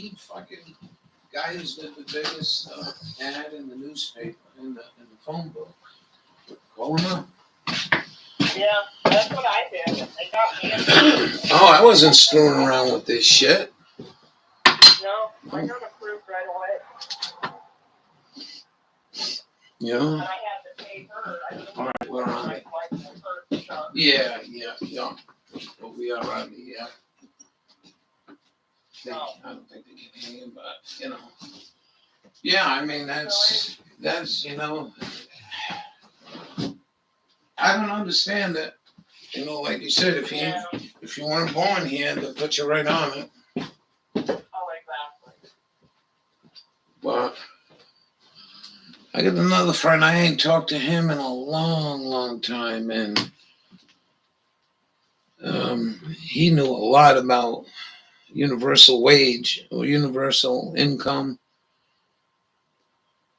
lead fucking guy who's got the biggest ad in the newspaper, in the phone book. Call him up. Yeah, that's what I did. They got me in. Oh, I wasn't screwing around with this shit. No, I got approved right away. You know? And I had to pay her. I didn't All right, we're on it. Yeah. Well, we are on the, I don't think they can hear, but, you know. Yeah, I mean, that's, you know, I don't understand it. You know, like you said, if you weren't born here, they'll put you right on it. Oh, exactly. But I got another friend, I ain't talked to him in a long, long time, and he knew a lot about universal wage or universal income,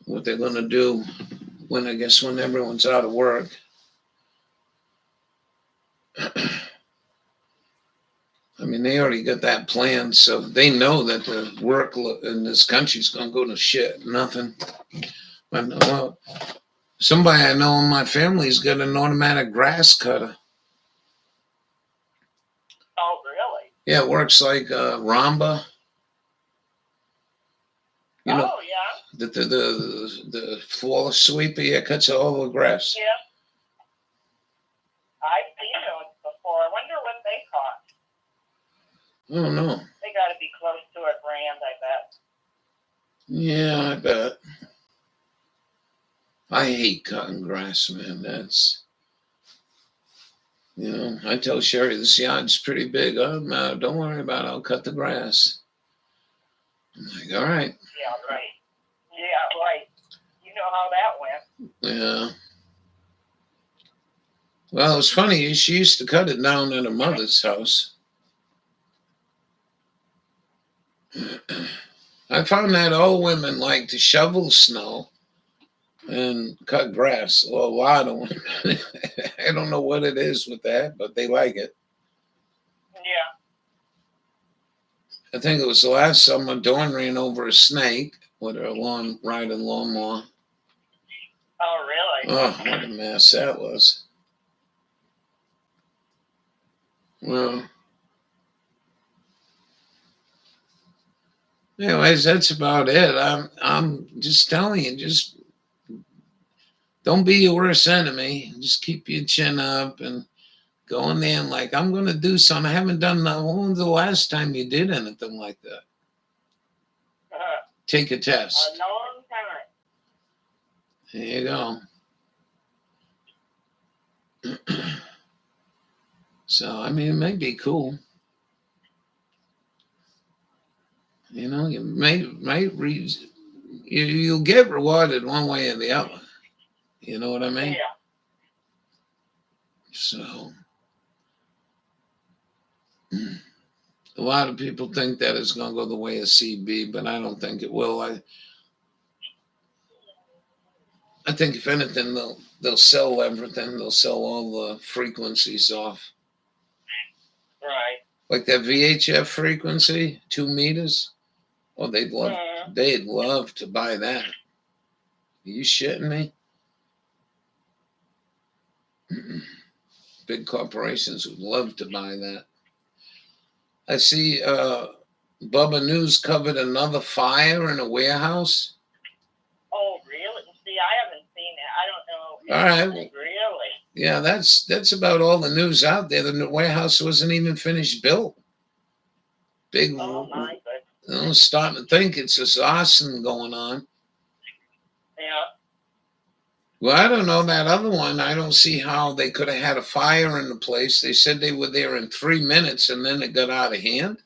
what they're going to do when everyone's out of work. I mean, they already got that plan, so they know that the work in this country's going to go to shit, nothing. Well, somebody I know in my family's got an automatic grass cutter. Oh, really? Yeah, it works like Ramba. You know, oh, yeah. The floor sweeper, yeah, cuts all the grass. Yeah. I've seen those before. I wonder what they cost. I don't know. They got to be close to $1,000, I bet. Yeah, I bet. I hate cutting grass, man. That's, you know, I tell Sherry this yard's pretty big. Don't worry about it. I'll cut the grass. I'm like, all right. Yeah, right. Yeah, right. You know how that went. Yeah. Well, it's funny. She used to cut it down at her mother's house. I found that all women like to shovel snow and cut grass. Well, a lot of women. I don't know what it is with that, but they like it. Yeah. I think it was the last summer Dawn ran over a snake with her riding lawnmower. Oh, really? Oh, what a mess that was. Well, anyways, that's about it. I'm just telling you, just don't be your worst enemy. Just keep your chin up and go in there and like, I'm going to do something. I haven't done that. When was the last time you did anything like that? Take a test. A long time. There you go. So, I mean, it may be cool. You know, you you'll get rewarded one way or the other. You know what I mean? Yeah. So, a lot of people think that it's going to go the way of CB, but I don't think it will. I think if anything, they'll sell everything. They'll sell all the frequencies off. Right. Like that VHF frequency, 2 meters. Oh, they'd love to buy that. Are you shitting me? Big corporations would love to buy that. I see Bubba News covered another fire in a warehouse. Oh, really? See, I haven't seen it. I don't know. All right. Really? Yeah, that's about all the news out there. The warehouse wasn't even finished built. Big. Oh, my goodness. I'm starting to think it's this arson going on. Yeah. Well, I don't know that other one. I don't see how they could have had a fire in the place. They said they were there in 3 minutes and then it got out of hand.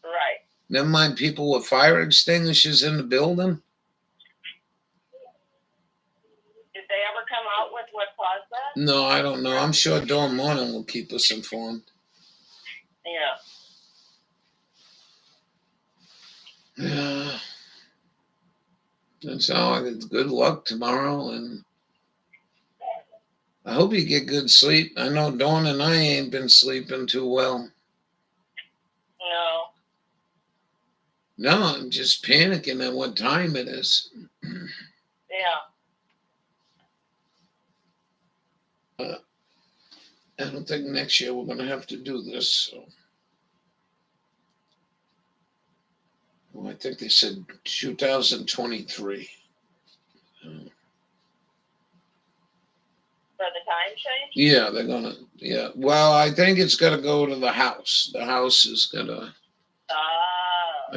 Right. Never mind people with fire extinguishers in the building. Did they ever come out with what caused that? No, I don't know. I'm sure Dawn Morning will keep us informed. Yeah. Yeah. That's all. Good luck tomorrow, and I hope you get good sleep. I know Dawn and I ain't been sleeping too well. No. No, I'm just panicking at what time it is. Yeah. I don't think next year we're going to have to do this. So. Well, I think they said 2023. For the time change? Yeah, they're going to. Yeah. Well, I think it's got to go to the House. The House is going to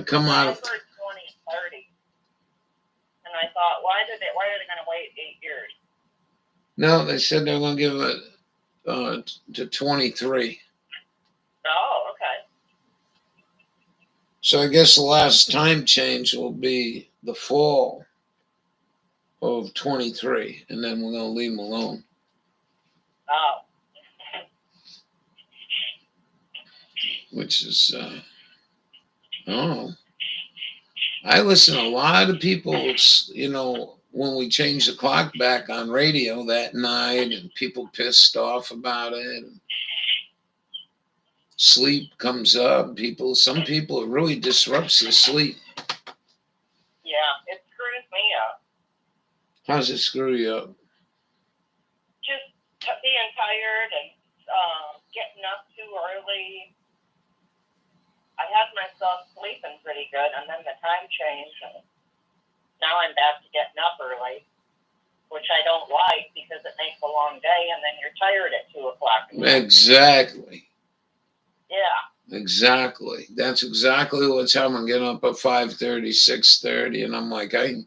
come out I of. heard 2030. And I thought, why are they going to wait 8 years? No, they said they're going to give it to 23. Oh, okay. So I guess the last time change will be the fall of 23, and then we're going to leave them alone. Oh. Which is, I listen to a lot of people, you know, when we change the clock back on radio that night, and people pissed off about it. Sleep comes up. Some people, it really disrupts the sleep. Yeah, it screws me up. How does it screw you up? Just being tired and getting up too early. I had myself sleeping pretty good, and then the time changed, and now I'm back to getting up early, which I don't like because it makes a long day, and then you're tired at 2 o'clock. Exactly. Yeah. Exactly. That's exactly what's happening. Getting up at 5:30, 6:30, and I'm like, I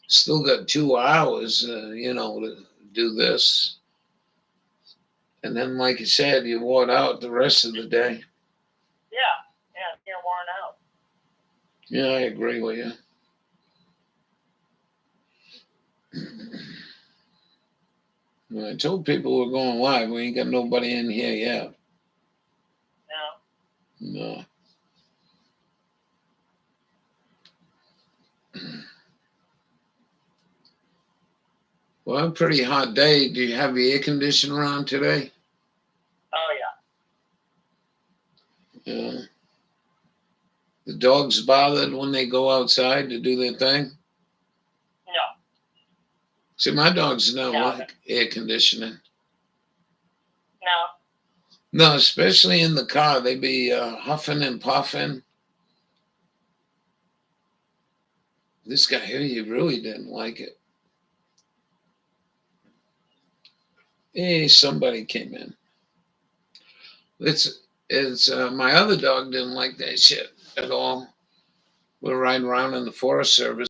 still got 2 hours, you know, to do this. And then, like you said, you wore out the rest of the day. Yeah. Yeah, you're worn out. Yeah, I agree with you. I told people we're going live. We ain't got nobody in here yet. No. No. Well, a pretty hot day. Do you have your air conditioner on today? Oh, yeah. Yeah. The dogs bothered when they go outside to do their thing? No. See, my dogs don't No. like air conditioning. No. No, especially in the car. They be huffing and puffing. This guy here, he really didn't like it. Hey, somebody came in. It's my other dog didn't like that shit at all. We're riding around in the Forest Service.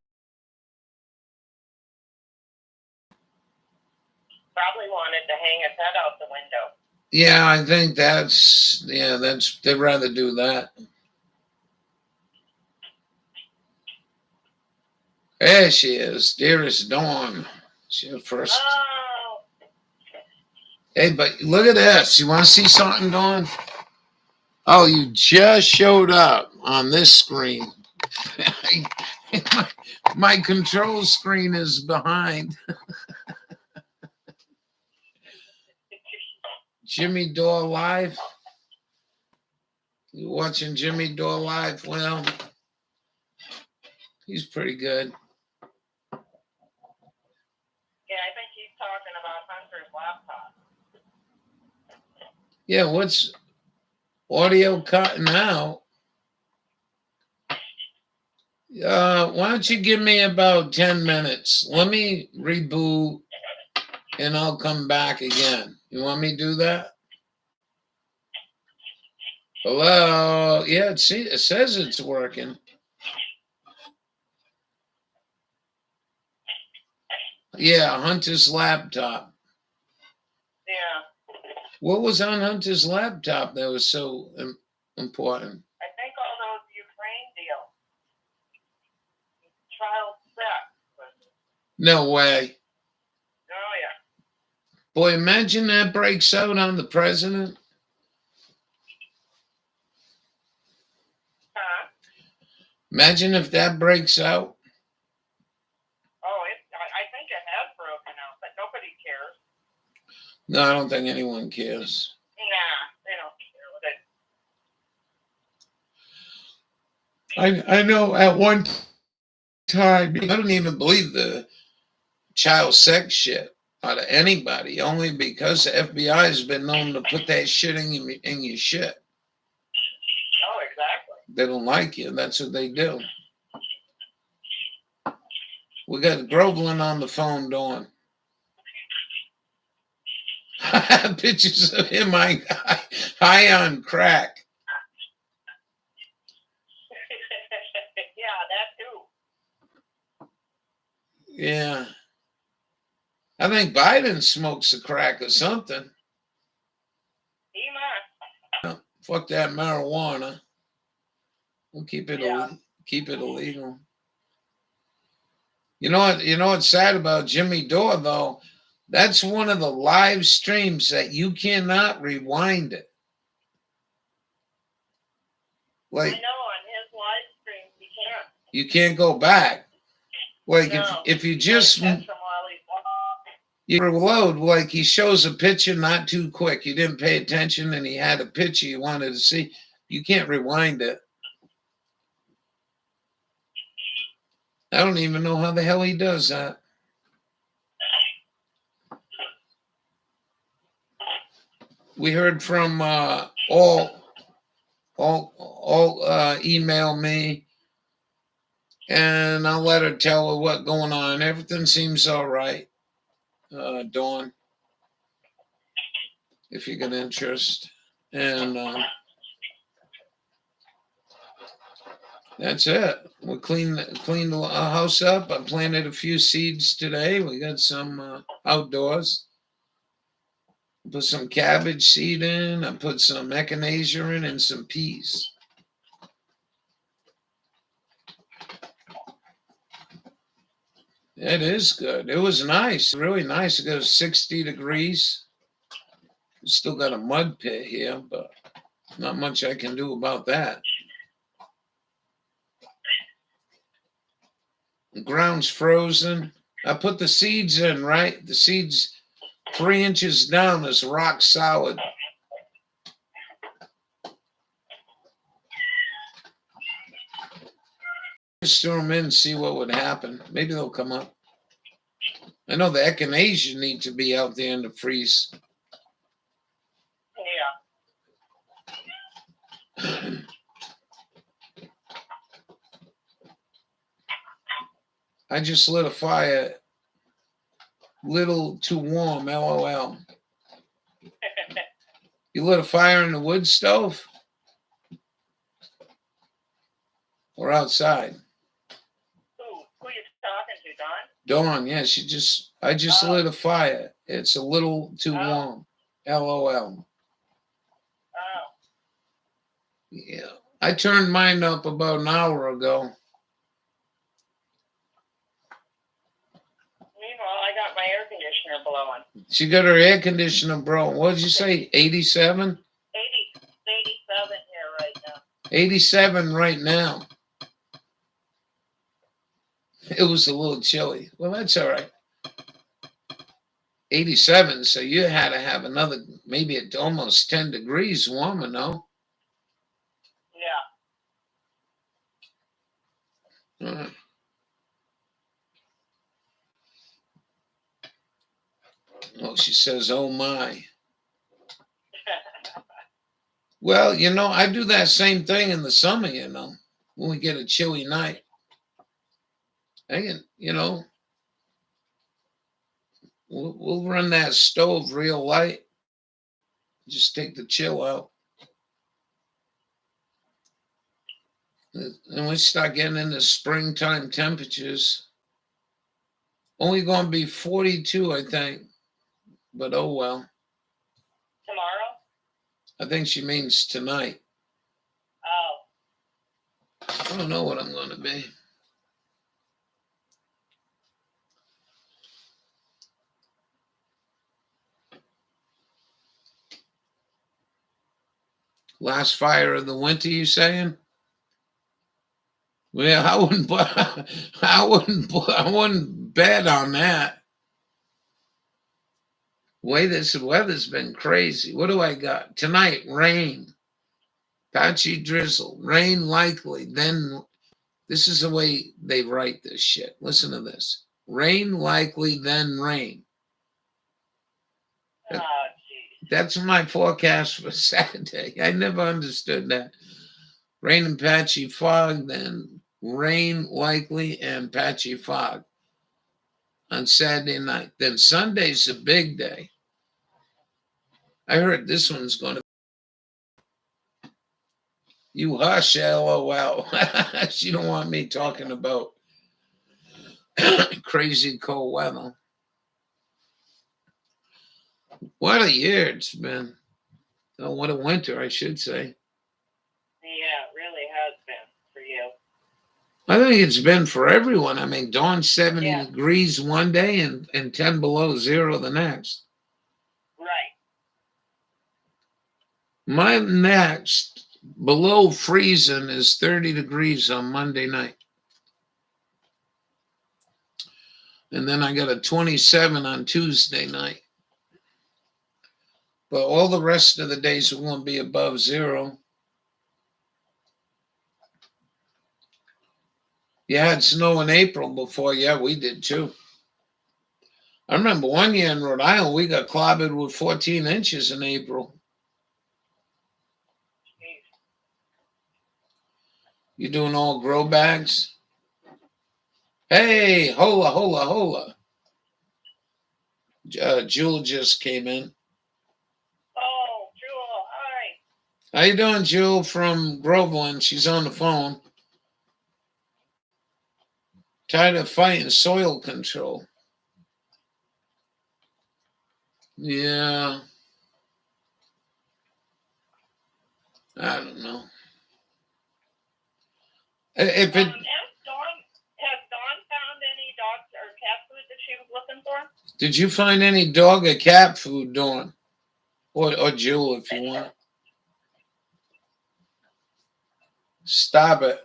Probably wanted to hang his head out the window. Yeah, I think they'd rather do that. There she is, dearest Dawn. She's first. Oh. Hey, but look at this. You want to see something, Dawn? Oh, you just showed up on this screen. my control screen is behind. Jimmy Dore Live. You watching Jimmy Dore Live? Well, he's pretty good. Yeah, I think he's talking about Hunter's laptop. Yeah, what's audio cutting out? Why don't you give me about 10 minutes? Let me reboot and I'll come back again. You want me to do that? Hello? Yeah, it says it's working. Yeah, Hunter's laptop. Yeah. What was on Hunter's laptop that was so important? I think all those Ukraine deals. Child sex. No way. Oh, yeah. Boy, imagine that breaks out on the president. Huh? Imagine if that breaks out. Oh, I think it has broken out, but nobody cares. No, I don't think anyone cares. Nah, they don't care what I know at one time, I don't even believe the child sex shit out of anybody, only because the FBI has been known to put that shit in your shit. Oh, exactly. They don't like you. That's what they do. We got Groveland on the phone, Dawn. Pictures of him high on crack. Yeah, that too. Yeah. I think Biden smokes a crack or something. He must. Fuck that marijuana. We'll keep it Yeah. keep it illegal. You know what? You know what's sad about Jimmy Dore though? That's one of the live streams that you cannot rewind it. I Like know on his live streams he can't. you can't go back. Like No, if you you just gotta catch him while he's walking. you reload, like he shows a picture not too quick. You didn't pay attention and he had a picture you wanted to see. You can't rewind it. I don't even know how the hell he does that. We heard from all email me, and I'll let her tell her what's going on. Everything seems all right, Dawn, if you get interest. And that's it. We cleaned the house up. I planted a few seeds today. We got some outdoors. Put some cabbage seed in. I put some echinacea in and some peas. It is good. It was nice, really nice. It goes 60 degrees. Still got a mud pit here, but not much I can do about that. The ground's frozen. I put the seeds in, right? The seeds 3 inches down is rock solid. Just throw them in and see what would happen. Maybe they'll come up. I know the echinacea need to be out there in the freeze. Yeah. I just lit a fire. Little too warm, LOL. You lit a fire in the wood stove? Or outside? Who you talking to, Don? Dawn, yeah, I just lit a fire. It's a little too warm. LOL. Oh. Yeah. I turned mine up about an hour ago. Meanwhile, I got my air conditioner blowing. She got her air conditioner blowing. What did you say? 87? 87 here right now. 87 right now. It was a little chilly. Well, that's all right. 87, so you had to have another, maybe at almost 10 degrees warmer, no? Yeah. Oh, she says, oh my. Well, I do that same thing in the summer, when we get a chilly night. I can, we'll run that stove real light. Just take the chill out. And we start getting into springtime temperatures. Only going to be 42, I think. But oh well. Tomorrow? I think she means tonight. Oh. I don't know what I'm going to be. Last fire of the winter, you saying? Well, I wouldn't bet on that. Way this weather's been crazy. What do I got tonight? Rain. Patchy drizzle, rain likely, then this is the way they write this shit. Listen to this. Rain likely, then rain. Oh, jeez. That's my forecast for Saturday. I never understood that. Rain and patchy fog, then rain likely and patchy fog on Saturday night. Then Sunday's a big day. I heard this one's going to. You hush, LOL. She don't want me talking about crazy cold weather. What a year it's been. Oh, what a winter, I should say. Yeah, it really has been for you. I think it's been for everyone. I mean, dawn 70 Yeah. degrees one day and 10 below zero the next. Right. My next below freezing is 30 degrees on Monday night. And then I got a 27 on Tuesday night. But all the rest of the days are going to be above zero. You had snow in April before. Yeah, we did too. I remember one year in Rhode Island, we got clobbered with 14 inches in April. Jeez. You doing all grow bags? Hey, hola, hola, hola. Jewel just came in. Oh, Jewel, hi. How you doing, Jewel from Groveland? She's on the phone. Tired of fighting soil control. Yeah. I don't know. If it, Has Dawn found any dog or cat food that she was looking for? did you find any dog or cat food, Dawn? Or Jewel, if you want. Stop it.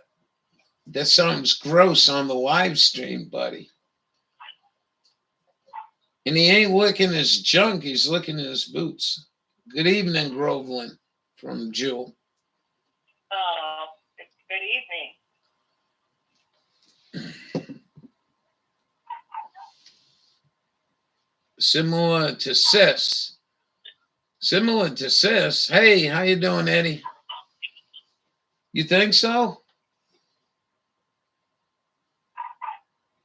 That sounds gross on the live stream, buddy. And he ain't licking his junk, he's licking his boots. Good evening, Groveland, from Jewel. Good evening. Similar to Sis. Similar to Sis. Hey, how you doing, Eddie? You think so?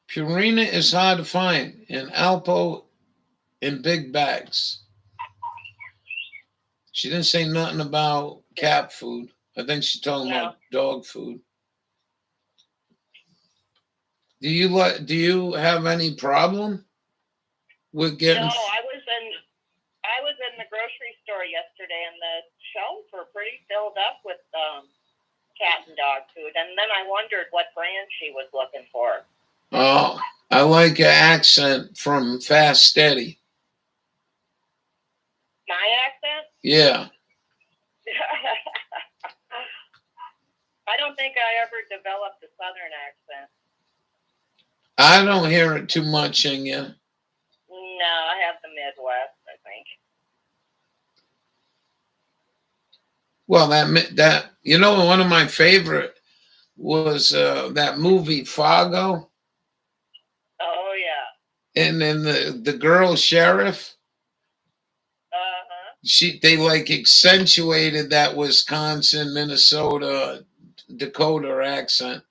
Purina is hard to find, and Alpo in big bags. She didn't say nothing about cat food. I think she's talking about dog food. Do you have any problem with getting? No, I was in the grocery store yesterday, and the shelves were pretty filled up with cat and dog food. And then I wondered what brand she was looking for. Oh, I like your accent from Fast Steady. My accent? Yeah. I don't think I ever developed a Southern accent. I don't hear it too much in you. No, I have the Midwest, I think. Well, that you know, one of my favorite was that movie Fargo. Oh yeah. And then the girl sheriff. They like accentuated that Wisconsin, Minnesota, Dakota accent.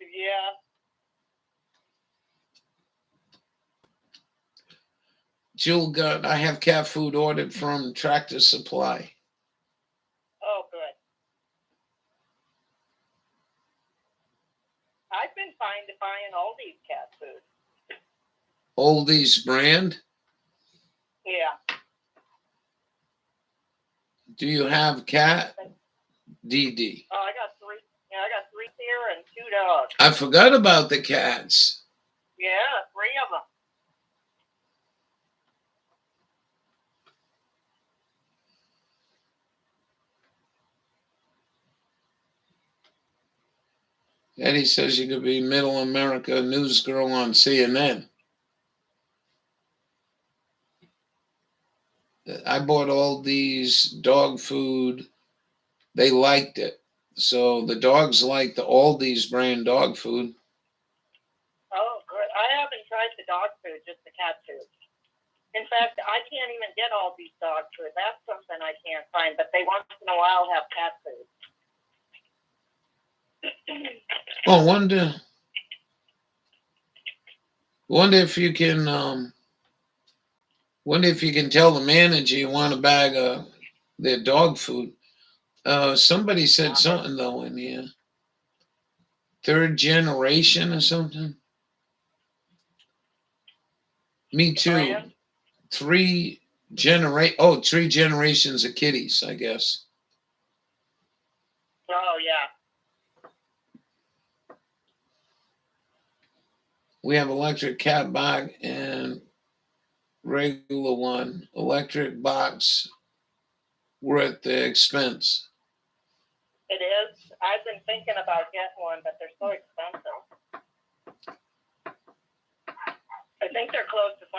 Yeah. Jewel I have cat food ordered from Tractor Supply. Oh, good. I've been buying Aldi's cat food. Aldi's brand? Yeah. Do you have cat? DD. Oh, I got 3. Yeah, I got 3 here and 2 dogs. I forgot about the cats. Yeah, 3 of them. Eddie says you could be Middle America news girl on CNN. I bought all these dog food They liked it. So the dogs like the Aldi's brand dog food. Oh, good. I haven't tried the dog food, just the cat food. In fact, I can't even get all these dog food. That's something I can't find, but they once in a while have cat food. Oh, wonder if you can wonder if you can tell the manager you want a bag of their dog food. Somebody said something though in here. Third generation or something. Me too. Brand? Three generations of kitties, I guess. Oh, yeah. We have electric cat bag and regular one. Electric box, we're at the expense. It is. I've been thinking about getting one, but they're so expensive. I think they're close to $500.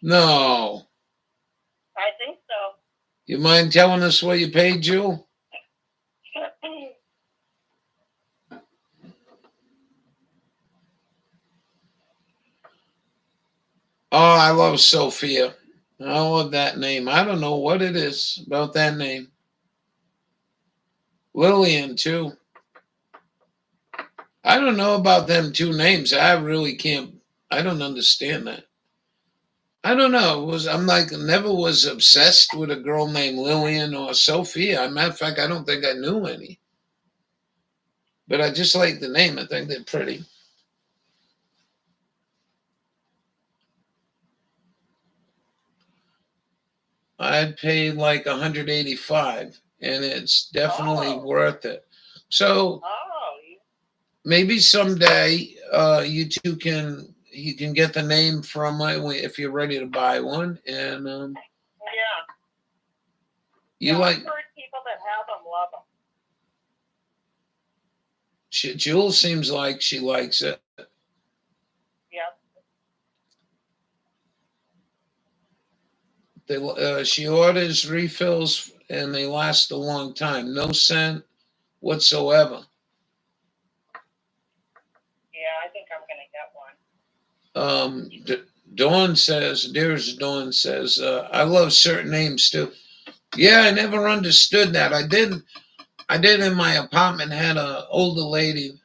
No. I think so. You mind telling us what you paid, Jewel? Oh, I love Sophia. I love that name. I don't know what it is about that name. Lillian, too. I don't know about them two names. I really can't. I don't understand that. I don't know. I'm like never was obsessed with a girl named Lillian or Sophia. As a matter of fact, I don't think I knew any. But I just like the name. I think they're pretty. I paid like 185, and it's definitely worth it. So maybe someday you can get the name from if you're ready to buy one, and yeah. You like I've heard people that have them love them. Jules seems like she likes it. Yep. She orders refills and they last a long time. No scent whatsoever. Yeah, I think I'm gonna get one. Dawn says, dearest Dawn says, I love certain names too. Yeah, I never understood that. I did in my apartment, had an older lady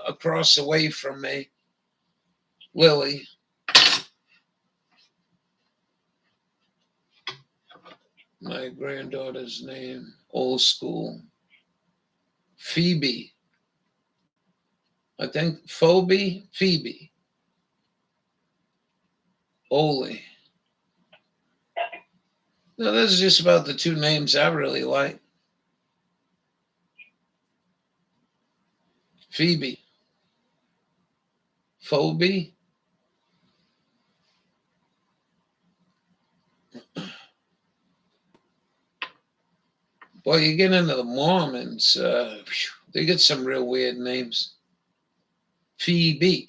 across the way from me, Lily. My granddaughter's name, old school. Phoebe. I think Phoebe. Oli. No, this is just about the two names I really like. Phoebe. Phoebe. Well, you get into the Mormons, they get some real weird names. Phoebe.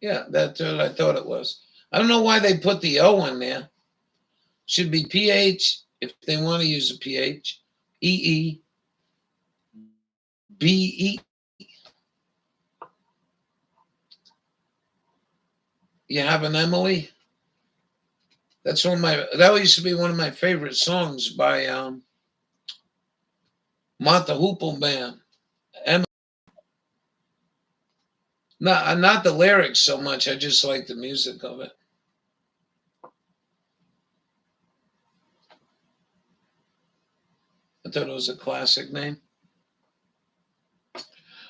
Yeah, that's what I thought it was. I don't know why they put the O in there. Should be PH if they want to use a PH. EE. BE. You have an Emily? That used to be one of my favorite songs by Martha Hoople Band. Not the lyrics so much. I just like the music of it. I thought it was a classic name.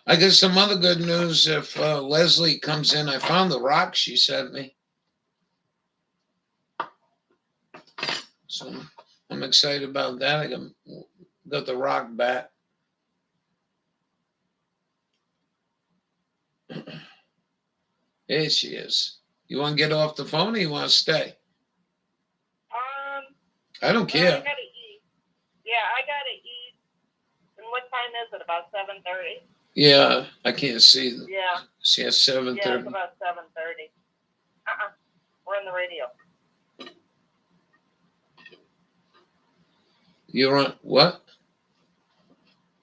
I guess some other good news if Leslie comes in. I found the rock she sent me. So I'm excited about that. I got the rock back. There she is. You want to get off the phone or you want to stay? I don't care. I gotta eat. Yeah, I gotta eat. And what time is it? About 7:30? Yeah, I can't see them. Yeah. She has 7:30. Yeah, it's about 7:30. We're on the radio. You're on what?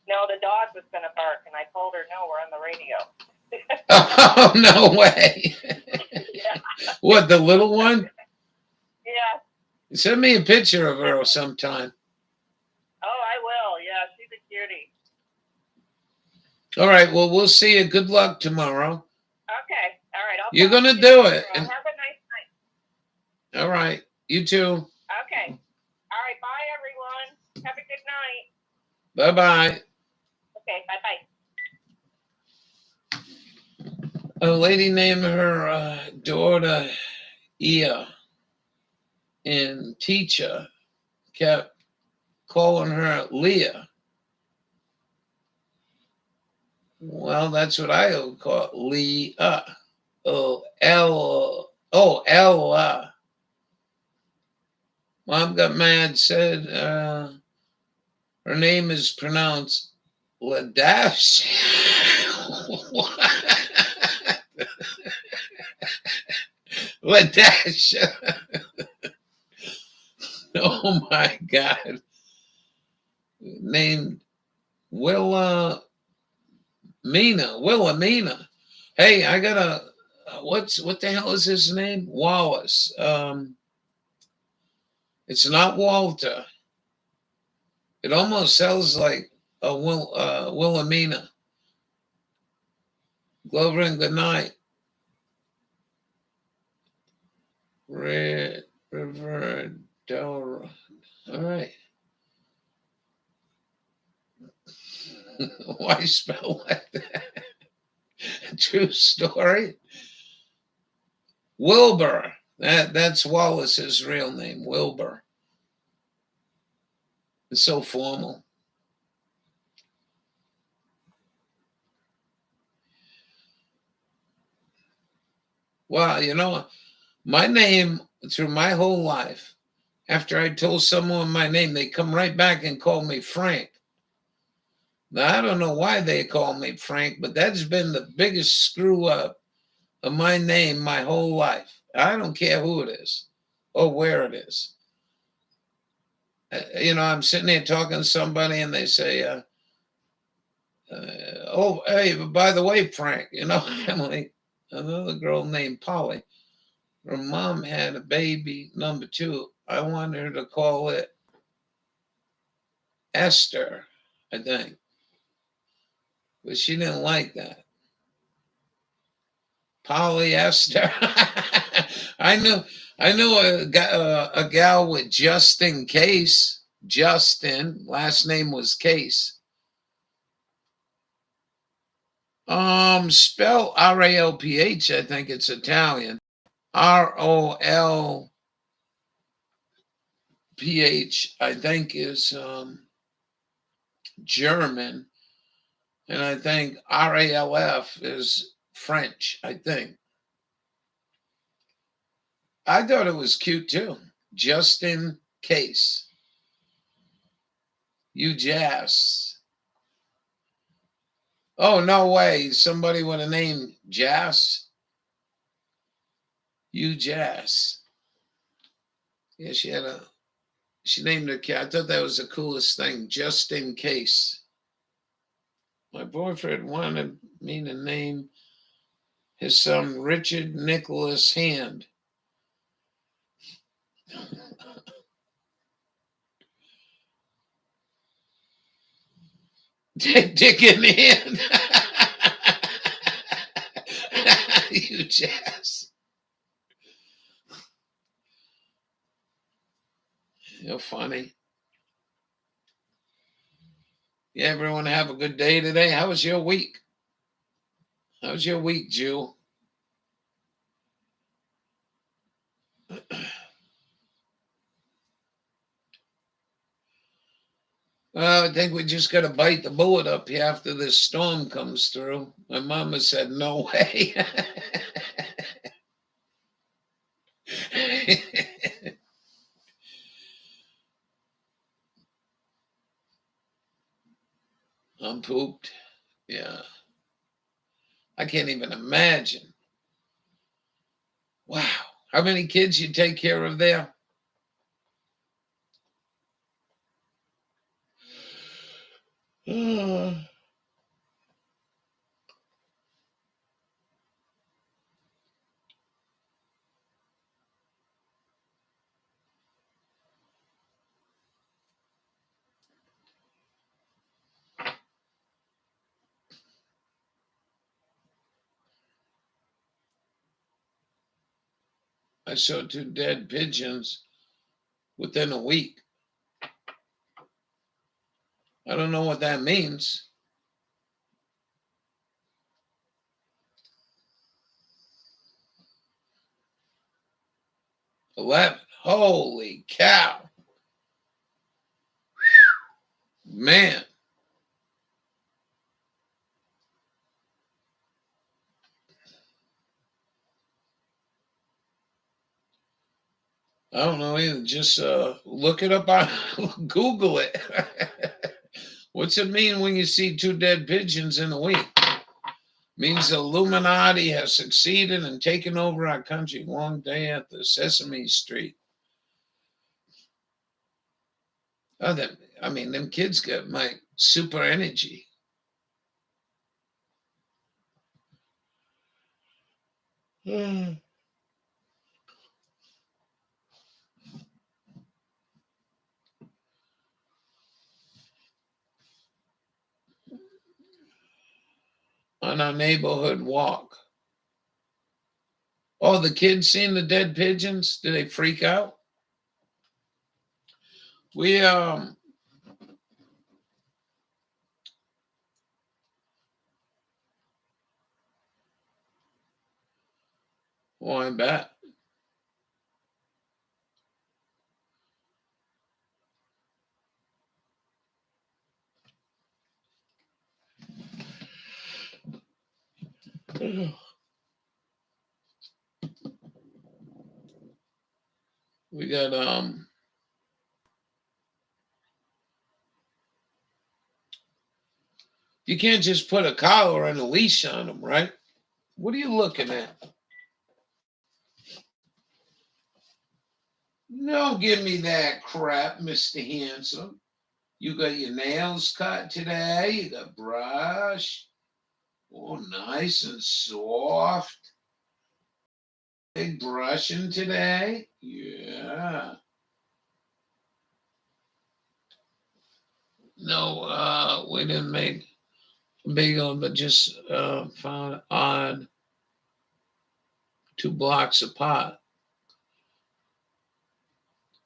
No, the dog was going to bark, and I told her, no, we're on the radio. Oh, no way. Yeah. What, the little one? Yeah. Send me a picture of her sometime. Oh, I will. Yeah, she's a cutie. All right. Well, we'll see you. Good luck tomorrow. Okay. All right. You're going to do it. Have a nice night. All right. You too. Okay. All right. Bye, everyone. Have a good night. Bye-bye. Okay. Bye-bye. A lady named her daughter Ia, and teacher kept calling her Leah. Well, that's what I would call it, Leah. Ella. Mom got mad, said her name is pronounced Ladash. Ladash. Oh my God. Named Wilhelmina. Hey, I got a what the hell is his name? Wallace. It's not Walter. It almost sounds like a Wilhelmina. Glover and good night. River Del. All right. Why spell like that? True story. Wilbur. That's Wallace's real name, Wilbur. It's so formal. Well, you know, my name through my whole life, after I told someone my name, they come right back and call me Frank. Now, I don't know why they call me Frank, but that's been the biggest screw up of my name my whole life. I don't care who it is or where it is. You know, I'm sitting there talking to somebody and they say, oh, hey, by the way, Frank, you know, I'm like, another girl named Polly. Her mom had a baby, number 2. I wanted her to call it Esther, I think. But she didn't like that. Polyester. I knew a gal with Justin Case. Justin, last name was Case. Spell RALPH. I think it's Italian. ROLPH. I think is German, and I think RALF is French. I think. I thought it was cute too. Justin Case. You Jazz. Oh, no way. Somebody with a name Jazz. You Jazz. Yeah, she named her cat. I thought that was the coolest thing, just in case. My boyfriend wanted me to name his son Richard Nicholas Hand. Dick in the hand. You Jazz. You're funny. Yeah, everyone have a good day today. How was your week? How's your week, Jew? Well, I think we just got to bite the bullet up here after this storm comes through. My mama said, no way. I'm pooped. Yeah. I can't even imagine. Wow. How many kids you take care of there? I saw 2 dead pigeons within a week. I don't know what that means. 11. Holy cow. Man. I don't know either. Just look it up on Google it. What's it mean when you see 2 dead pigeons in a week? Means the Illuminati has succeeded in taking over our country. Long day at the Sesame Street. Oh, them kids got my super energy. On our neighborhood walk. Oh, the kids seen the dead pigeons? Did they freak out? We oh, I bet. We got you can't just put a collar and a leash on them, right? What are you looking at? No, give me that crap, Mr. Handsome. You got your nails cut today. You got brush. Oh, nice and soft. Big brushing today. Yeah. No, we didn't make a big one, but just found odd 2 blocks apart.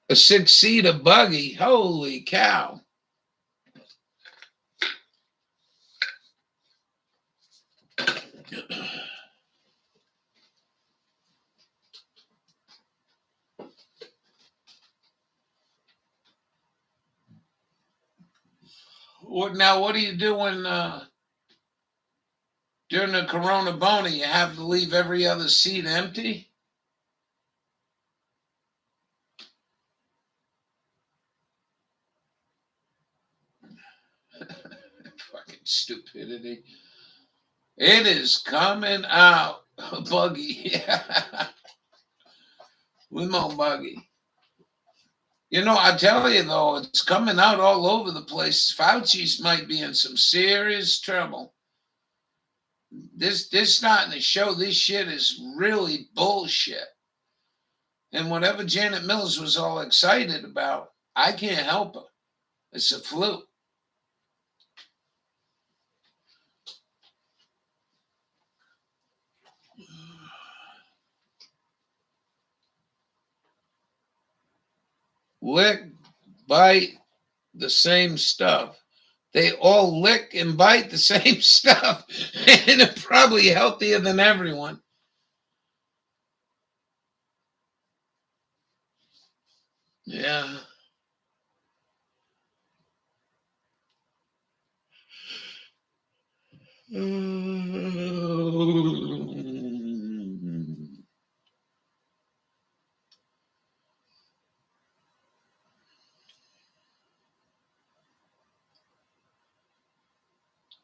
A 6-seater buggy. Holy cow. What do you do when during the Corona Bona you have to leave every other seat empty? Fucking stupidity. It is coming out. Buggy. Limo buggy. You know, I tell you though, it's coming out all over the place. Fauci's might be in some serious trouble. This starting to show this shit is really bullshit. And whatever Janet Mills was all excited about, I can't help her. It's a fluke. Lick, bite, the same stuff. They all lick and bite the same stuff, and they're probably healthier than everyone. Yeah.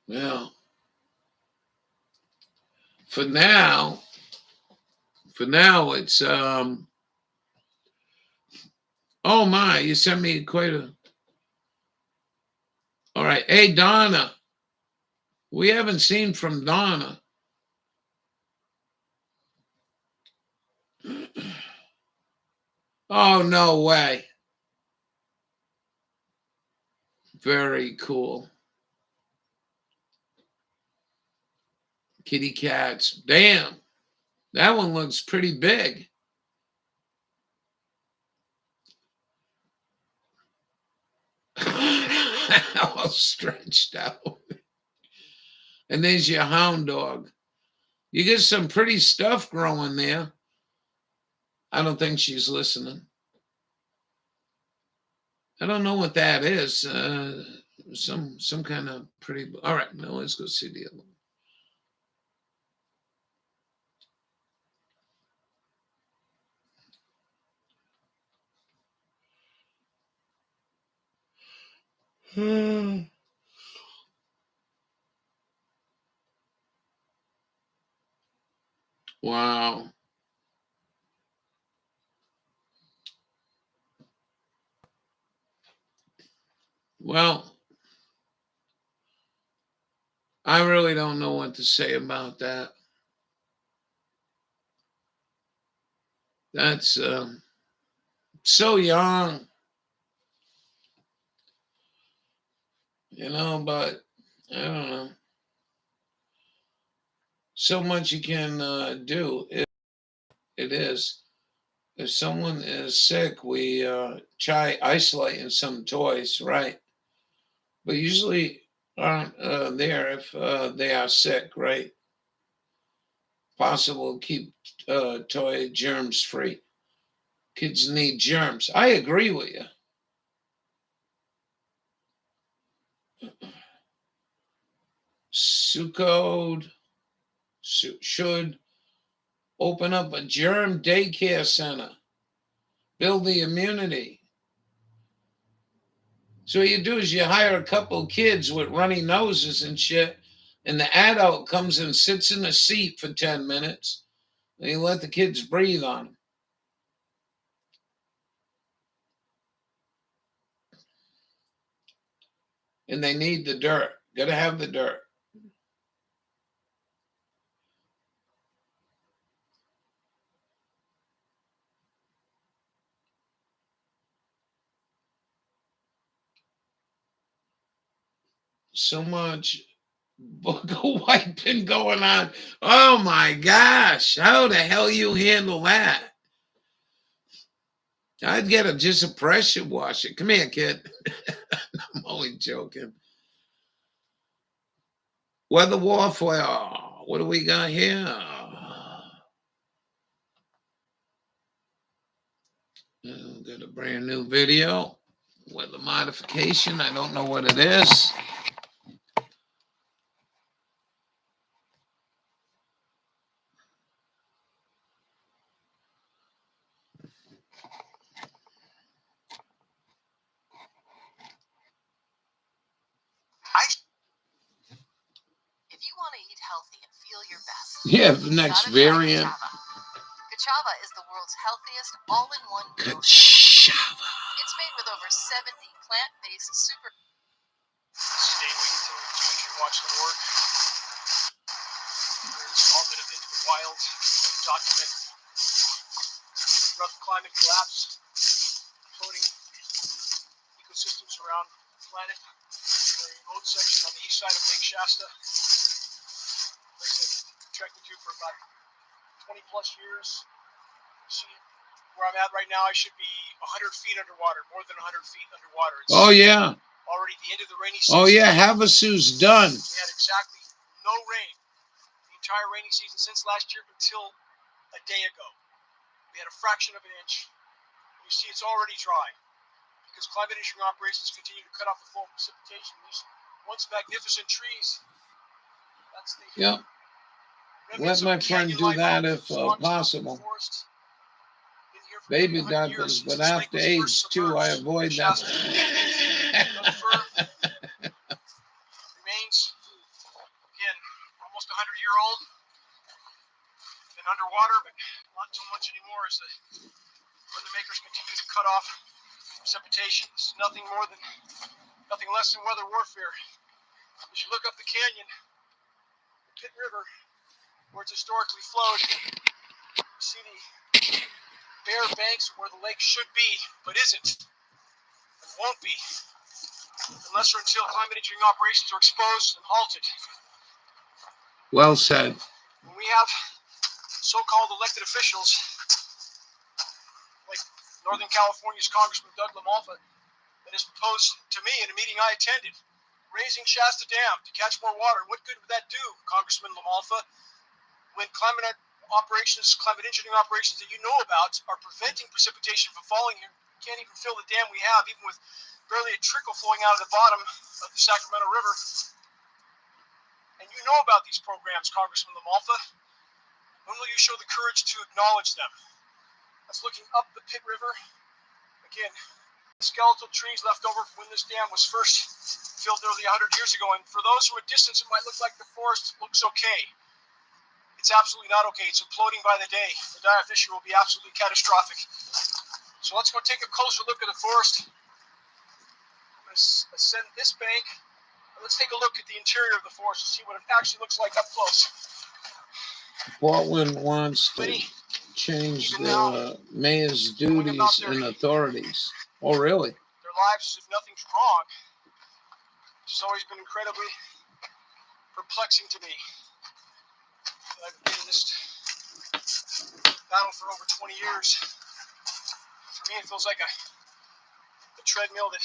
Well, for now it's oh my, you sent me quite a. All All right. Hey, Donna. We haven't seen from Donna. Oh, no way. Very cool. Kitty cats. Damn. That one looks pretty big. All stretched out. And there's your hound dog. You get some pretty stuff growing there. I don't think she's listening. I don't know what that is. Some kind of pretty. All right, now let's go see the other one. Wow. Well, I really don't know what to say about that. That's so young, but I don't know. So much you can do. It is. If someone is sick, we try isolating some toys, right? But usually aren't there if they are sick, right? Possible to keep toy germs free. Kids need germs. I agree with you. Sucode should open up a germ daycare center, build the immunity. So what you do is you hire a couple kids with runny noses and shit, and the adult comes and sits in a seat for 10 minutes, and you let the kids breathe on them. And they need the dirt. Got to have the dirt. So much book wiping going on. Oh my gosh. How the hell you handle that? I'd get just a pressure washer. Come here, kid. I'm only joking. Weather warfare. What do we got here? Got a brand new video. Weather modification. I don't know what it is. If you want to eat healthy and feel your best, Yeah, the next variant. Kachava is the world's healthiest all-in-one meal. Kachava. It's made with over 70 plant-based super. Stay waiting until we can watch them work. There's all that have been to the wild to document rough climate collapse, floating ecosystems around the planet. The remote section on the east side of Lake Shasta. Like I said, trekked into for about 20 plus years. See where I'm at right now, I should be 100 feet underwater, more than 100 feet underwater. It's yeah. already the end of the rainy season. Oh yeah, Havasu's done. We had exactly no rain the entire rainy season since last year until a day ago. We had a fraction of an inch. You see, it's already dry because climate engineering operations continue to cut off the flow of precipitation. These once magnificent trees. That's the Yep. Let my friend do that if possible. Baby diapers, but after age 2, I avoid that. Remains, again, almost 100-year-old. Been underwater, but not so much anymore as the weather makers continue to cut off precipitation. This is nothing more than nothing less than weather warfare. As you look up the canyon, the Pitt River, where it's historically flowed, you see the bare banks where the lake should be, but isn't, and won't be, unless or until climate engineering operations are exposed and halted. Well said. When we have so-called elected officials, like Northern California's Congressman Doug LaMalfa, that has proposed to me in a meeting I attended, raising Shasta Dam to catch more water. What good would that do, Congressman LaMalfa, when climate engineering operations that you know about are preventing precipitation from falling here? You can't even fill the dam we have, even with barely a trickle flowing out of the bottom of the Sacramento River. And you know about these programs, Congressman LaMalfa. When will you show the courage to acknowledge them? That's looking up the Pitt River. Again, skeletal trees left over from when this dam was first filled nearly 100 years ago. And for those who are at distance, it might look like the forest looks okay. It's absolutely not okay. It's imploding by the day. The dire issue will be absolutely catastrophic. So let's go take a closer look at the forest. I'm going to ascend this bank. And let's take a look at the interior of the forest to see what it actually looks like up close. Portland wants to change the mayor's duties and authorities. Oh, really? Their lives as if nothing's wrong. It's always been incredibly perplexing to me. I've been in this battle for over 20 years. For me, it feels like a treadmill that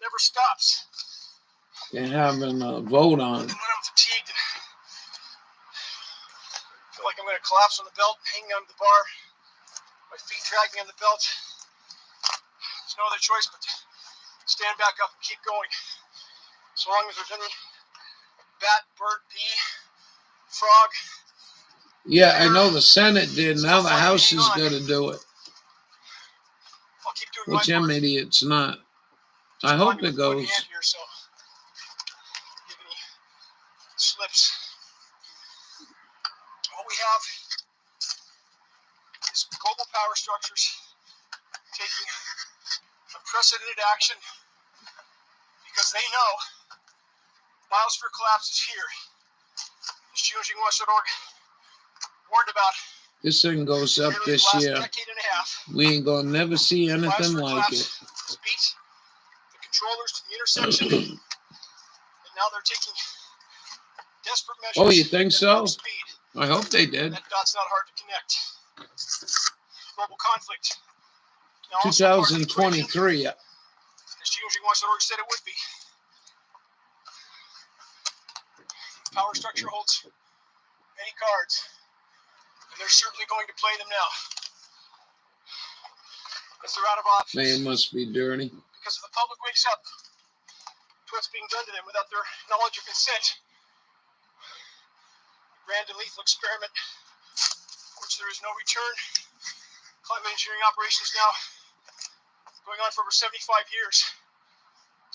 never stops. They're having a vote on. And when I'm fatigued and feel like I'm going to collapse on the belt, hanging on the bar, my feet dragging on the belt, there's no other choice but to stand back up and keep going. So long as there's any bat, bird, bee, frog. Yeah, I know the Senate did. Now the House is going to do it. I'll keep doing Which my part. idiot's not. I hope it goes. Here, so give any slips. What we have is global power structures taking unprecedented action because they know biosphere collapse is here. As geoengineering.org warned about This thing goes up nearly the this last year. decade and a half. We ain't going to never see anything Biosphere like collapse it. has beat the controllers to the intersection, and now they're taking desperate measures. Oh, you think at so? warp speed. I hope they did. That dot's not hard to connect. Global conflict. Now also part of the equation, 2023. as geoengineering.org said it would be. Power structure holds many cards, and they're certainly going to play them now. Because they're out of options. Man, it must be dirty. Because if the public wakes up to what's being done to them without their knowledge or consent, grand and lethal experiment, which there is no return. Climate engineering operations now going on for over 75 years.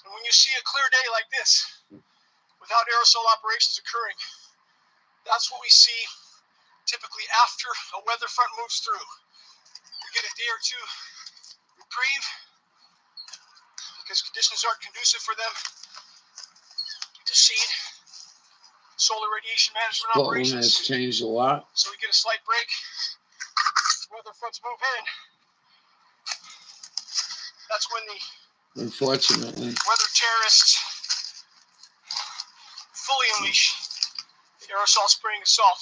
And when you see a clear day like this, without aerosol operations occurring, that's what we see typically after a weather front moves through. We get a day or two reprieve because conditions aren't conducive for them to seed solar radiation management Portland operations. has changed a lot. So we get a slight break. Weather fronts move in. That's when the Unfortunately. weather terrorists fully unleash the aerosol spraying assault.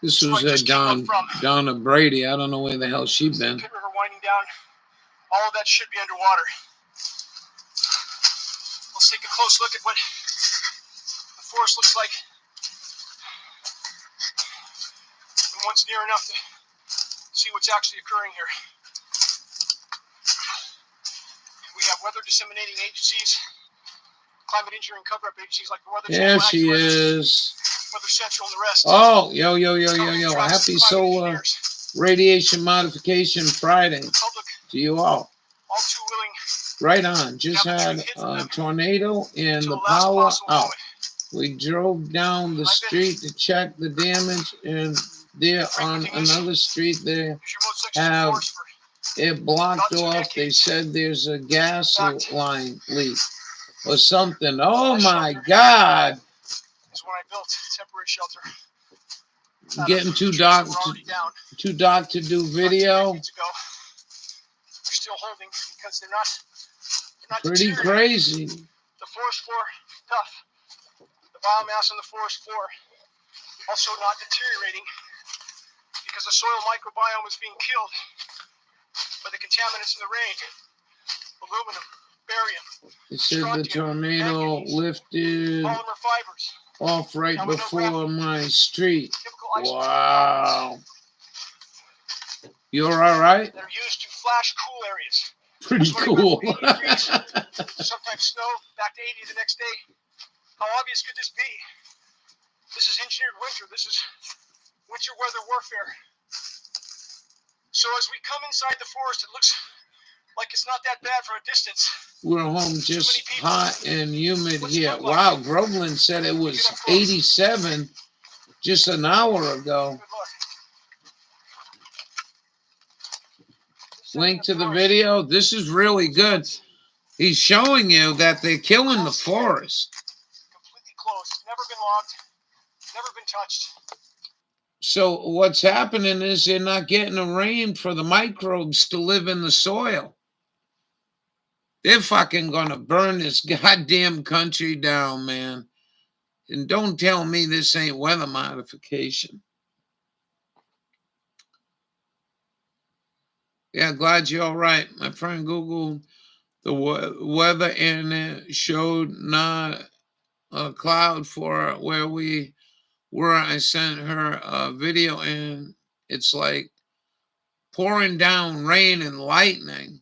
This was Donna Brady. I don't know where the hell she been. Pitt River winding down. All of that should be underwater. Let's take a close look at what the forest looks like. And once near enough to see what's actually occurring here. We have weather disseminating agencies, climate engineering cover-up agencies like the Weather There Channel, she AccuWeather, is. Weather Central, and the rest. Oh, yo. Happy Climate Solar engineers, Radiation Modification Friday public, to you all. all too willing Right on. Just had a tornado and to the the last power possible out. moment. We drove down the street to check the damage, and there on another street there Here's your remote section of have forest for It blocked Not 2 off. They decades. said there's a gas Fact. line leak or something. Oh My my shelter God. is when I built a temporary shelter. Getting too Trees dark that were already down to do about 2 video. decades ago. They're still holding because they're not Pretty deteriorating. crazy. The forest floor, tough. The biomass on the forest floor also not deteriorating because the soil microbiome is being killed by the contaminants in the rain. Aluminum, barium, They said the strontium, tornado manganese, lifted polymer fibers, off right before my street. chemical isotopes Wow. You're all right? that are used to flash cool areas. Pretty That's when it went cool. from 80 degrees, sometimes snow, back to 80 the next day. How obvious could this be? This is engineered winter. This is winter weather warfare. So as we come inside the forest, it looks like it's not that bad from a distance. We're home just hot and humid here. Wow, Groveland said it was 87 just an hour ago. Good luck. Link to the video. This is really good. He's showing you that they're killing the forest. Completely closed. Never been logged. Never been touched. So what's happening is they're not getting the rain for the microbes to live in the soil. They're fucking gonna burn this goddamn country down, man. And don't tell me this ain't weather modification. Yeah, glad you're all right. My friend Googled the weather and it showed not a cloud for where we were. I sent her a video and it's like pouring down rain and lightning.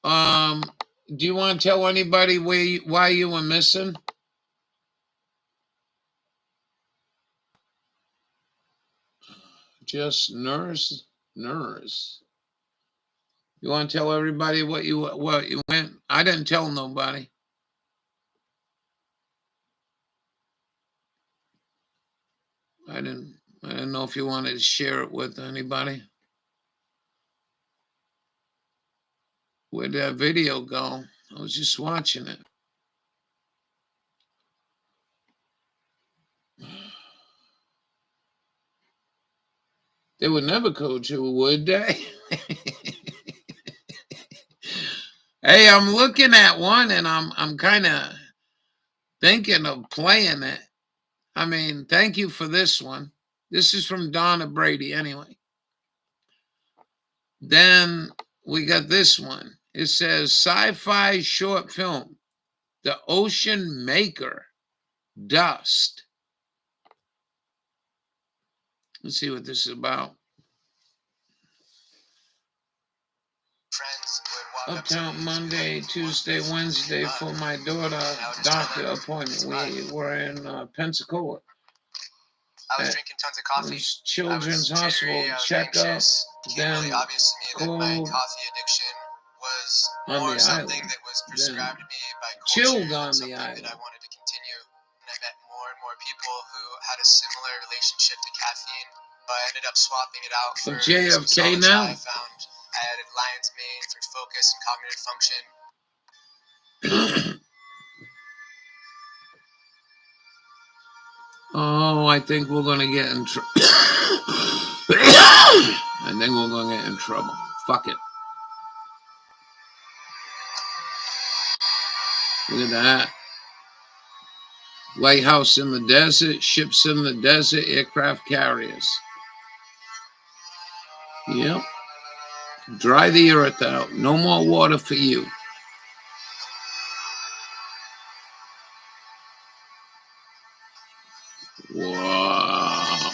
Do you want to tell anybody why you were missing? Just nurse. You want to tell everybody what you went? I didn't tell nobody. I didn't know if you wanted to share it with anybody. Where'd that video go? I was just watching it. They would never coach you, would they? Hey, I'm looking at one and I'm kind of thinking of playing it. I mean, thank you for this one. This is from Donna Brady anyway. Then we got this one. It says sci-fi short film, The Ocean Maker, Dust. Let's see what this is about. Friends would walk Uptown Monday, Tuesday, Wednesday for my daughter doctor appointment. We were in Pensacola. I was drinking tons of coffee. Children's Hospital checkup. Then really obvious to me that my coffee addiction was more something that was prescribed to me by culture chilled on than the something island. that I wanted to continue. And I met more and more people who had a similar relationship to caffeine. But I ended up swapping it out for JFK now. I found I added lion's mane for focus and cognitive function. Oh, I think we're gonna get in trouble. I think we're gonna get in trouble. Fuck it. Look at that. Lighthouse in the desert, ships in the desert, aircraft carriers. Yep. Dry the earth out. No more water for you. Wow.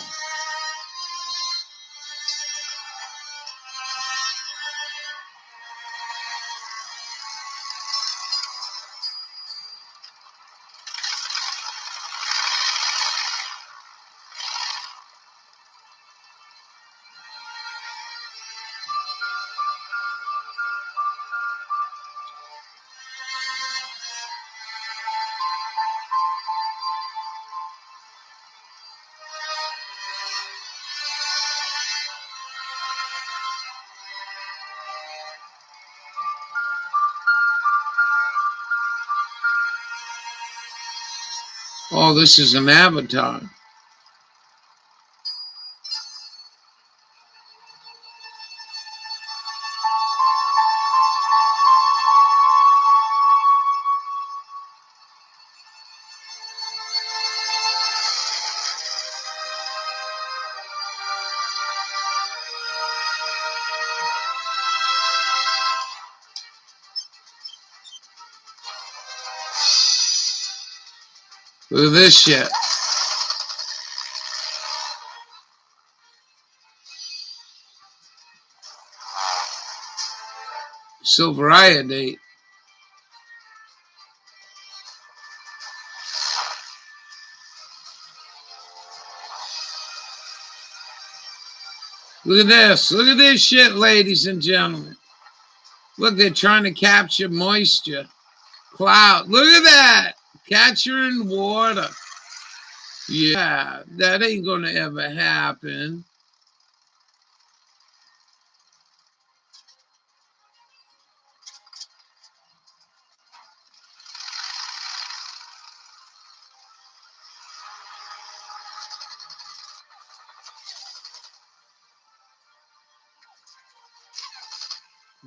Oh, this is an avatar. Look at this shit. Silver iodate. Look at this. Look at this shit, ladies and gentlemen. Look, they're trying to capture moisture. Cloud. Look at that. Capturing water. Yeah, that ain't gonna ever happen.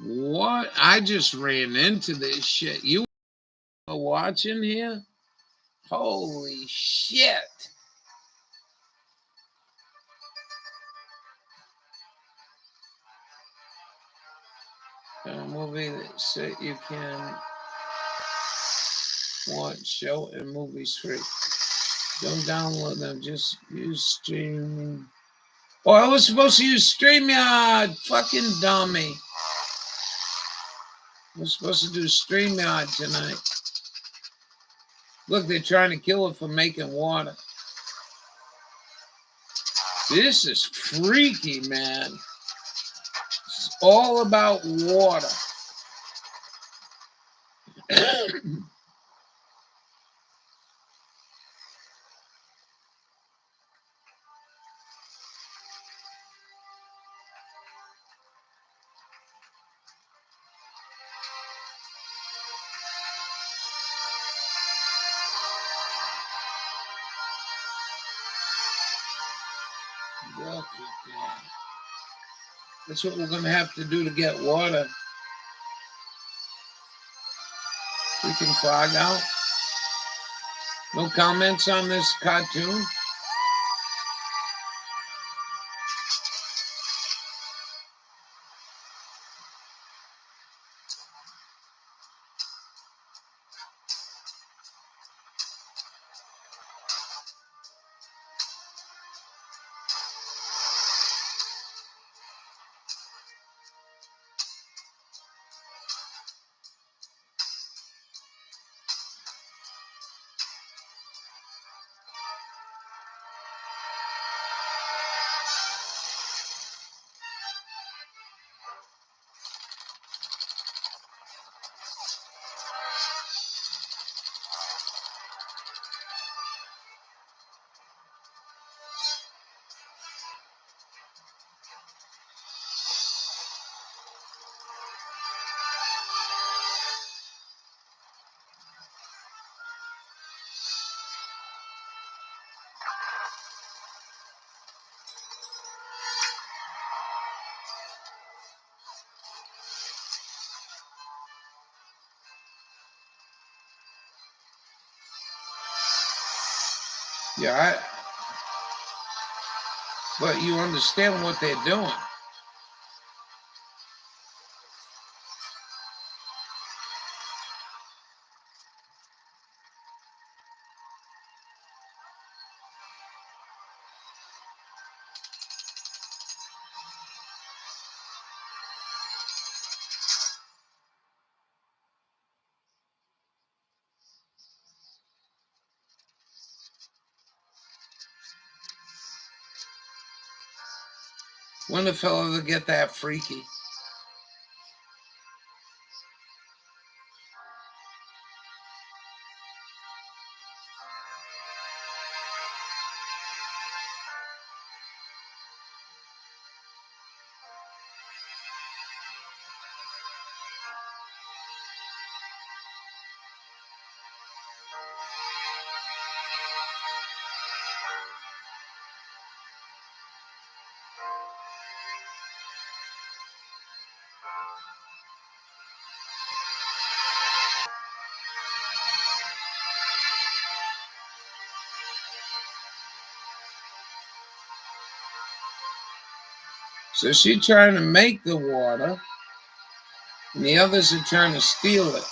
What? I just ran into this shit. You are watching here? Holy shit. A movie that so you can watch show and movies free. Don't download them, just use streaming. Oh, I was supposed to use StreamYard. Fucking dummy. I was supposed to do StreamYard tonight. Look, they're trying to kill it for making water. This is freaky, man. It's all about water. Look at that. That's what we're going to have to do to get water. We can fog out. No comments on this cartoon? Yeah, but you understand what they're doing. When the fella to get that freaky? So she's trying to make the water, and the others are trying to steal it.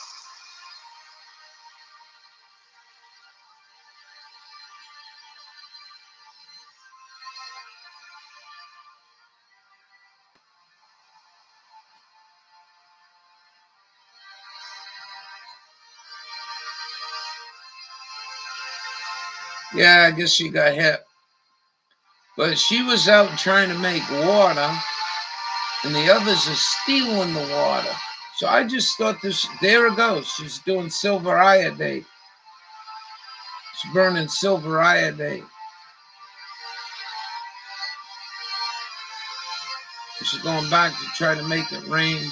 Yeah, I guess she got hit. But she was out trying to make water, and the others are stealing the water. So I just thought this, there it goes. She's doing silver iodate. She's burning silver iodate. She's going back to try to make it rain.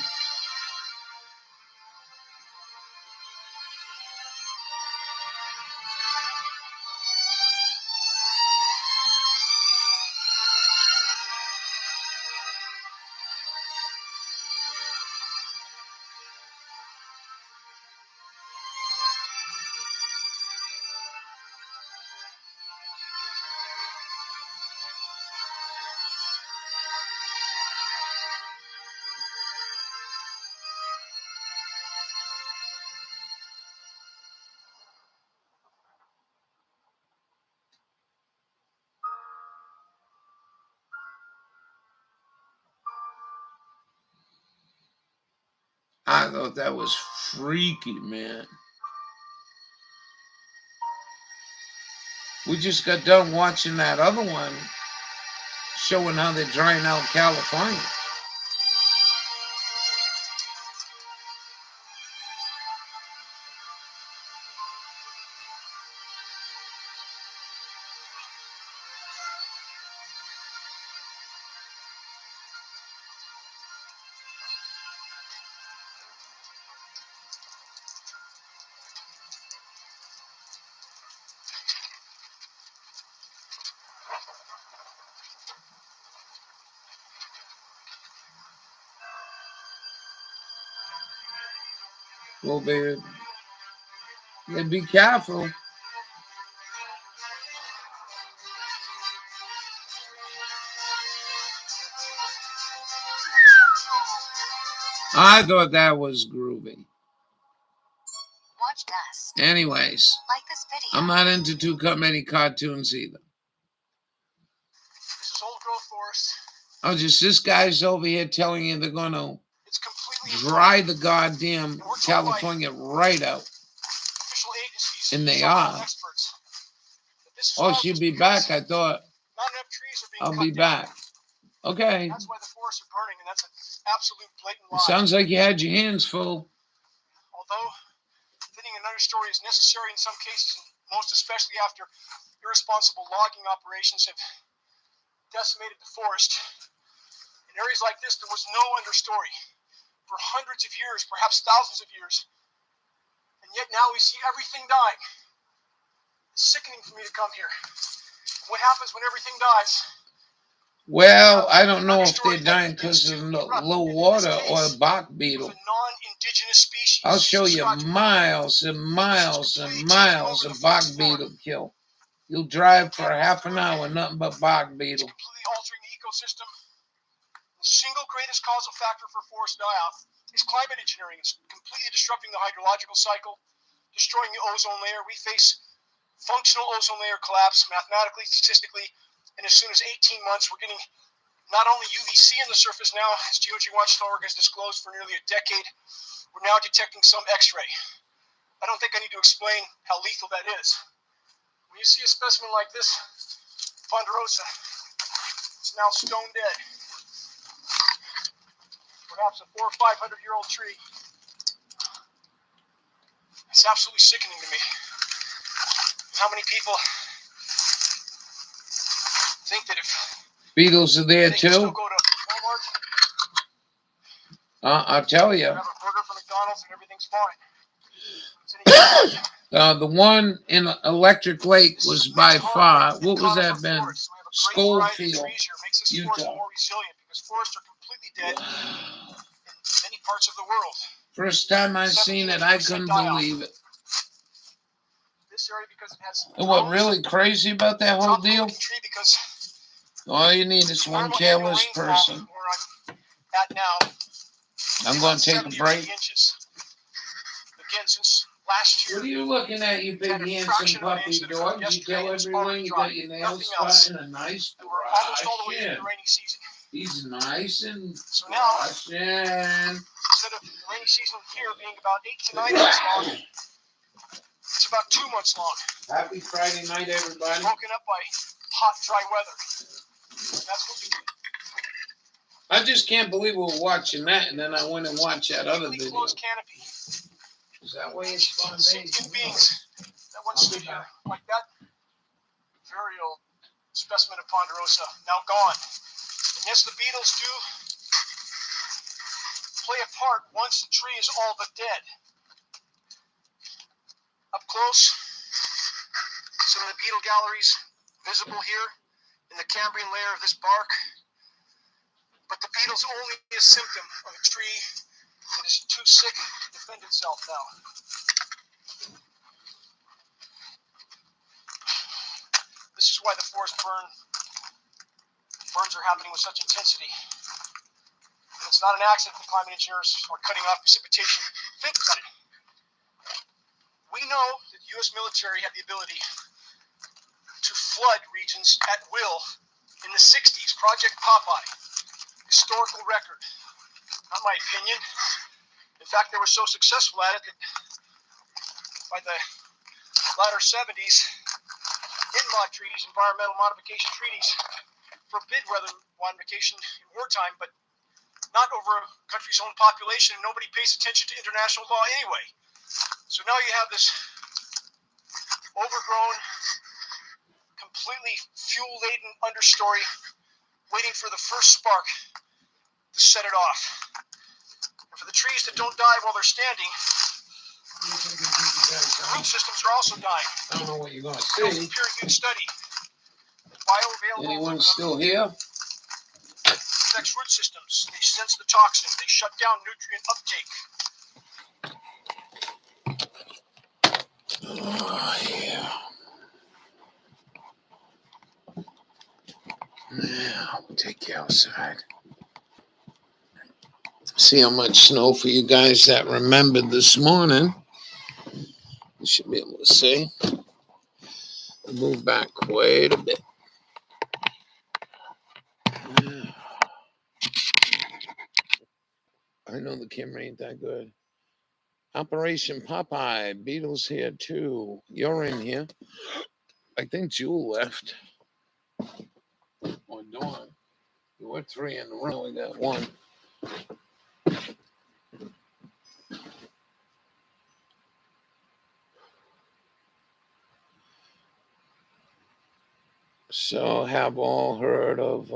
I thought that was freaky, man. We just got done watching that other one showing how they're drying out California. Well, they be careful. I thought that was groovy. Watch Dust. Anyways, Like this video. I'm not into too many cartoons either. This is old growth forest. Oh, just this guy's over here telling you they're going to It's completely dry the goddamn California right out. official agencies. And they some are. experts. That this is Oh, all she'll just be because back. I thought not enough trees are being I'll cut be down. back. Okay. That's why the forests are burning, and that's an absolute blatant It lie. sounds like you had your hands full. Although thinning an understory is necessary in some cases, most especially after irresponsible logging operations have decimated the forest. In areas like this, there was no understory for hundreds of years, perhaps thousands of years. And yet now we see everything dying. It's sickening for me to come here. What happens when everything dies? Well, I don't know if they're dying because of low water or a bark beetle. It was a non-indigenous species. I'll show you miles and miles and miles of bark beetle kill. You'll drive for half an hour, nothing but bark It's beetle. completely altering the ecosystem. The single greatest causal factor for forest die-off is climate engineering. It's completely disrupting the hydrological cycle, destroying the ozone layer. We face functional ozone layer collapse mathematically, statistically, and as soon as 18 months, we're getting not only UVC in the surface now, as GeologyWatch.org has disclosed for nearly a decade, we're now detecting some X-ray. I don't think I need to explain how lethal that is. When you see a specimen like this, ponderosa, it's now stone dead. Perhaps a 400 or 500-year-old tree. It's absolutely sickening to me. How many people think that if Beetles are there they can still too. go to Walmart, I'll tell you. have a burger from McDonald's and everything's fine? It's an The one in Electric Lake was by far, what was that, Ben? Schofield, Utah. More resilient because forests are completely dead in many parts of the world. First time I seen it, I couldn't believe it. This area because it has And what really crazy about that whole deal? tree because All you need is one careless person. or at now I'm about going to take 70 a or 80 break. inches. Again, since last year, What are you looking at, you big had a handsome fraction of an puppy inch that dog? You yesterday, tell and it's everyone already you dry. got your nails Nothing cut else. in a nice And we're almost all the way brushing. through the rainy season. He's nice and So now, brushing. instead of the rainy season here being about 8 to 9 months long, it's about 2 months long. Happy Friday night, everybody. Broken up by hot, dry weather. And that's what we do. I just can't believe we're watching that, and then I went and watched that other Completely video. closed canopy. Is that way it's going to be? Sentient beings that once stood here like that. Very old specimen of Ponderosa, now gone. And yes, the beetles do play a part once the tree is all but dead. Up close, some of the beetle galleries visible here in the Cambrian layer of this bark. But the beetle's only a symptom of a tree that is too sick to defend itself now. This is why the forest burns are happening with such intensity. And it's not an accident that climate engineers are cutting off precipitation. Think about it. We know that the U.S. military had the ability to flood regions at will in the 60s. Project Popeye. Historical record. Not my opinion. In fact, they were so successful at it that by the latter 70s, INMOD treaties, environmental modification treaties, forbid weather modification in wartime, but not over a country's own population, and nobody pays attention to international law anyway. So now you have this overgrown, completely fuel-laden understory waiting for the first spark to set it off. And for the trees that don't die while they're standing, root systems are also dying. I don't know what you're going to It was see. a peer-reviewed study. Bioavailable Anyone aluminum still here? affects root systems. They sense the toxin. They shut down nutrient uptake. Oh, yeah. Now, we'll take you outside. See how much snow for you guys that remembered this morning. You should be able to see. Move back quite a bit. Yeah. I know the camera ain't that good. Operation Popeye. Beatles here too. You're in here. I think Jewel left. Or Dawn. We're three in the room. We got one. So have all heard of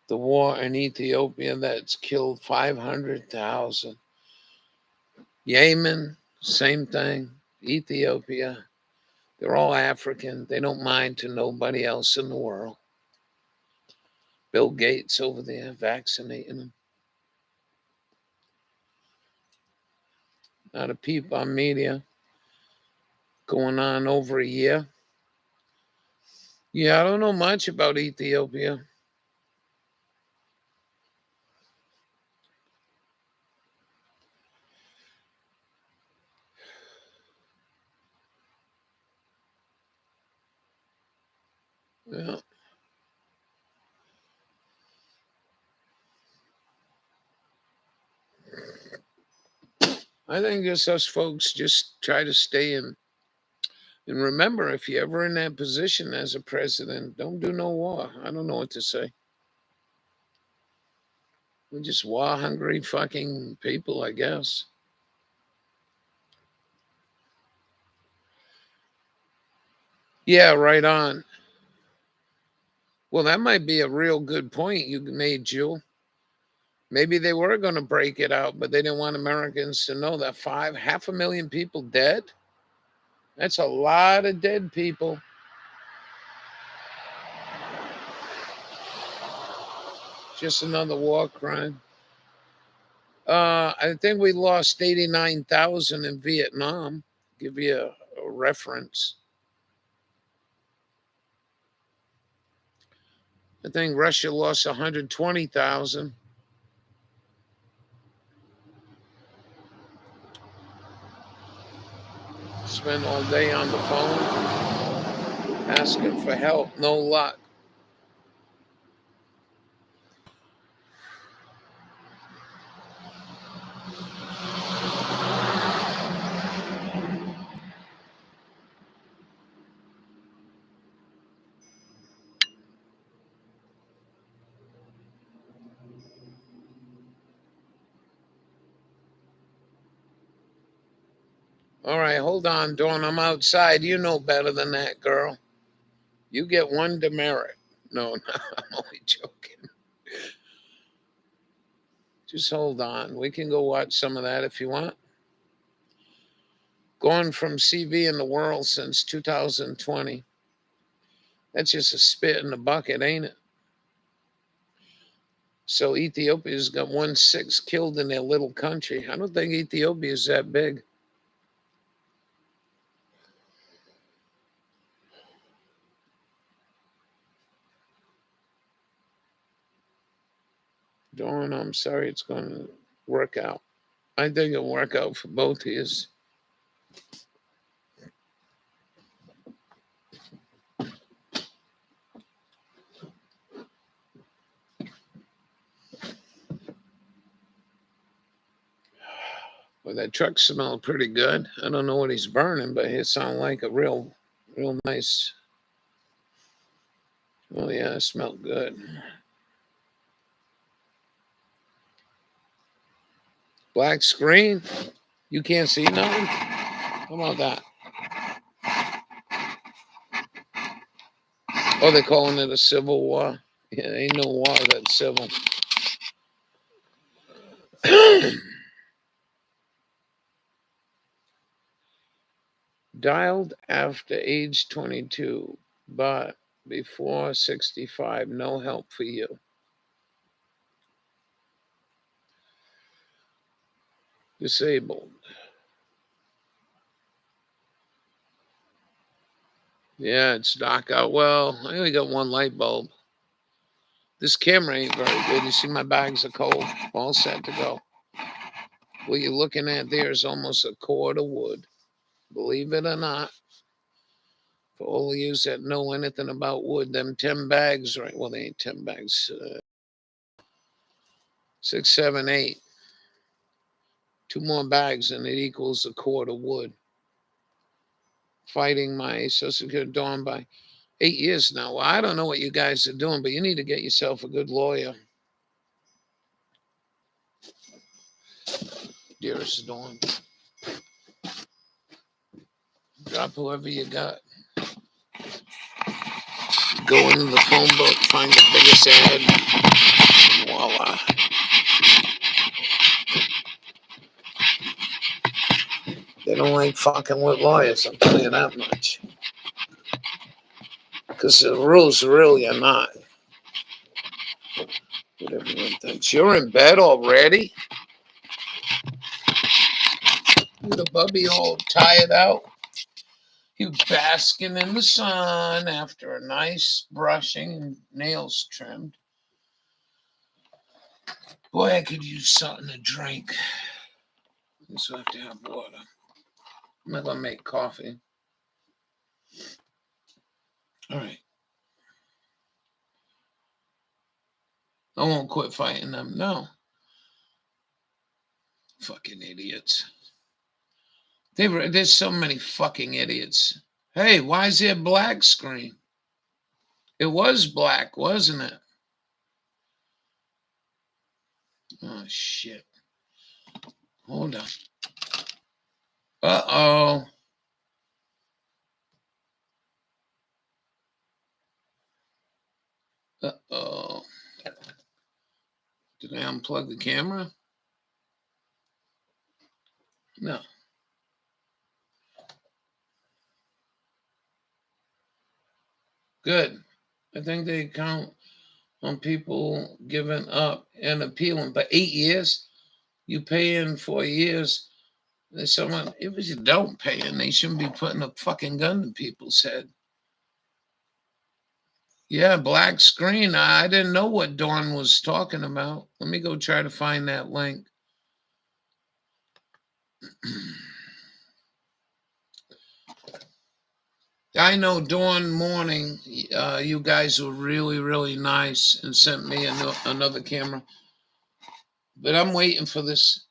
the war in Ethiopia that's killed 500,000. Yemen, same thing. Ethiopia, they're all African. They don't mind to nobody else in the world. Bill Gates over there vaccinating them. Not a peep on media. Going on over a year. Yeah, I don't know much about Ethiopia. Yeah. I think just us folks just try to stay in. And remember, if you're ever in that position as a president, don't do no war. I don't know what to say. We're just war hungry fucking people, I guess. Yeah, right on. Well, that might be a real good point you made, Jewel. Maybe they were going to break it out, but they didn't want Americans to know that 500,000 people dead. That's a lot of dead people. Just another war crime. I think we lost 89,000 in Vietnam. Give you a reference. I think Russia lost 120,000. Spend all day on the phone asking for help. No luck. All right, hold on, Dawn. I'm outside. You know better than that, girl. You get one demerit. No, no, I'm only joking. Just hold on. We can go watch some of that if you want. Going from CV in the world since 2020. That's just a spit in the bucket, ain't it? So Ethiopia's got 1/6 killed in their little country. I don't think Ethiopia is that big. Dawn, I'm sorry it's going to work out. I think it'll work out for both of you. Well, that truck smelled pretty good. I don't know what he's burning, but it sounded like a real nice. Oh yeah, it smelled good. Black screen. You can't see nothing. How about that? Oh, they're calling it a civil war. Yeah, ain't no war that's civil. Dialed after age 22, but before 65, no help for you. Disabled. Yeah, it's dark out. Well, I only got one light bulb. This camera ain't very good. You see, my bags are cold. All set to go. What you're looking at there is almost a cord of wood. Believe it or not. For all of you that know anything about wood, them 10 bags, right? Well, they ain't 10 bags. 6, 7, 8. 2 more bags, and it equals a cord of wood. Fighting my Social Security Dawn by 8 years now. Well, I don't know what you guys are doing, but you need to get yourself a good lawyer. Dearest Dawn. Drop whoever you got. Go into the phone book, find the biggest ad. Voila. They don't like fucking with lawyers, I'll tell you that much. Because the rules really are not. What everyone thinks. You're in bed already? The bubby all tired out. He was basking in the sun after a nice brushing and nails trimmed. Boy, I could use something to drink. I just have to have water. I'm not gonna make coffee. All right. I won't quit fighting them. No. Fucking idiots. There's so many fucking idiots. Hey, why is there a black screen? It was black, wasn't it? Oh, shit. Hold on. Uh-oh. Uh-oh. Did I unplug the camera? No. Good. I think they count on people giving up and appealing. But 8 years, you pay in for years. There's someone, if you don't pay in, they shouldn't be putting a fucking gun to people's head. Yeah, black screen. I didn't know what Dawn was talking about. Let me go try to find that link. I know during morning, you guys were really, really nice and sent me another camera. But I'm waiting for this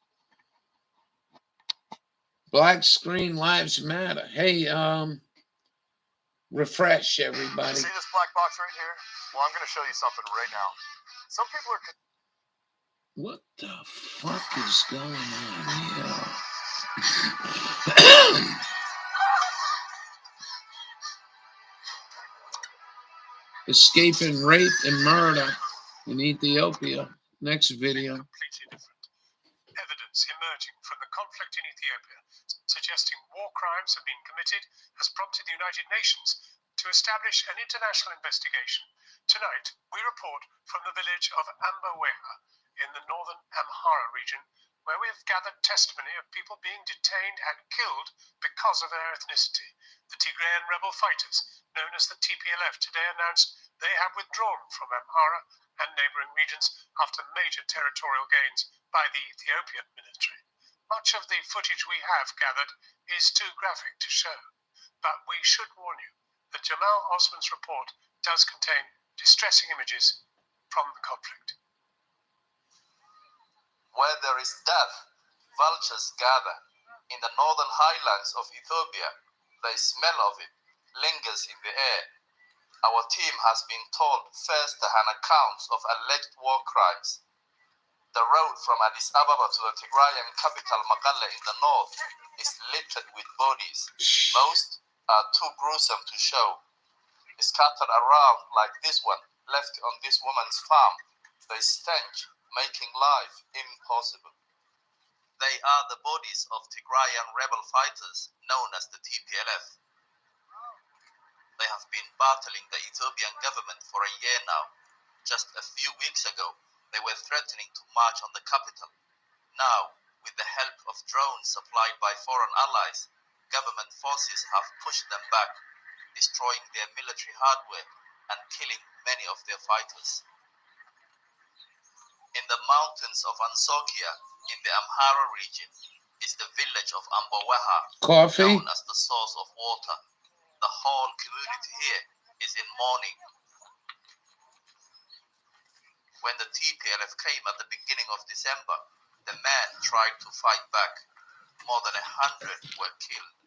black screen lives matter. Hey, refresh everybody. See this black box right here? Well, I'm going to show you something right now. Some people are. What the fuck is going on here? Escaping rape and murder in Ethiopia. Next video. Completely different. Evidence emerging from the conflict in Ethiopia suggesting war crimes have been committed has prompted the United Nations to establish an international investigation. Tonight, we report from the village of Ambaweha in the northern Amhara region, where we have gathered testimony of people being detained and killed because of their ethnicity. The Tigrayan rebel fighters, known as the TPLF, today announced they have withdrawn from Amhara and neighboring regions after major territorial gains by the Ethiopian military. Much of the footage we have gathered is too graphic to show, but we should warn you that Jamal Osman's report does contain distressing images from the conflict. Where there is death, vultures gather. In the northern highlands of Ethiopia, the smell of it lingers in the air. Our team has been told first-hand accounts of alleged war crimes. The road from Addis Ababa to the Tigrayan capital Mekelle in the north is littered with bodies. Most are too gruesome to show. Scattered around like this one left on this woman's farm, the stench making life impossible. They are the bodies of Tigrayan rebel fighters known as the TPLF. They have been battling the Ethiopian government for a year now. Just a few weeks ago, they were threatening to march on the capital. Now, with the help of drones supplied by foreign allies, government forces have pushed them back, destroying their military hardware and killing many of their fighters. In the mountains of Ansokia, in the Amhara region, is the village of Ambaweha, known as the source of water. The whole community here is in mourning. When the TPLF came at the beginning of December, the men tried to fight back. More than 100 were killed.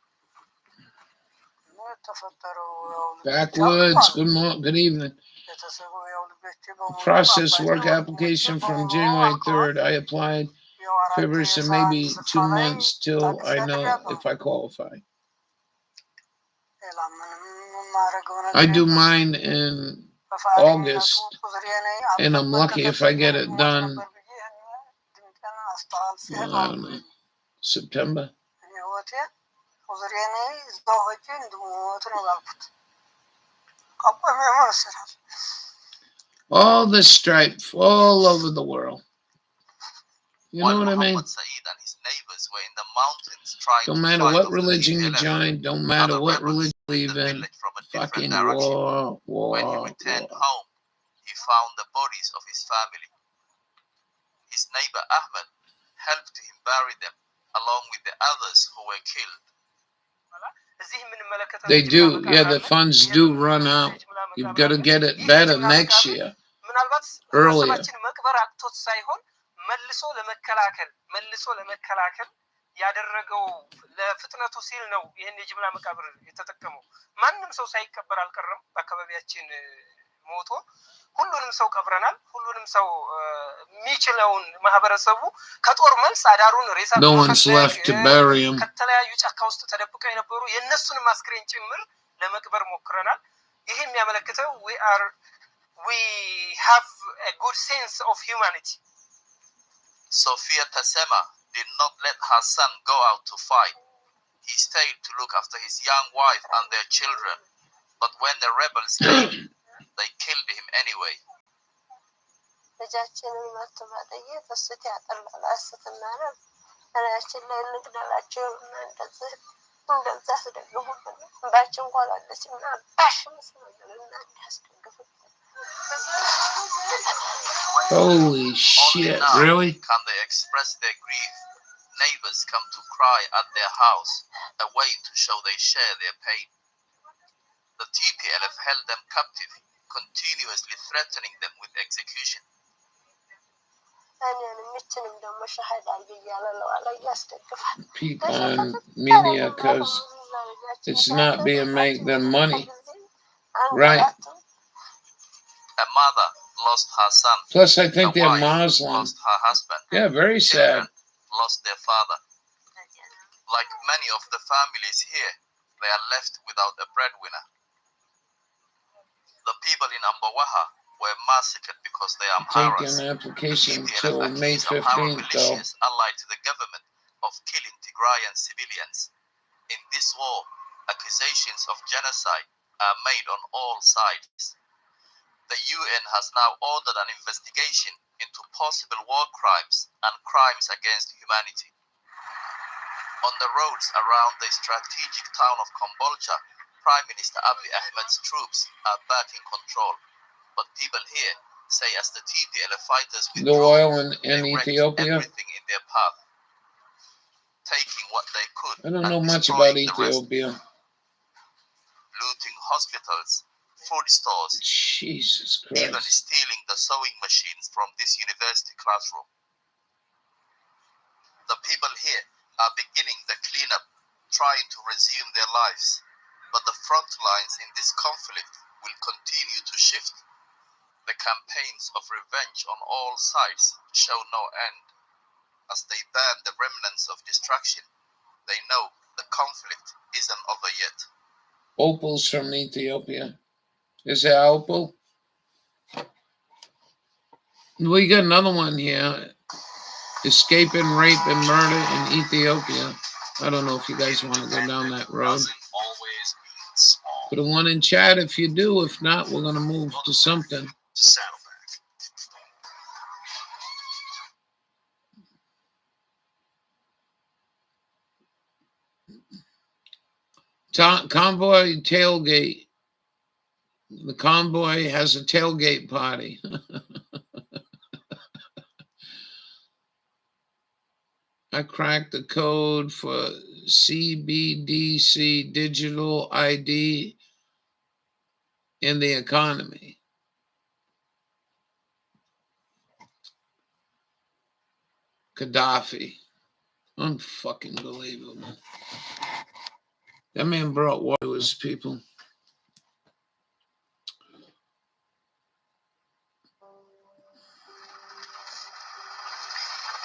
Backwoods, good evening. Process work application from January 3rd. I applied February, so maybe 2 months till I know if I qualify. I do mine in August, and I'm lucky if I get it done, well, I don't know, September. All the strife all over the world. You know what I mean? Saeed and his neighbors were in the mountains trying don't matter what religion you join, don't matter what religion you believe in, fucking war. When he returned home, he found the bodies of his family. His neighbor Ahmed helped him bury them, along with the others who were killed. They do, yeah, the funds do run out. You've got to get it better next year, earlier. ያደረገው ለፍጥነቱ ሲል ነው ይሄን የጅምላ መቃብር የተጠቀመው። ማንም ሰው ሳይቀበር አልቀረም። በአካባቢያችን ሞቶ ሁሉንም ሰው ቀብረናል። ሁሉንም ሰው የሚችለውን ማህበረሰቡ ከጦር መልስ አዳሩን ሬሳ ከተለያዩ ጫካ ውስጥ ተደብቀው የነበሩ የነሱን ማስክሬን ጭምር ለመቅበር ሞክረናል። ይሄ የሚያመለክተው we have a good sense of humanity. Sophia Tasema did not let her son go out to fight. He stayed to look after his young wife and their children. But when the rebels came, they killed him anyway. Holy shit, now really? Can they express their grief? Neighbors come to cry at their house, a way to show they share their pain. The TPLF held them captive, continuously threatening them with execution. Peep on media because it's not being make them money. Right. A mother lost her son. Plus, I think A they're wife Muslim. lost her husband. Yeah, very Children sad. lost their father. Like many of the families here, they are left without a breadwinner. The people in Ambawaha were massacred because they are Take Amharas. an application TPLF till May accused Amhara 15th, though. militias allied to the government of killing Tigrayan civilians. In this war, accusations of genocide are made on all sides. The UN has now ordered an investigation into possible war crimes and crimes against humanity. On the roads around the strategic town of Kombolcha, Prime Minister Abiy Ahmed's troops are back in control. But people here say as the TPLF fighters The withdraw, oil in they wrecked Ethiopia. everything in their path, taking what they could I don't and know much about destroying the rest, Ethiopia. looting hospitals, food stores, Jesus even Christ. stealing the sewing machines from this university classroom. The people here are beginning the cleanup, trying to resume their lives, but the front lines in this conflict will continue to shift. The campaigns of revenge on all sides show no end. As they burn the remnants of destruction, they know the conflict isn't over yet. Opal's from Ethiopia. Is that Opal? We got another one here. Escaping rape and murder in Ethiopia. I don't know if you guys want to go down that road. Put a one in chat if you do. If not, we're going to move to something. Convoy tailgate. The convoy has a tailgate party. I cracked the code for CBDC digital ID in the economy. Gaddafi. Unfucking believable. That man brought war to his people.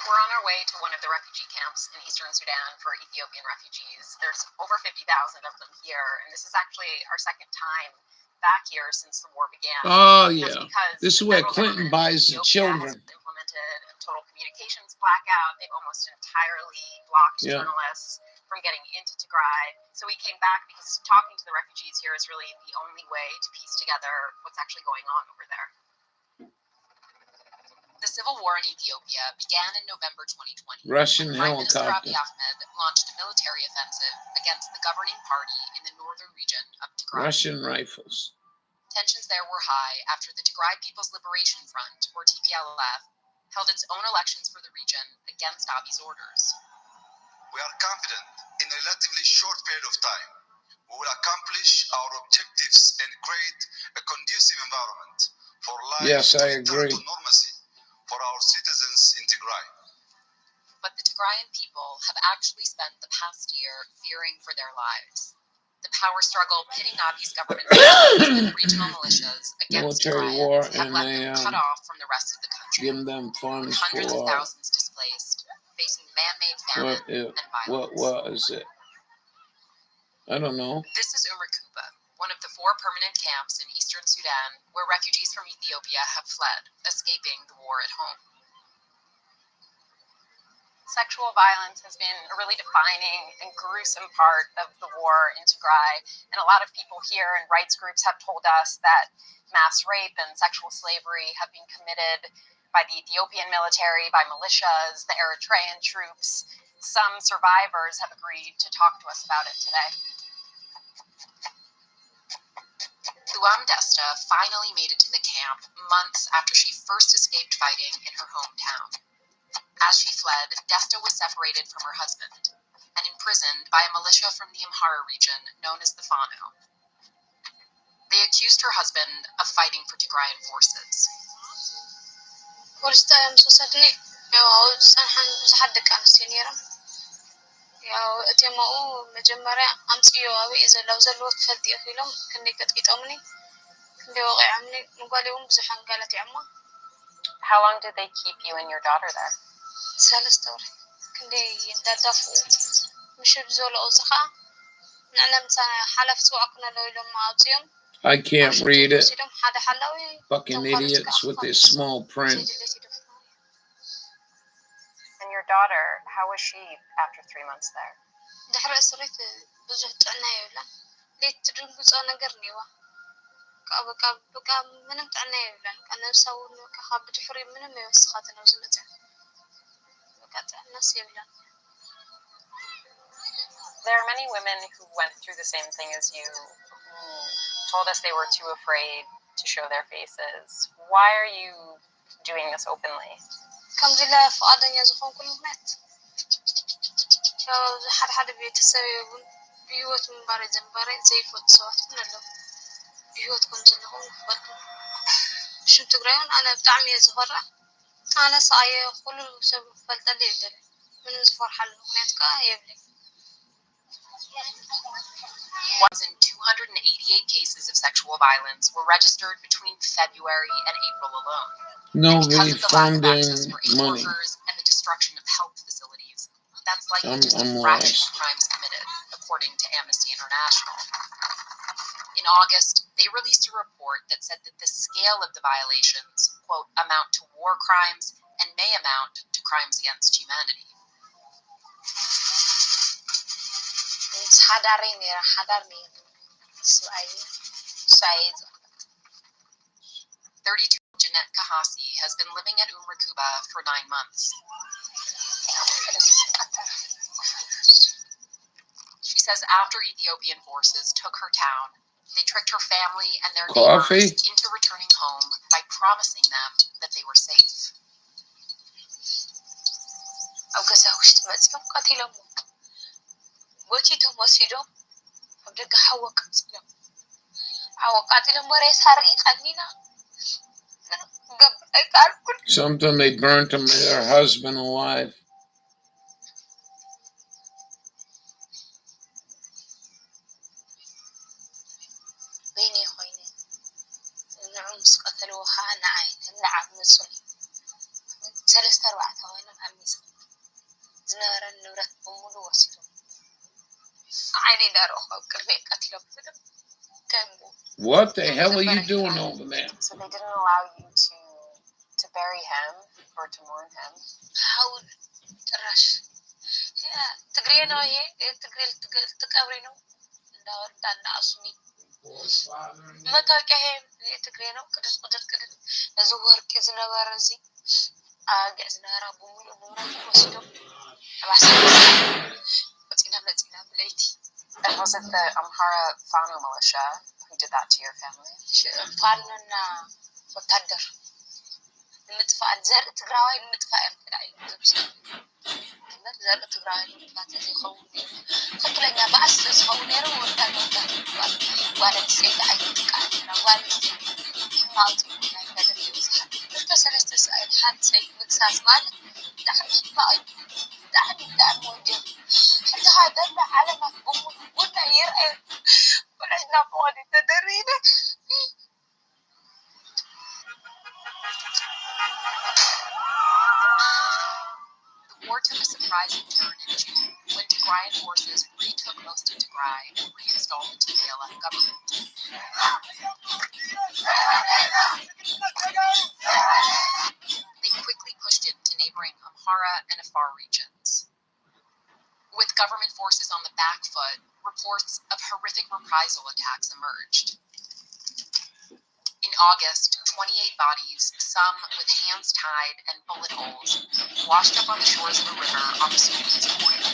We're on our way to one of the refugee camps in eastern Sudan for Ethiopian refugees. There's over 50,000 of them here, and this is actually our second time back here since the war began. Oh, That's yeah. because This is the where federal Clinton government buys the in Ethiopia children. has implemented a total communications blackout. They've almost entirely blocked Yeah. journalists from getting into Tigray. So we came back because talking to the refugees here is really the only way to piece together what's actually going on over there. The civil war in Ethiopia began in November 2020. Russian when Prime Minister helicopter. Abiy Ahmed launched a military offensive against the governing party in the northern region of Tigray. Russian rifles. Tensions there were high after the Tigray People's Liberation Front, or TPLF, held its own elections for the region against Abiy's orders. We are confident in a relatively short period of time, we will accomplish our objectives and create a conducive environment for life Yes, to I return agree. to normalcy for our citizens in Tigray. But the Tigrayan people have actually spent the past year fearing for their lives. The power struggle pitting Abiy's government and regional militias against Military Tigrayans war, have and left they them cut off from the rest of the country. give them With funds hundreds of for thousands displaced, facing man-made famine and violence. what is it? I don't know. This is Umar Kuba, one of the 4 permanent camps in eastern Sudan where refugees from Ethiopia have fled, escaping the war at home. Sexual violence has been a really defining and gruesome part of the war in Tigray, and a lot of people here and rights groups have told us that mass rape and sexual slavery have been committed by the Ethiopian military, by militias, the Eritrean troops. Some survivors have agreed to talk to us about it today. Luam Desta finally made it to the camp months after she first escaped fighting in her hometown. As she fled, Desta was separated from her husband and imprisoned by a militia from the Amhara region known as the Fano. accused her husband of fighting for Tigrayan forces. ፖሊስ ጣቢያ ምስ ወሰድኒ ያው ፀንሐን ብዙሓት ደቂ ኣንስትዮ ነይሮም ያው እቴምኡ መጀመርያ ኣምፅዮ ኣብኡ እዩ ዘሎ ዘለዎ ትፈልጥ እየ ኢሎም ክንደይ ቀጥቂጦምኒ ክንደይ ወቂዖምኒ ንጓሌ እውን ብዙሕ ኣንጋላትዖማ How long did they keep you and your daughter there? 3 ወር ክንደይ እንዳዳፍኡ ምሽት ዝበሉ ኣውፅ ከዓ ንዕና ምሳና ሓላፍ ፅዋዕ ክነለው ኢሎም ኣውፅኦም I can't read it. ወሲዶም ሓደ ሓላዊ Fucking idiots with their small print. And your daughter, how was she after 3 months there? ድሕሪ እስሪት ብዙሕ ጥዕና የብላን ሌት ትድንግፆ ነገር እኒዋ በቃ ምንም ጥዕና የብላን ነብሳው ካብ ብድሕሪ ምንም የወስኻት ነው ዝመፅእ በቃ ጥዕናስ የብላን There are many women who went through the same thing as you, who told us they were too afraid to show their faces. Why are you doing this openly? ከምዚ ላ ፈቃደኛ ዝኾንኩሉ ምክንያት ያው ሓደ ቤተሰብ እውን ብሂወት ምንባር ዘንባረ ዘይፈልጡ ሰባት እውን ኣለዉ ብሂወት ከም ዘለኹም ይፈልጡ ሽም ትግራይን ኣነ ብጣዕሚ እየ ዝፈርሕ ኣነ ሰኣየ ኩሉ ሰብ ክፈልጠለ ይደለ ምንም ዝፈርሓሉ ምክንያት ከዓ የብለይ 1,288 cases of sexual violence were registered between February and April alone. No And because of the lack of refunding access for aid money. workers and the destruction of health facilities, that's likely I'm just a fraction lost. of crimes committed, according to Amnesty International. In August, they released a report that said that the scale of the violations, quote, amount to war crimes and may amount to crimes against humanity. ሓዳሪ ነራ ሓዳር ነራ ሰኣይ 32 Jeanette Kahasi has been living at Umrakuba for 9 months. She says after Ethiopian forces took her town, they tricked her family and their Coffee? neighbors into returning home by promising them that they were safe. ኣብ ገዛ ውሽጢ መፅኦም ቀቲሎም ጎቲቶም ወሲዶም ኣብ ደገ ሓወቃቲሎም ወሬ ሳርቂቐኒና Something they burnt him, her husband alive. ወይኔ ኮይነ ንዑ ምስ ቀተልዎ ከዓ ንዓብ መፅኒ 3-4 ኮይኖም ኣሚሶ ዝነበረን ንብረት ብምሉ ወሲዶም ዓይነ ዳርኦ ካብ ቅድሜ ቀቲሎም ብድም What the hell are you doing over there? So they didn't allow you to bury him or to mourn him? how ጭራሽ ትግሬ ነው ይሄ ትግሬ ትቀብሪ ነው እንዳናሱኒ መታወቂያ ይሄ ትግሬ ነው ቅድስ እዚ ወርቂ ዝነበረ እዚ ኣግዕ ዝነበረ ብምሉ ንብረት ወሲዶም መፂና ብለይቲ And was it the Amhara Fano militia who did that to your family? ፋኖና ወታደር ንምጥፋእ ዘርኢ ትግራዋይ ንምጥፋእ እዮም ተዳኢሉ ዝብስል ዘርኢ ትግራዋይ ንምጥፋእ ዘይኸውን ነይሩ ትክክለኛ በዓል ስለዝኸውን ነይሩ ወታደር ጓል ኣንስተይቲ ኣይትጥቃዕ ነራ ጓል ኣንስተይቲ ማውፂ ናይ ገደል ይብዝሓል 2-3 ሰዓት ሓንቲ ሰይቲ ምግሳስ ማለት ብጣዕሚ ሕማቕ እዩ ብጣዕሚ ወንጀል ሕዚ ሃገርና ዓለማት ብምሉ ቡና ይርአዩ ወላሕና ብቆዲ ተደሪነ The war took a surprising turn in June when Tigrayan forces retook most of Tigray and reinstalled the TPLF government. They quickly pushed into neighboring Amhara and Afar regions. With government forces on the back foot, reports of horrific reprisal attacks emerged. In August, 28 bodies, some with hands tied and bullet holes, washed up on the shores of a river on the Sudanese border.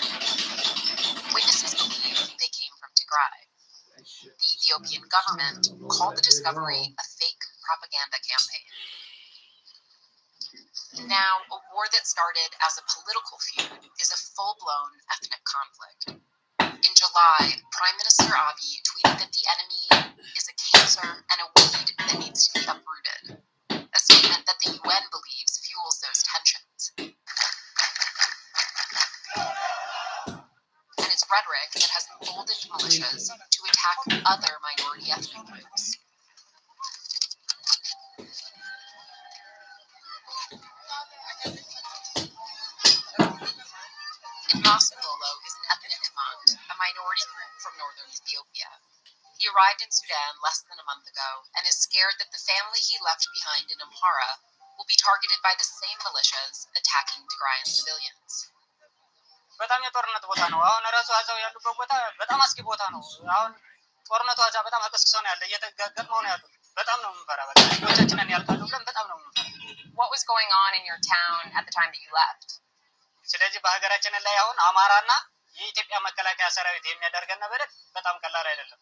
Witnesses believe they came from Tigray. The Ethiopian government called the discovery a fake propaganda campaign. Now, a war that started as a political feud is a full-blown ethnic conflict. In July, Prime Minister Abiy tweeted that the enemy is a cancer and a other minority ethnic groups. Masumolo is an ethnic command, a minority group from northern Ethiopia. He arrived in Sudan less than a month ago and is scared that the family he left behind in Amhara will be targeted by the same militias attacking Tigrayan civilians. በጣም የጦርነት ቦታ ነው። አሁን ራሱ አዛው ያሉበት ቦታ በጣም አስጊ ቦታ ነው። አሁን ጦርነቱ አዛ በጣም አቀስቅሶ ነው ያለ እየተጋገጥመው ነው ያሉ። በጣም ነው የምንፈራ። በቃ ልጆቻችንን ያልቃሉ ብለን በጣም ነው የምንፈራ። What was going on in your town at the time that you left? ስለዚህ በሀገራችን ላይ አሁን አማራና የኢትዮጵያ መከላከያ ሰራዊት የሚያደርገን በደል በጣም ቀላል አይደለም።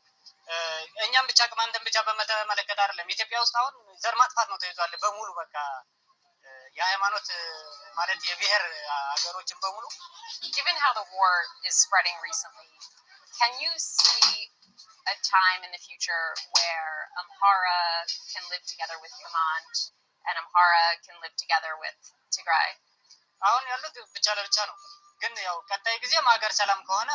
እኛም ብቻ ቅማንትን ብቻ በመተመለከት አይደለም። ኢትዮጵያ ውስጥ አሁን ዘር ማጥፋት ነው ተይዟል በሙሉ በቃ የሃይማኖት ማለት የብሔር ሀገሮችን በሙሉ. Given how the war is spreading recently, can you see a time in the future where Amhara can live together with Command and Amhara can live together with Tigray? አሁን ያሉት ብቻ ለብቻ ነው። ግን ያው ቀጣይ ጊዜም ሀገር ሰላም ከሆነ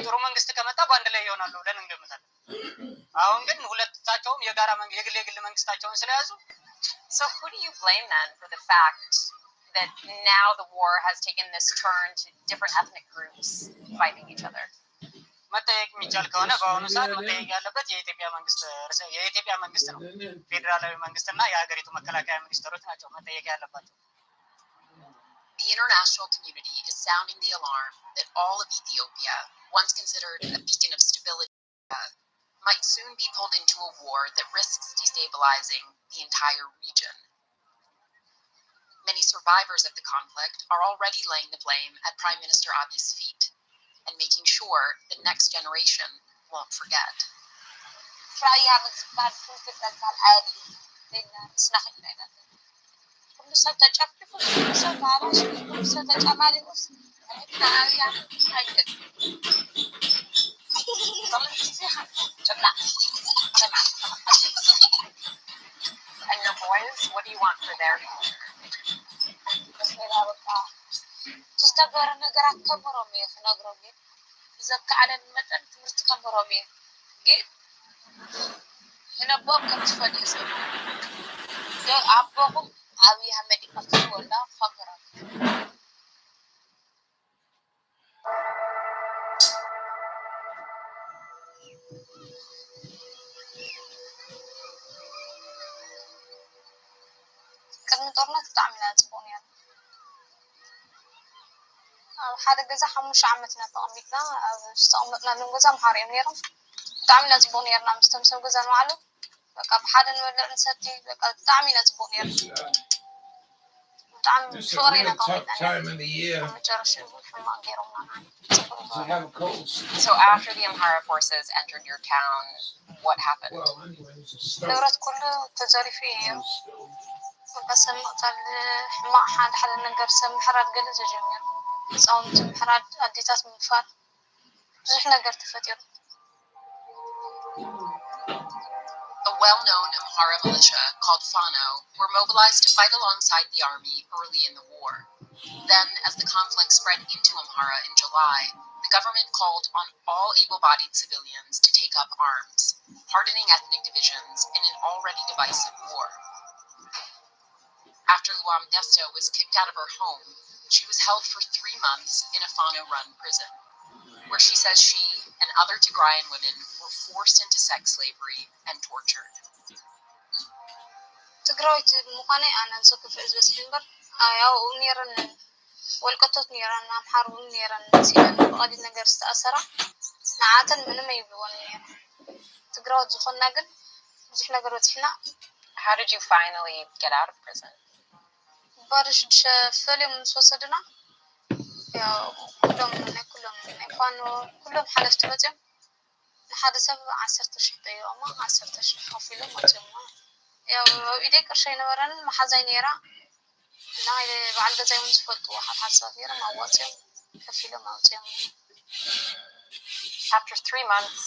ጥሩ መንግስት ከመጣ በአንድ ላይ ይሆናሉ ብለን እንገምታለን። አሁን ግን ሁለታቸውም የጋራ የግል መንግስታቸውን ስለያዙ. So who do you blame then for the fact that now the war has taken this turn to different ethnic groups fighting each other? መጠየቅ የሚቻል ከሆነ በአሁኑ ሰዓት መጠየቅ ያለበት የኢትዮጵያ መንግስት ነው። ፌዴራላዊ መንግስትና የሀገሪቱ መከላከያ ሚኒስትሮች ናቸው መጠየቅ ያለባቸው. The international community is sounding the alarm that all of Ethiopia, once considered a beacon of stability, might soon be pulled into a war that risks destabilizing the entire region. Many survivors of the conflict are already laying the blame at Prime Minister Abiy's feet and making sure the next generation won't forget. And your boys, what do you want for their future? تستغفر نغرات كبرهم يا نغرهم زك على المدن تمرت كبرهم يا جيت هنا بوب كنت فدي سو ده ابوهم ابي احمد يفكر ولا فكر كان ጦርነት تعمل اسبونيا ሓደ ገዛ 5 ዓመትና ተቐሚጥና ዝተቐመጥና ገዛ ምሃርዮም ነይሮም ብጣዕሚ ኢና ፅቡቅ ነርና ምስቶም ሰብ ገዛ ንባዕሉ በቃ ብሓደ ንበልዕ ንሰቲ በቃ ብጣዕሚ ኢና ፅቡቅ ነርና ብጣዕሚ ፍቅሪ ኢና ተቐሚጥና መጨረሻ ሕማቅ ገይሮምና So after the Amhara forces entered your town, what happened? ንብረት ኩሉ ተዘሪፉ እዩ በቃ ሰምዕታል ሕማቅ ሓደ ነገር ሰብ ምሕራድ ገለ ዘጀሚሩ ህፃውንቲ ምሕራድ ኣዴታት ምድፋር ብዙሕ ነገር ተፈጢሩ. A well-known Amhara militia called Fano were mobilized to fight alongside the army early in the war. Then, as the conflict spread into Amhara in July, the government called on all able-bodied civilians to take up arms, hardening ethnic divisions in an already divisive war. After Luam Desta was kicked out of her home, she was held for 3 months in a Fano-run prison, where she says she and other Tigrayan women were forced into sex slavery and tortured. ትግራይት ምዃነ ኣነ ዝክፍዕ ዝበስልበር ያው ነረን ወልቀቶት ነረን ኣምሓር እውን ነረን ሲለን ብቐሊል ነገር ዝተኣሰራ ንዓተን ምንም ኣይብልዎን ነይሩ ትግራዎት ዝኾንና ግን ብዙሕ ነገር በፂሕና. How did you finally get out of prison? ባርሽ ፈለም ስወሰድና ያው ኩሎም ሓለፍቲ መፅኦም ንሓደ ሰብ 10,000 ጠይቆማ 10,000 ከፊሎም መፅኦም ያው ኢደ ቅርሺ ነበረን መሓዛይ ነይራ እና በዓል ገዛይ እውን ዝፈልጥዎ ሓሳብ ነይሮም ኣዋፅኦም ከፊሎም ኣውፅኦም. After 3 months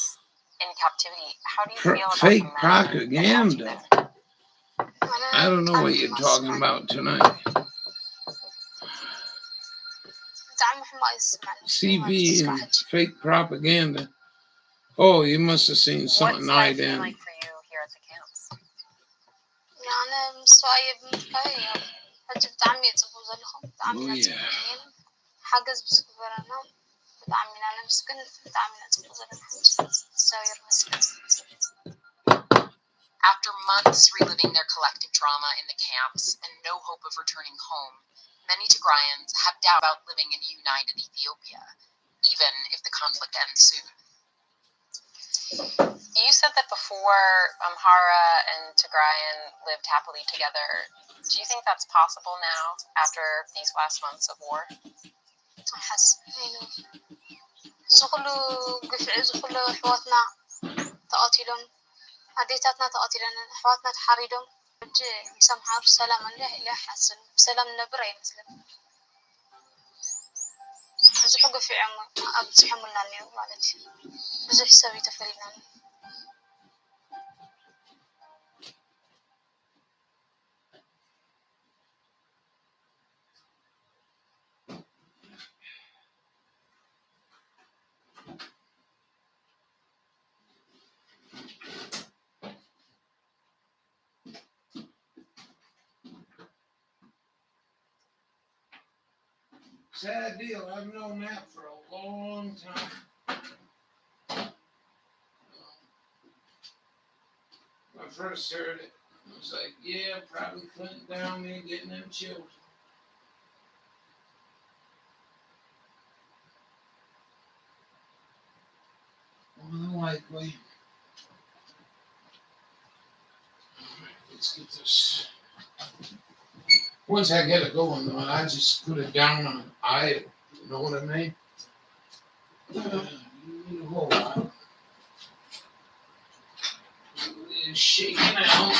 in captivity, how do you feel about fake propaganda? I don't know what you're talking about tonight. TV and fake propaganda Oh, you must have seen What's something life I been didn't. like for you here at the camps? أنا مستوعبة بمكاية حجة بتعمي تصبوا زلهم Oh, بتعمي yeah. نتصبوا حاجز بسكبرنا بتعمي أنا مسكن بتعمي نتصبوا زلهم ساير مسكن. After months reliving their collective trauma in the camps and no hope of returning home, many Tigrayans have doubt about living in a united Ethiopia, even if the conflict ends soon. You said that before Amhara and Tigrayan lived happily together. Do you think that's possible now after these last months of war? أحس إنه زغلو قفع زغلو حواتنا تقاتلون عديتاتنا تقاتلون حواتنا تحريدهم بجي مسامحة سلام الله إله حسن سلام نبري مثلا بزح قفع أبزح ملاني ومالتي بزح سوي تفرينا. Sad deal. I've known that for a long time. When I first heard it, I was like, yeah, probably Clinton down there getting them children. More than likely. Let's get this. Once I get it going, though, I just put it down on idle. You know what I mean? You need a whole lot. It's shaking out.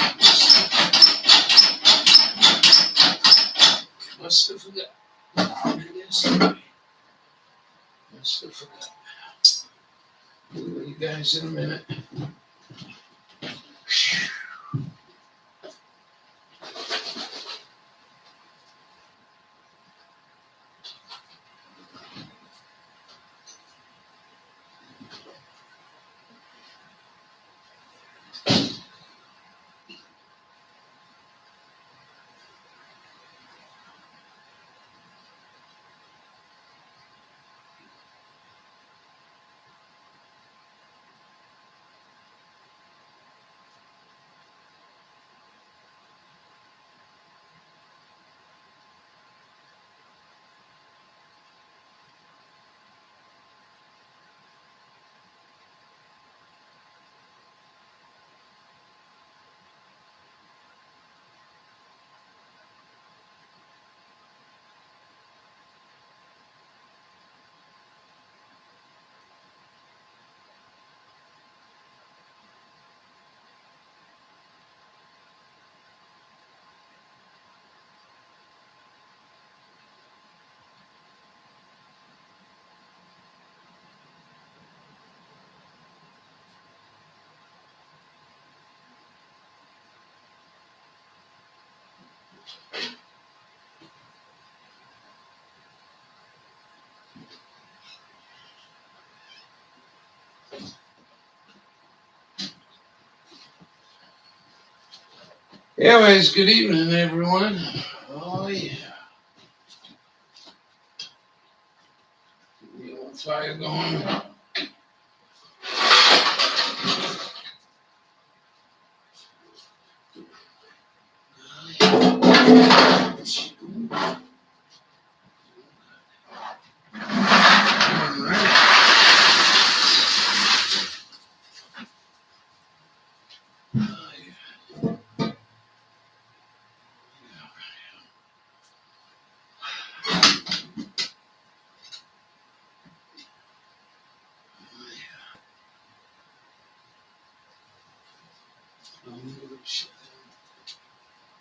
Must have forgot. Must have forgot. You guys in a minute. Anyways, good evening, everyone. Oh, yeah. The old fire going.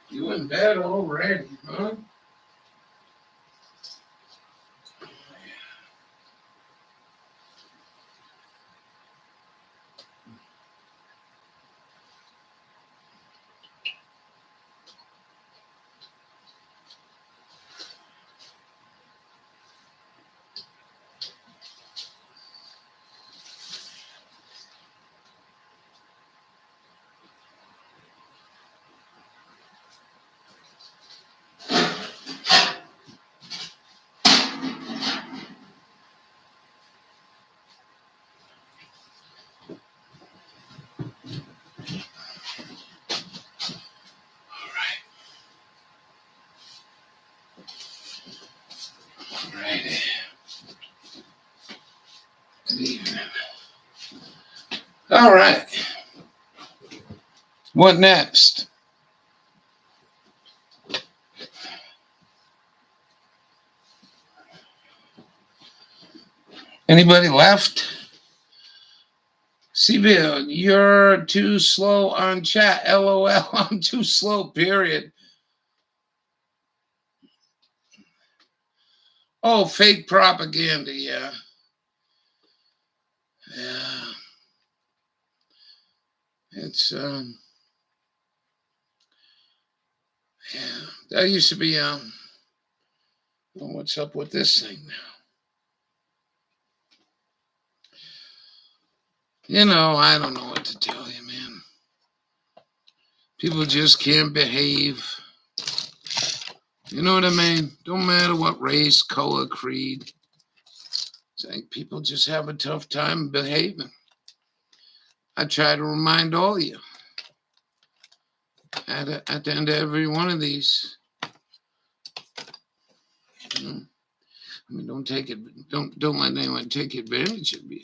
You in bed already, huh? All right. What next? Anybody left? Seville, you're too slow on chat. LOL, I'm too slow, period. Oh, fake propaganda, yeah. Yeah. It's, yeah. That used to be, well, what's up with this thing now? You know, I don't know what to tell you, man. People just can't behave. You know what I mean? Don't matter what race, color, creed. It's like people just have a tough time behaving. I try to remind all of you at the end of every one of these. You know, I mean, don't let anyone take advantage of you.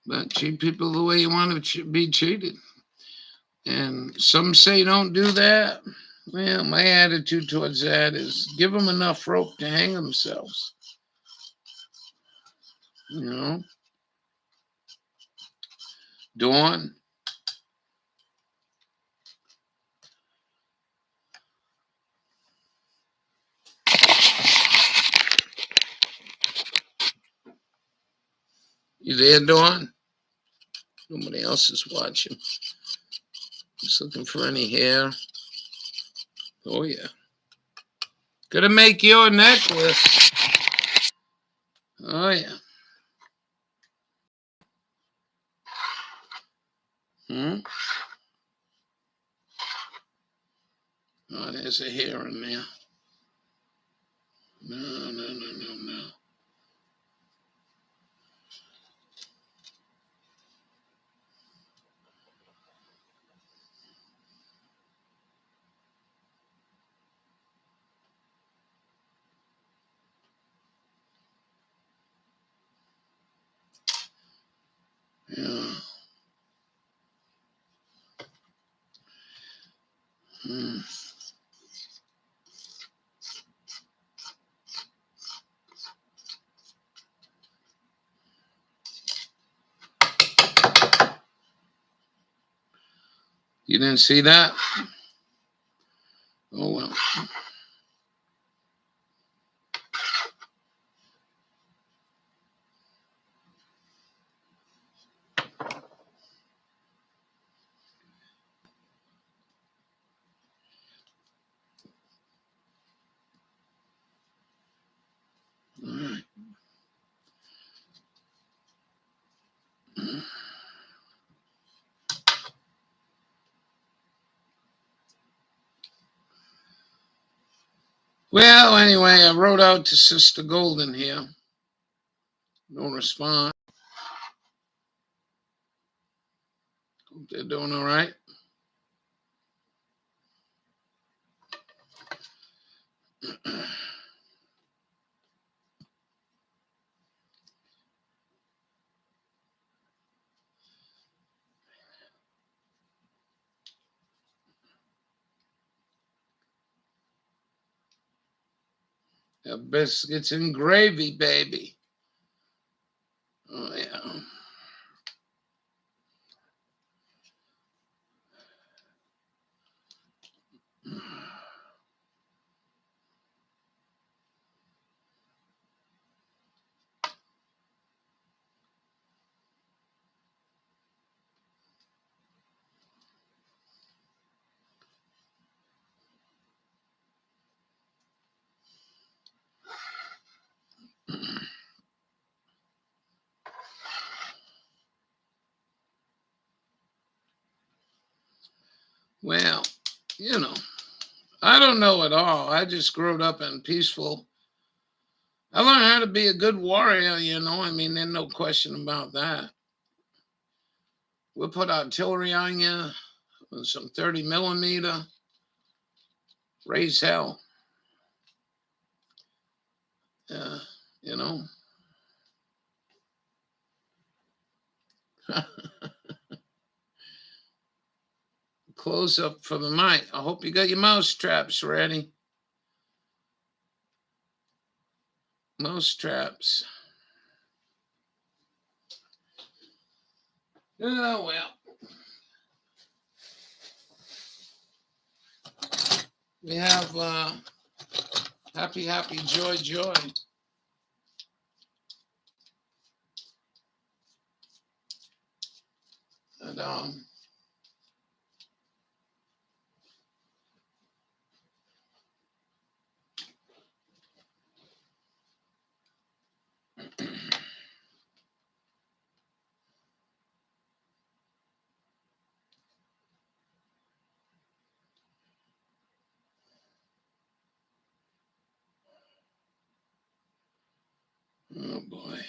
But treat people the way you want to be treated. And some say don't do that. Well, my attitude towards that is give them enough rope to hang themselves. You know? Dawn. You there, Dawn? Nobody else is watching. Just looking for any hair. Oh, yeah. Gonna make your necklace. Oh, yeah. Oh, there's a hair in there. No. Yeah. You didn't see that? Oh, well. All right. Well, anyway, I wrote out to Sister Golden here. No response. Hope they're doing all right. Biscuits and gravy, baby. Oh, yeah. Well, you know, I don't know at all. I just grew up in peaceful. I learned how to be a good warrior, you know. I mean, there's no question about that. We'll put artillery on you, some 30 millimeter, raise hell. You know. Close up for the night. I hope you got your mouse traps ready. Mouse traps. Oh, well. We have happy, happy, joy, joy. And oh boy.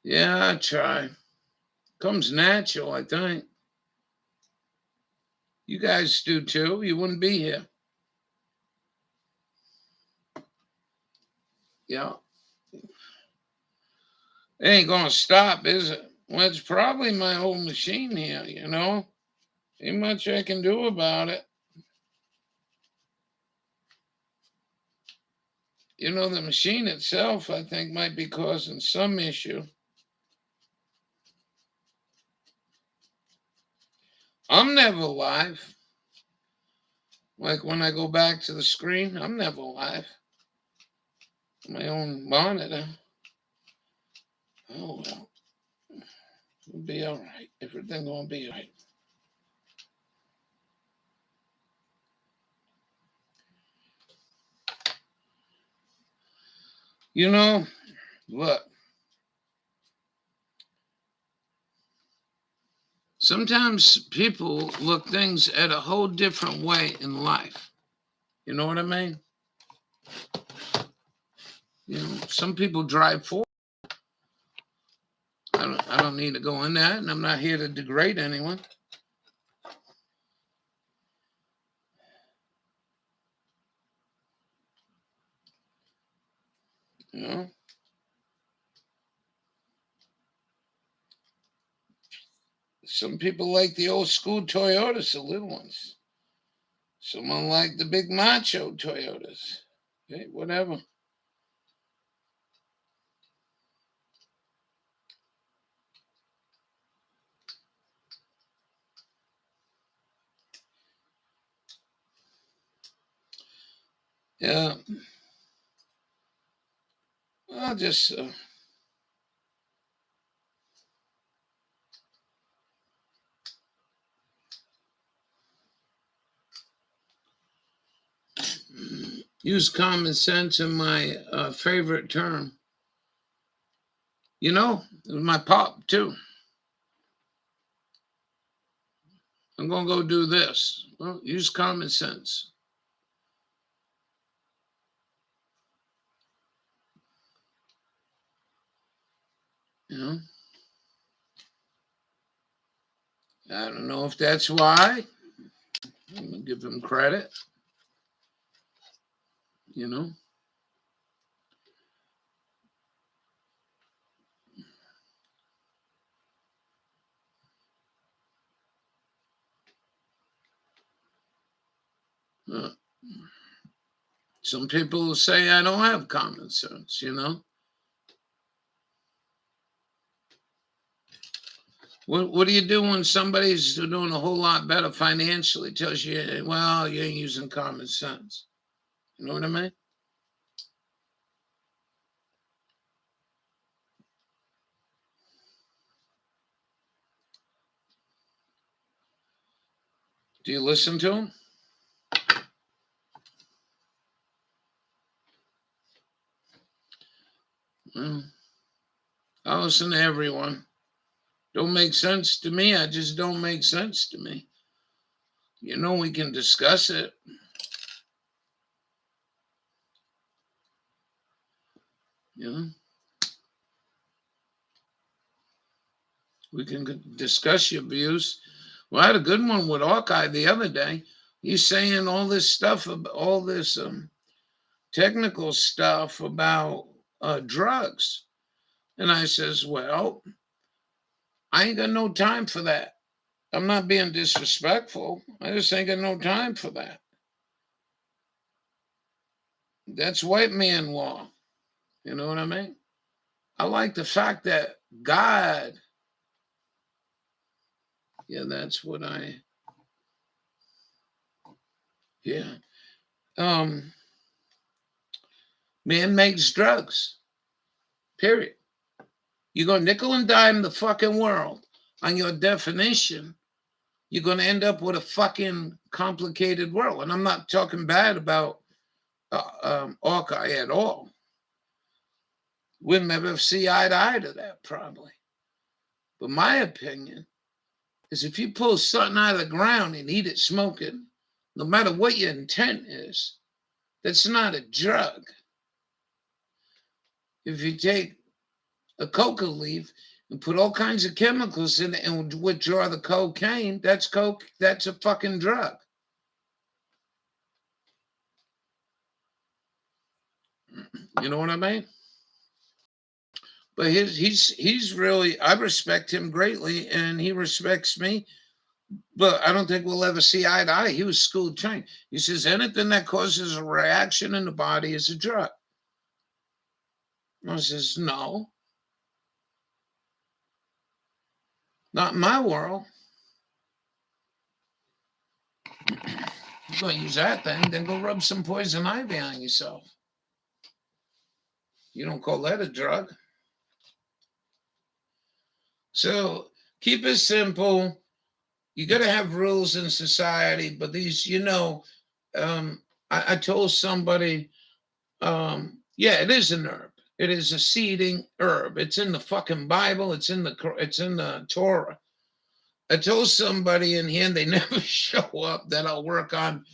Yeah, I try. Comes natural, I think. You guys do too. You wouldn't be here. Yeah. It ain't gonna stop, is it? Well, it's probably my old machine here, you know. Ain't much I can do about it. You know, the machine itself, I think, might be causing some issue. I'm never live. Like when I go back to the screen, I'm never live. My own monitor. Oh, well. It'll be all right. Everything gonna be all right. You know, look. Sometimes people look things at a whole different way in life. You know what I mean? You know, some people drive forward. I don't need to go in that, and I'm not here to degrade anyone. You know? Some people like the old school Toyotas, the little ones. Someone like the big macho Toyotas. Hey, whatever. Yeah. I'll just use common sense in my favorite term. You know, it was my pop too. I'm going to go do this. Well, use common sense. You know? I don't know if that's why. I'm going to give him credit. You know? Some people will say I don't have common sense, you know? What do you do when somebody's doing a whole lot better financially? Tells you, well, you ain't using common sense. You know what I mean? Do you listen to them? Well, I listen to everyone. Don't make sense to me. I just don't make sense to me. You know, we can discuss it. You know? We can discuss your views. Well, I had a good one with Hawkeye the other day. He's saying all this stuff, all this technical stuff about drugs. And I says, well, I ain't got no time for that. I'm not being disrespectful. I just ain't got no time for that. That's white man law. You know what I mean? I like the fact that God, that's what man makes drugs, period. You're going to nickel and dime the fucking world on your definition. You're going to end up with a fucking complicated world. And I'm not talking bad about Hawkeye at all. We'll never see eye to eye to that, probably. But my opinion is if you pull something out of the ground and eat it smoking, no matter what your intent is, that's not a drug. If you take a coca leaf and put all kinds of chemicals in it and withdraw the cocaine, that's coke. That's a fucking drug. You know what I mean? But he's really, I respect him greatly and he respects me, but I don't think we'll ever see eye to eye. He was school trained. He says anything that causes a reaction in the body is a drug. I says, no. Not in my world. You're going to use that thing, then go rub some poison ivy on yourself. You don't call that a drug. So keep it simple. You got to have rules in society, but these, I told somebody, it is an herb. It is a seeding herb. It's in the fucking Bible. It's in the Torah. I told somebody in here, and they never show up, that I'll work on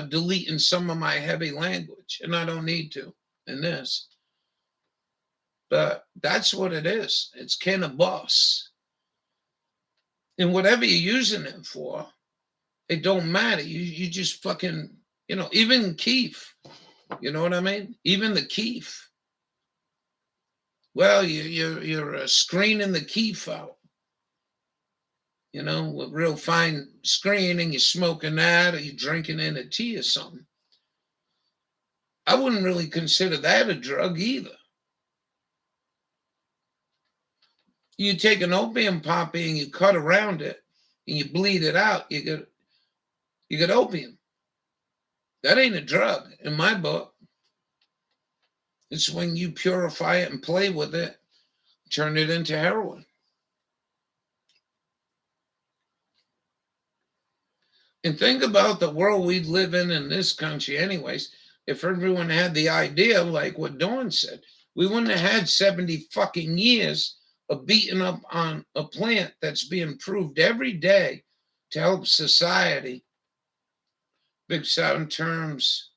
deleting some of my heavy language, and I don't need to in this. But that's what it is. It's cannabis. And whatever you're using it for, it don't matter. You just fucking, even keef. You know what I mean? Even the keef. Well, you're screening the keef out. With real fine screening, you're smoking that or you're drinking in a tea or something. I wouldn't really consider that a drug either. You take an opium poppy and you cut around it and you bleed it out, you get opium. That ain't a drug in my book. It's when you purify it and play with it, turn it into heroin. And think about the world we'd live in this country anyways. If everyone had the idea, like what Dawn said, we wouldn't have had 70 fucking years of beating up on a plant that's being proved every day to help society. Big sound terms.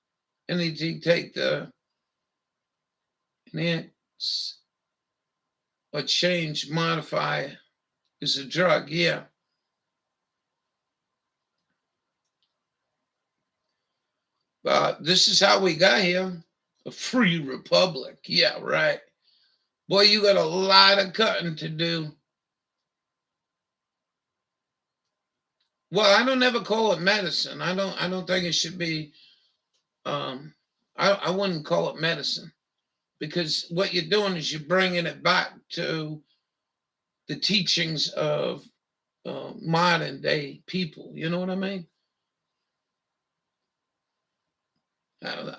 Anything take the enhance or change, modify is a drug, yeah. But this is how we got here. A free republic. Yeah, right. Boy, you got a lot of cutting to do. Well, I don't ever call it medicine. I don't think it should be. I wouldn't call it medicine, because what you're doing is you're bringing it back to the teachings of modern day people. You know what I mean?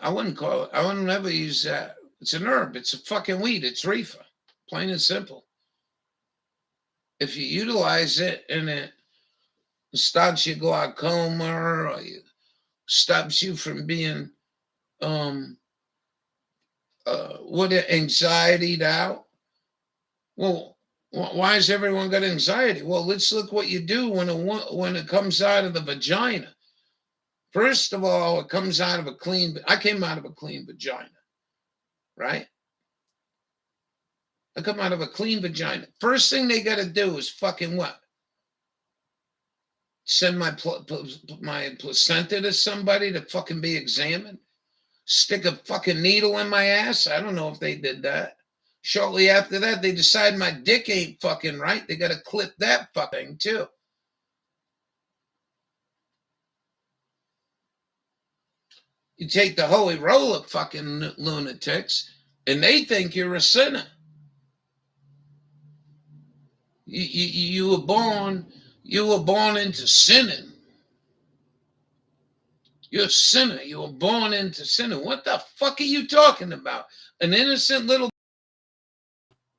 I wouldn't call it. I wouldn't never use that. It's an herb. It's a fucking weed. It's reefer. Plain and simple. If you utilize it and it stops your glaucoma or stops you from being anxiety out. Well, why has everyone got anxiety? Well, let's look what you do when it comes out of the vagina. First of all, it comes out of I came out of a clean vagina, right? I come out of a clean vagina. First thing they got to do is fucking what? Send my placenta to somebody to fucking be examined? Stick a fucking needle in my ass? I don't know if they did that. Shortly after that, they decide my dick ain't fucking right. They got to clip that fucking too. You take the holy roller fucking lunatics, and they think you're a sinner. You were born into sinning. You're a sinner. You were born into sinning. What the fuck are you talking about? An innocent little...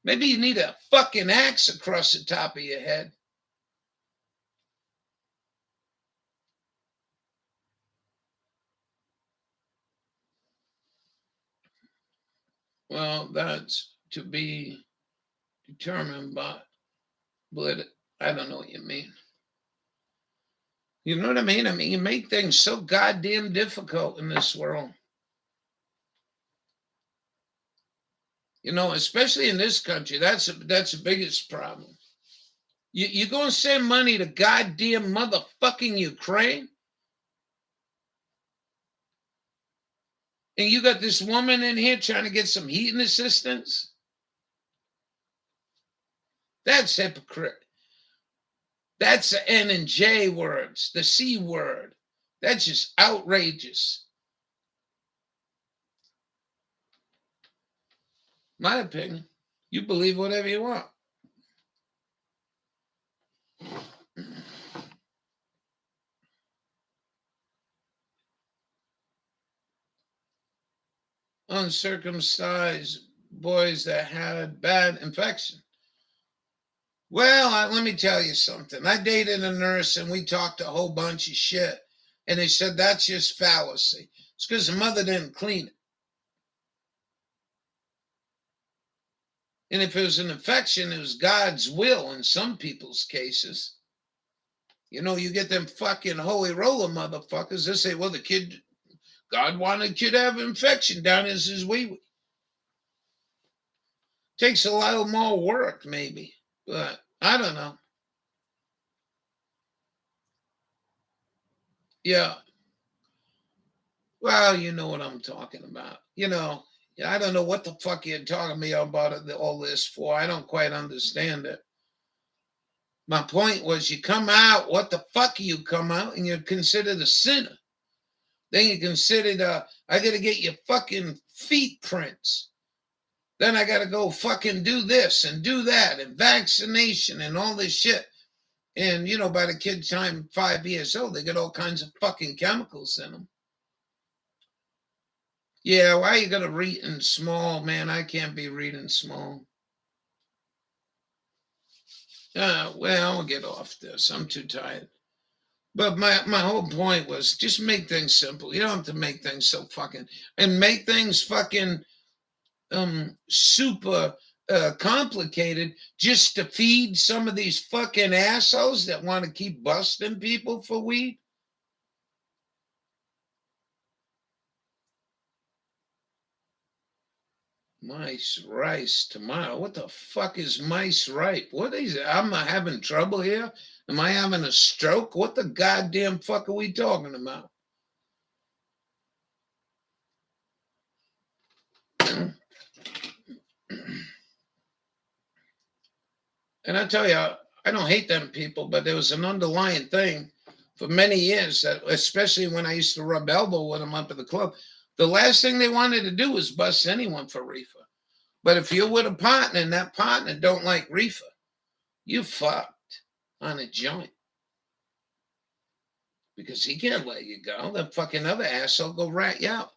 Maybe you need a fucking axe across the top of your head. Well, that's to be determined by... But I don't know what you mean. You know what I mean? I mean, you make things so goddamn difficult in this world. You know, especially in this country, that's the biggest problem. You going to send money to goddamn motherfucking Ukraine? And you got this woman in here trying to get some heating assistance? That's hypocrite. That's the N and J words, the C word. That's just outrageous. My opinion. You believe whatever you want. Uncircumcised boys that had bad infection. Well, let me tell you something. I dated a nurse and we talked a whole bunch of shit. And they said that's just fallacy. It's because the mother didn't clean it. And if it was an infection, it was God's will in some people's cases. You know, you get them fucking holy roller motherfuckers. They say, well, God wanted the kid to have an infection down his wee-wee. Takes a little more work, maybe. But I don't know. Yeah. Well, you know what I'm talking about. You know, I don't know what the fuck you're talking to me about all this for. I don't quite understand it. My point was you come out, what the fuck you come out, and you're considered a sinner. Then you're considered, I got to get your fucking feet prints. Then I got to go fucking do this and do that and vaccination and all this shit. And, you know, by the kid's time 5 years old, they got all kinds of fucking chemicals in them. Yeah, why are you going to read in small, man? I can't be reading small. Well, I'll get off this. I'm too tired. But my whole point was just make things simple. You don't have to make things so fucking... And make things fucking super complicated just to feed some of these fucking assholes that want to keep busting people for weed. Mice rice tomorrow. What the fuck is mice ripe? What is it? I'm having trouble here. Am I having a stroke? What the goddamn fuck are we talking about? And I tell you, I don't hate them people, but there was an underlying thing for many years, that, especially when I used to rub elbow with them up at the club. The last thing they wanted to do was bust anyone for reefer. But if you're with a partner and that partner don't like reefer, you fucked on a joint. Because he can't let you go. The fucking other asshole go rat you out.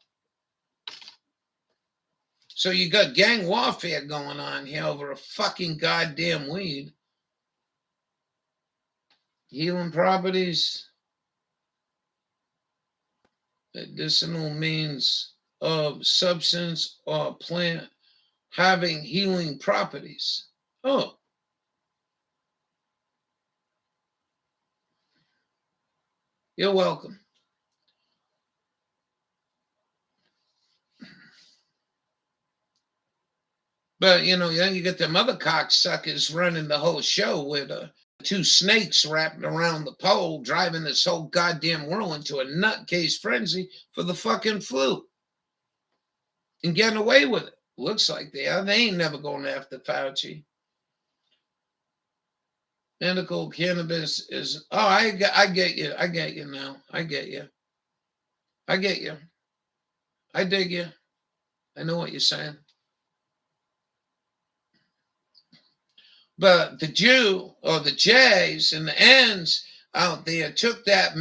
So you got gang warfare going on here over a fucking goddamn weed. Healing properties. Medicinal means of substance or plant having healing properties. Oh. You're welcome. But you know, then you get them other cocksuckers running the whole show with two snakes wrapped around the pole, driving this whole goddamn world into a nutcase frenzy for the fucking flu. And getting away with it. Looks like they are. They ain't never going after Fauci. Medical cannabis is, oh, I get you. I get you now. I get you. I get you. I dig you. I know what you're saying. But the Jew or the J's and the N's out there took that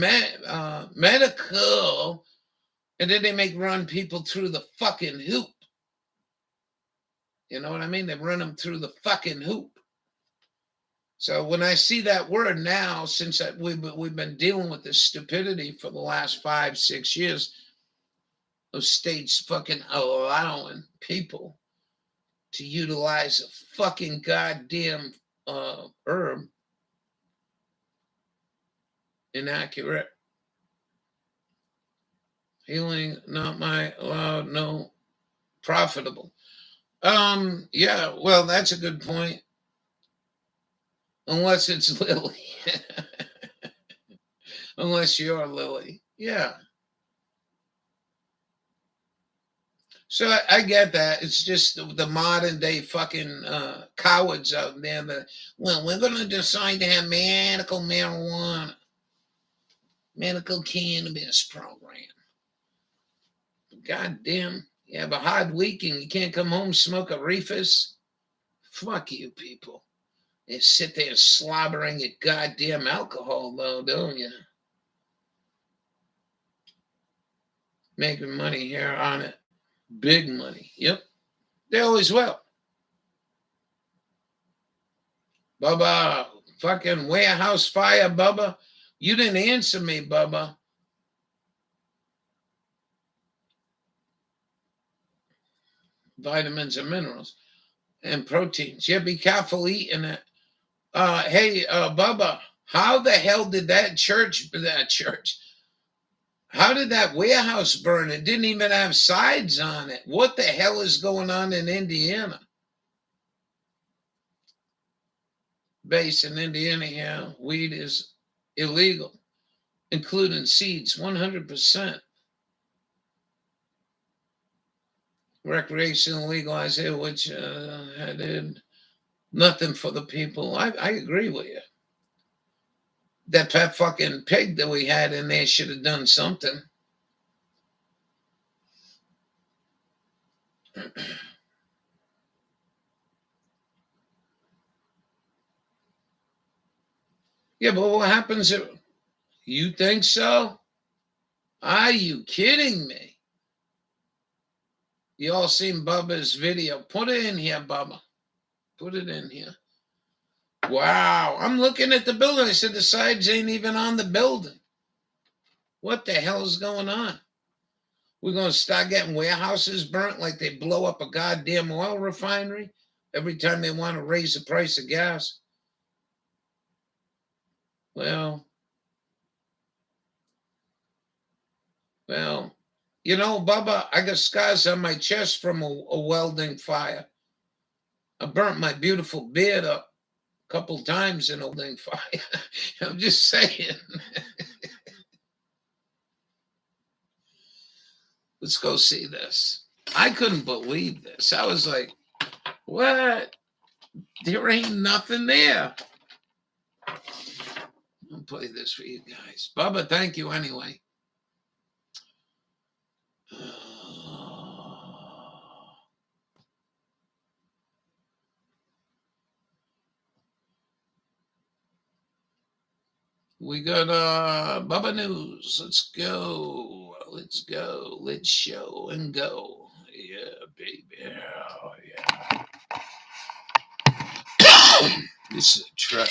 medical, and then they run people through the fucking hoop. You know what I mean? They run them through the fucking hoop. So when I see that word now, since we've been dealing with this stupidity for the last 5-6 years, of states fucking allowing people to utilize a fucking goddamn herb, inaccurate. Healing, not my allowed, no profitable. Yeah, well, that's a good point. Unless it's Lily. Unless you're Lily. Yeah. So I get that. It's just the modern day fucking cowards out there that, well, we're going to decide to have medical marijuana, medical cannabis program. God damn. You have a hard week and you can't come home, smoke a reefus? Fuck you people. You sit there slobbering your goddamn alcohol, though, don't you? Making money here on it. Big money. Yep. They always will. Bubba, fucking warehouse fire, Bubba. You didn't answer me, Bubba. Vitamins and minerals and proteins. Yeah, be careful eating it. Hey, Bubba, how the hell did that church, how did that warehouse burn? It didn't even have sides on it. What the hell is going on in Indiana? Base in Indiana, yeah, weed is illegal, including seeds, 100%. Recreational legalized here, which did nothing for the people. I agree with you. That fucking pig that we had in there should have done something. Yeah, but what happens if you think so? Are you kidding me? You all seen Bubba's video. Put it in here, Bubba. Put it in here. Wow. I'm looking at the building. I said the sides ain't even on the building. What the hell is going on? We're going to start getting warehouses burnt like they blow up a goddamn oil refinery every time they want to raise the price of gas. Well, you know, Bubba, I got scars on my chest from a welding fire. I burnt my beautiful beard up a couple times in a welding fire. I'm just saying. Let's go see this. I couldn't believe this. I was like, what? There ain't nothing there. I'll play this for you guys. Bubba, thank you anyway. We got Bubba News. Let's go. Let's go. Let's show and go. Yeah, baby. Oh, yeah. This is a truck.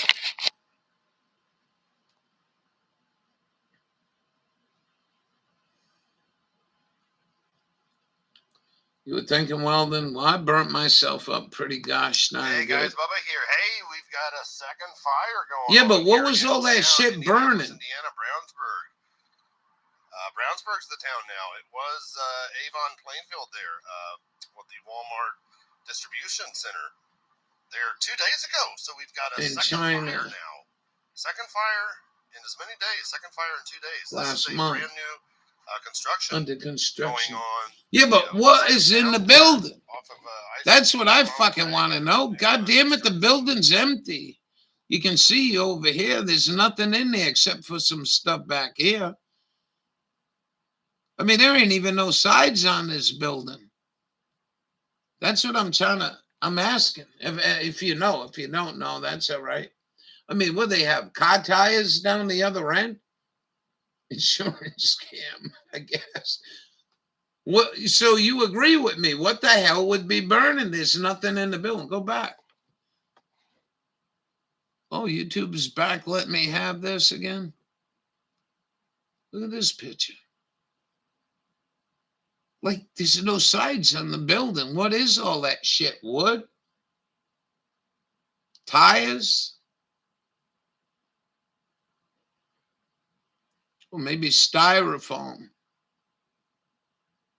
You were thinking, well, then I burnt myself up pretty gosh darn Hey good. guys, Bubba here. Hey, we've got a second fire going. Yeah, but what here was in all that town, shit burning? Indiana, Brownsburg. Brownsburg's the town now. It was Avon Plainfield there. What the Walmart Distribution Center there 2 days ago. So we've got a In second China. fire now. Second fire in as many days. Second fire in 2 days. Last this is a month. brand new construction Under construction. going on. Yeah, but what is in the building? Off of, That's what I Ice- fucking want to know. God damn it, the building's empty. You can see over here, there's nothing in there except for some stuff back here. I mean, there ain't even no sides on this building. That's what I'm asking. If you know, if you don't know, that's all right. I mean, what they have, car tires down the other end? Insurance scam, I guess. What? So you agree with me? What the hell would be burning? There's nothing in the building. Go back. Oh, YouTube's back. Let me have this again. Look at this picture. Like, there's no sides on the building. What is all that shit? Wood? Tires? Or maybe styrofoam.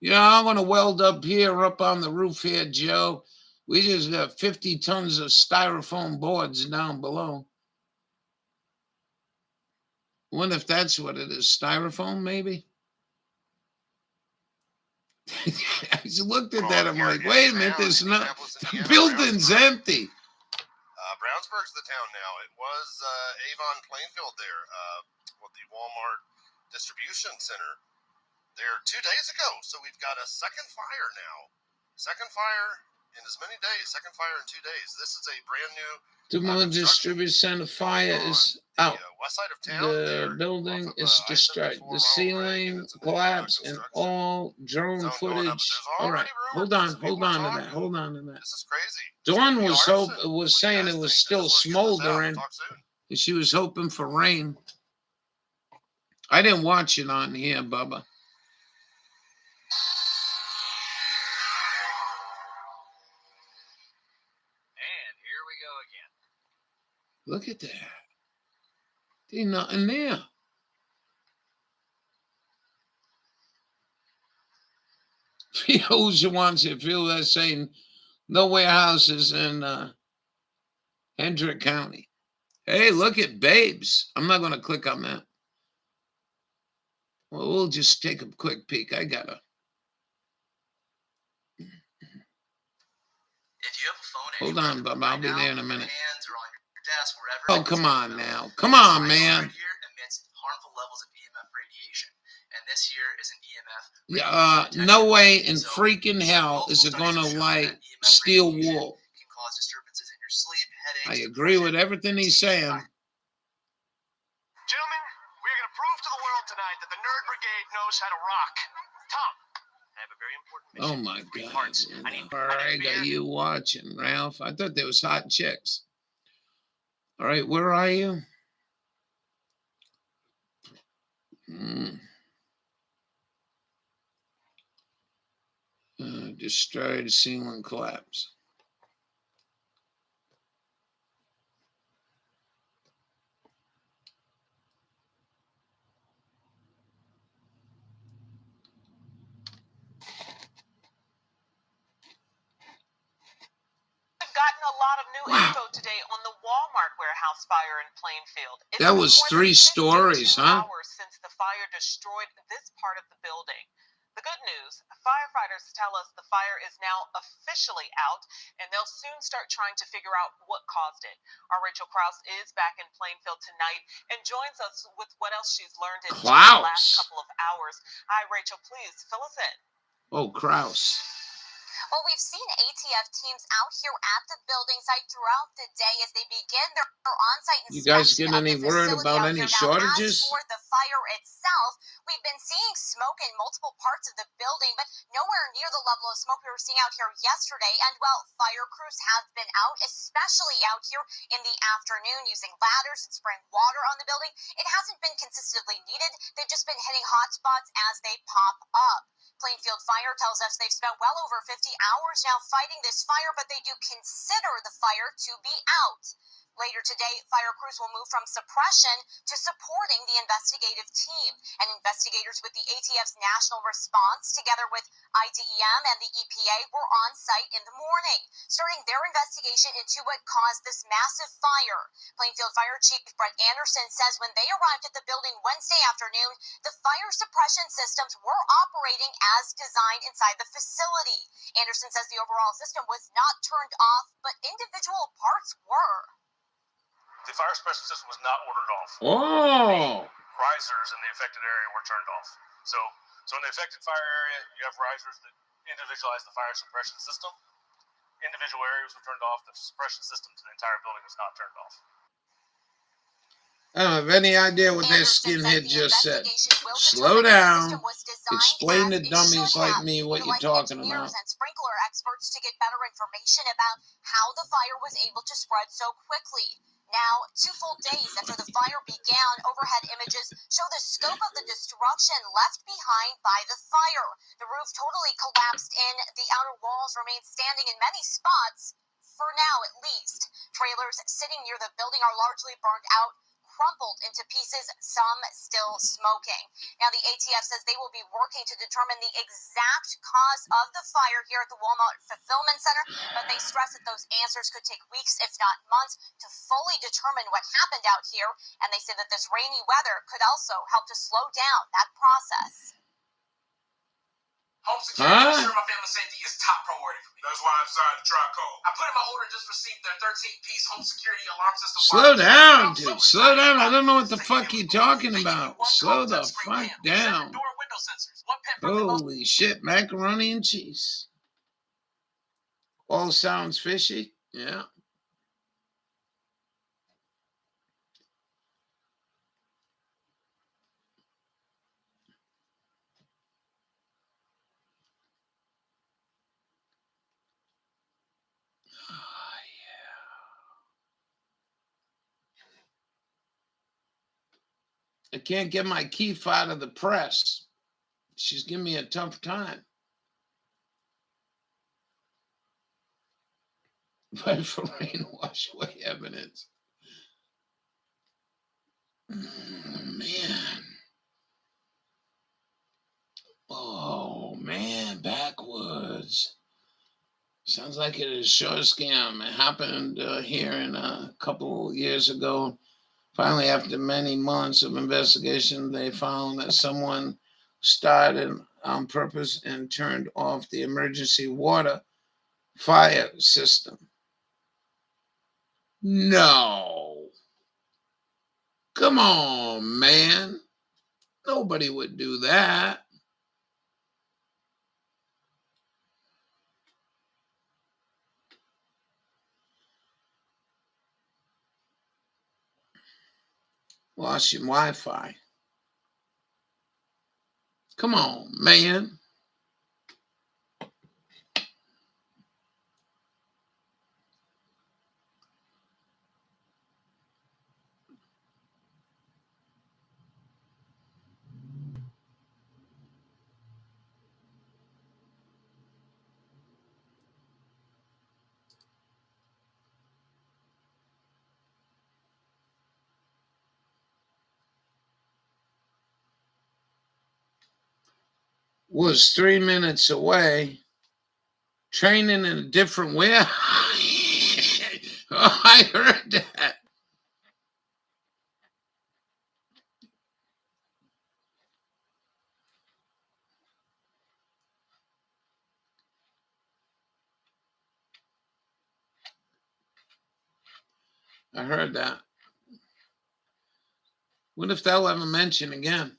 Yeah, I'm going to weld up here, up on the roof here, Joe. We just got 50 tons of styrofoam boards down below. Wonder if that's what it is. Styrofoam, maybe? I just looked at that. I'm like, wait a minute, there's not. The building's empty. Brownsburg's the town now. It was Avon Plainfield there, with the Walmart Distribution Center there 2 days ago. So we've got a second fire now. Second fire in as many days. Second fire in 2 days. This is a brand new. The Distribution Center fire is out. West side of town. The building is destroyed. The ceiling collapsed and all drone footage. All right, hold on to that. Hold on to that. This is crazy. Dawn was saying it was still smoldering. She was hoping for rain. I didn't watch it on here, Bubba. And here we go again. Look at that. There's nothing there. Who wants it? Feel that saying no warehouses in Hendrick County. Hey, look at Babes. I'm not going to click on that. Well, we'll just take a quick peek. I gotta. If you have a phone, Hold on, Bubba. I'll be there in a minute. hands or on your desk, wherever. Oh, come on now. Come on, man. Right here emits harmful levels of EMF radiation, and this here is an EMF. No way in freaking hell is it going to light steel wool. Can cause disturbances in your sleep, headaches. I agree with everything he's saying. Gentlemen, we're going to prove to the world tonight that the Nerd Brigade knows how to rock. Tom, I have a very important mission. Oh my Three God. parts. I need All right, beer. are you watching, Ralph? I thought there was hot chicks. All right, where are you? Destroyed ceiling collapse. I've gotten a lot of new info today on the Walmart warehouse fire in Plainfield. It's That was been more 3 than stories, 52 huh? hours since the fire destroyed this part of the building. The good news, firefighters tell us the fire is now officially out, and they'll soon start trying to figure out what caused it. Our Rachel Krause is back in Plainfield tonight and joins us with what else she's learned in just the last couple of hours. Hi, Rachel, please fill us in. Oh, Krause. Well, we've seen ATF teams out here at the building site throughout the day as they begin their on-site inspection. You guys get any word about out any here. shortages? Now, as for the fire itself, we've been seeing smoke in multiple parts of the building, but nowhere near the level of smoke we were seeing out here yesterday. And, well, fire crews have been out, especially out here in the afternoon, using ladders and spraying water on the building. It hasn't been consistently needed. They've just been hitting hot spots as they pop up. Plainfield Fire tells us they've spent well over 50 hours now fighting this fire, but they do consider the fire to be out. Later today, fire crews will move from suppression to supporting the investigative team. And investigators with the ATF's national response, together with IDEM and the EPA, were on site in the morning, starting their investigation into what caused this massive fire. Plainfield Fire Chief Brett Anderson says when they arrived at the building Wednesday afternoon, the fire suppression systems were operating as designed inside the facility. Anderson says the overall system was not turned off, but individual parts were. The fire suppression system was not ordered off. Oh. The risers in the affected area were turned off. So in the affected fire area, you have risers that individualize the fire suppression system. Individual areas were turned off. The suppression system to the entire building was not turned off. I don't have any idea what that skinhead just said. Slow down. Explain to dummies like me what you're talking about. And sprinkler experts to get better information about how the fire was able to spread so quickly. Now, 2 full days after the fire began, overhead images show the scope of the destruction left behind by the fire. The roof totally collapsed in. The outer walls remain standing in many spots, for now at least. Trailers sitting near the building are largely burned out, crumpled into pieces, some still smoking. Now, the ATF says they will be working to determine the exact cause of the fire here at the Walmart Fulfillment Center, but they stress that those answers could take weeks, if not months, to fully determine what happened out here, and they say that this rainy weather could also help to slow down that process. Home security, ensuring my family's safety is top priority for me. That's why I decided to try Code. I put in my order, just received their 13-piece home security alarm system. Slow down, dude. Slow down. I don't know what the fuck you're talking about. Slow the fuck down. Holy shit, macaroni and cheese. All sounds fishy. Yeah. I can't get my Keef out of the press. She's giving me a tough time. But for rain, wash away evidence. Man. Oh, man, backwards. Sounds like it is a sure scam. It happened here in a couple years ago. Finally, after many months of investigation, they found that someone started on purpose and turned off the emergency water fire system. No. Come on, man. Nobody would do that. Lost your Wi-Fi. Come on, man. Was 3 minutes away, training in a different way. Oh, I heard that. I heard that. What if they'll ever mention again?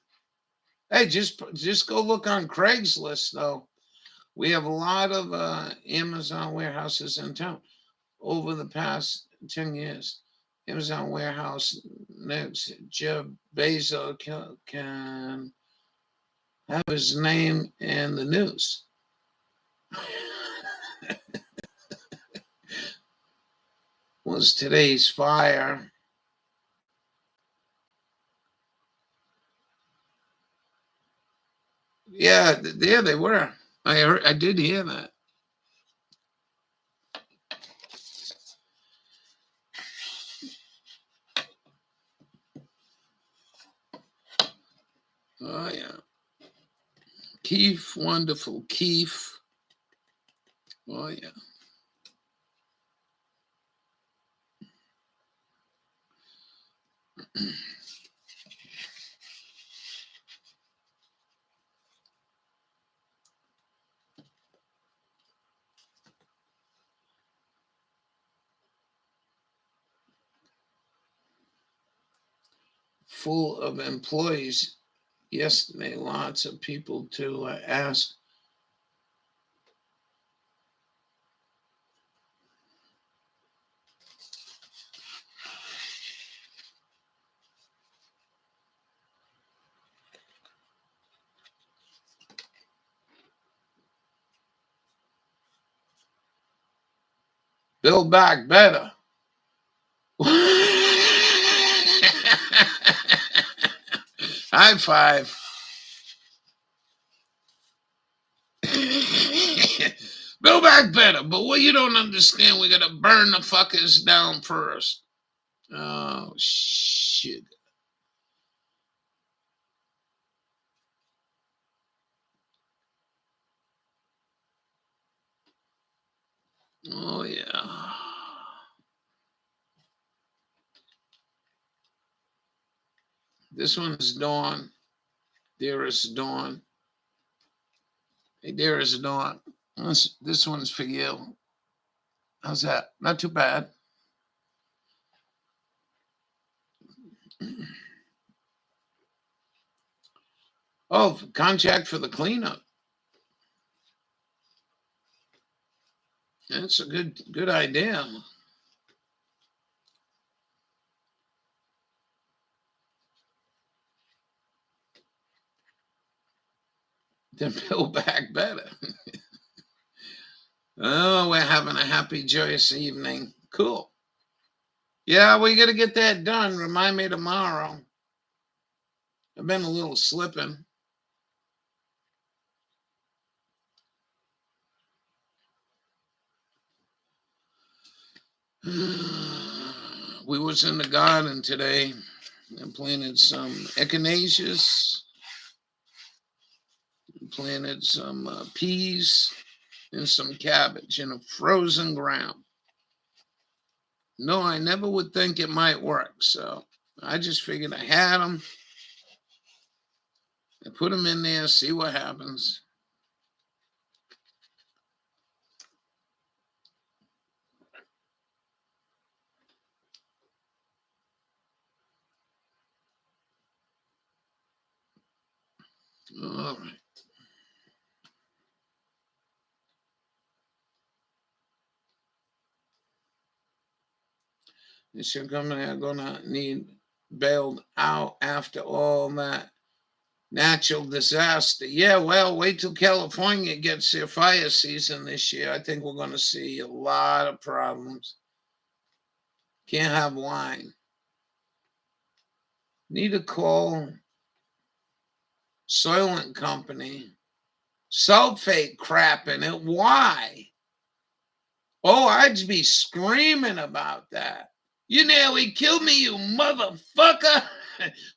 Hey, just go look on Craigslist, though. We have a lot of Amazon warehouses in town over the past 10 years. Amazon warehouse next, Jeff Bezos can have his name in the news. Was today's fire. Yeah, there they were. I did hear that. Oh, yeah. Keith, wonderful Keith. Oh, yeah. Full of employees. Yesterday, lots of people to ask. Build back better. High five. Build back better. But what you don't understand, we gotta burn the fuckers down first. Oh, shit. Oh, yeah. This one's Dawn. Dearest Dawn. Hey, dearest Dawn. This one's for you. How's that? Not too bad. Oh, contract for the cleanup. That's a good idea. Then build back better. Oh, we're having a happy, joyous evening. Cool. Yeah, we got to get that done. Remind me tomorrow. I've been a little slipping. We was in the garden today and planted some echinaceas, planted some peas and some cabbage in a frozen ground. No, I never would think it might work, so I just figured I had them. I put them in there, see what happens. All right. This is gonna need bailed out after all that natural disaster. Yeah, well, wait till California gets their fire season this year. I think we're gonna see a lot of problems. Can't have wine. Need to call Soylent Company. Sulfate crap in it. Why? Oh, I'd be screaming about that. You nearly killed me, you motherfucker.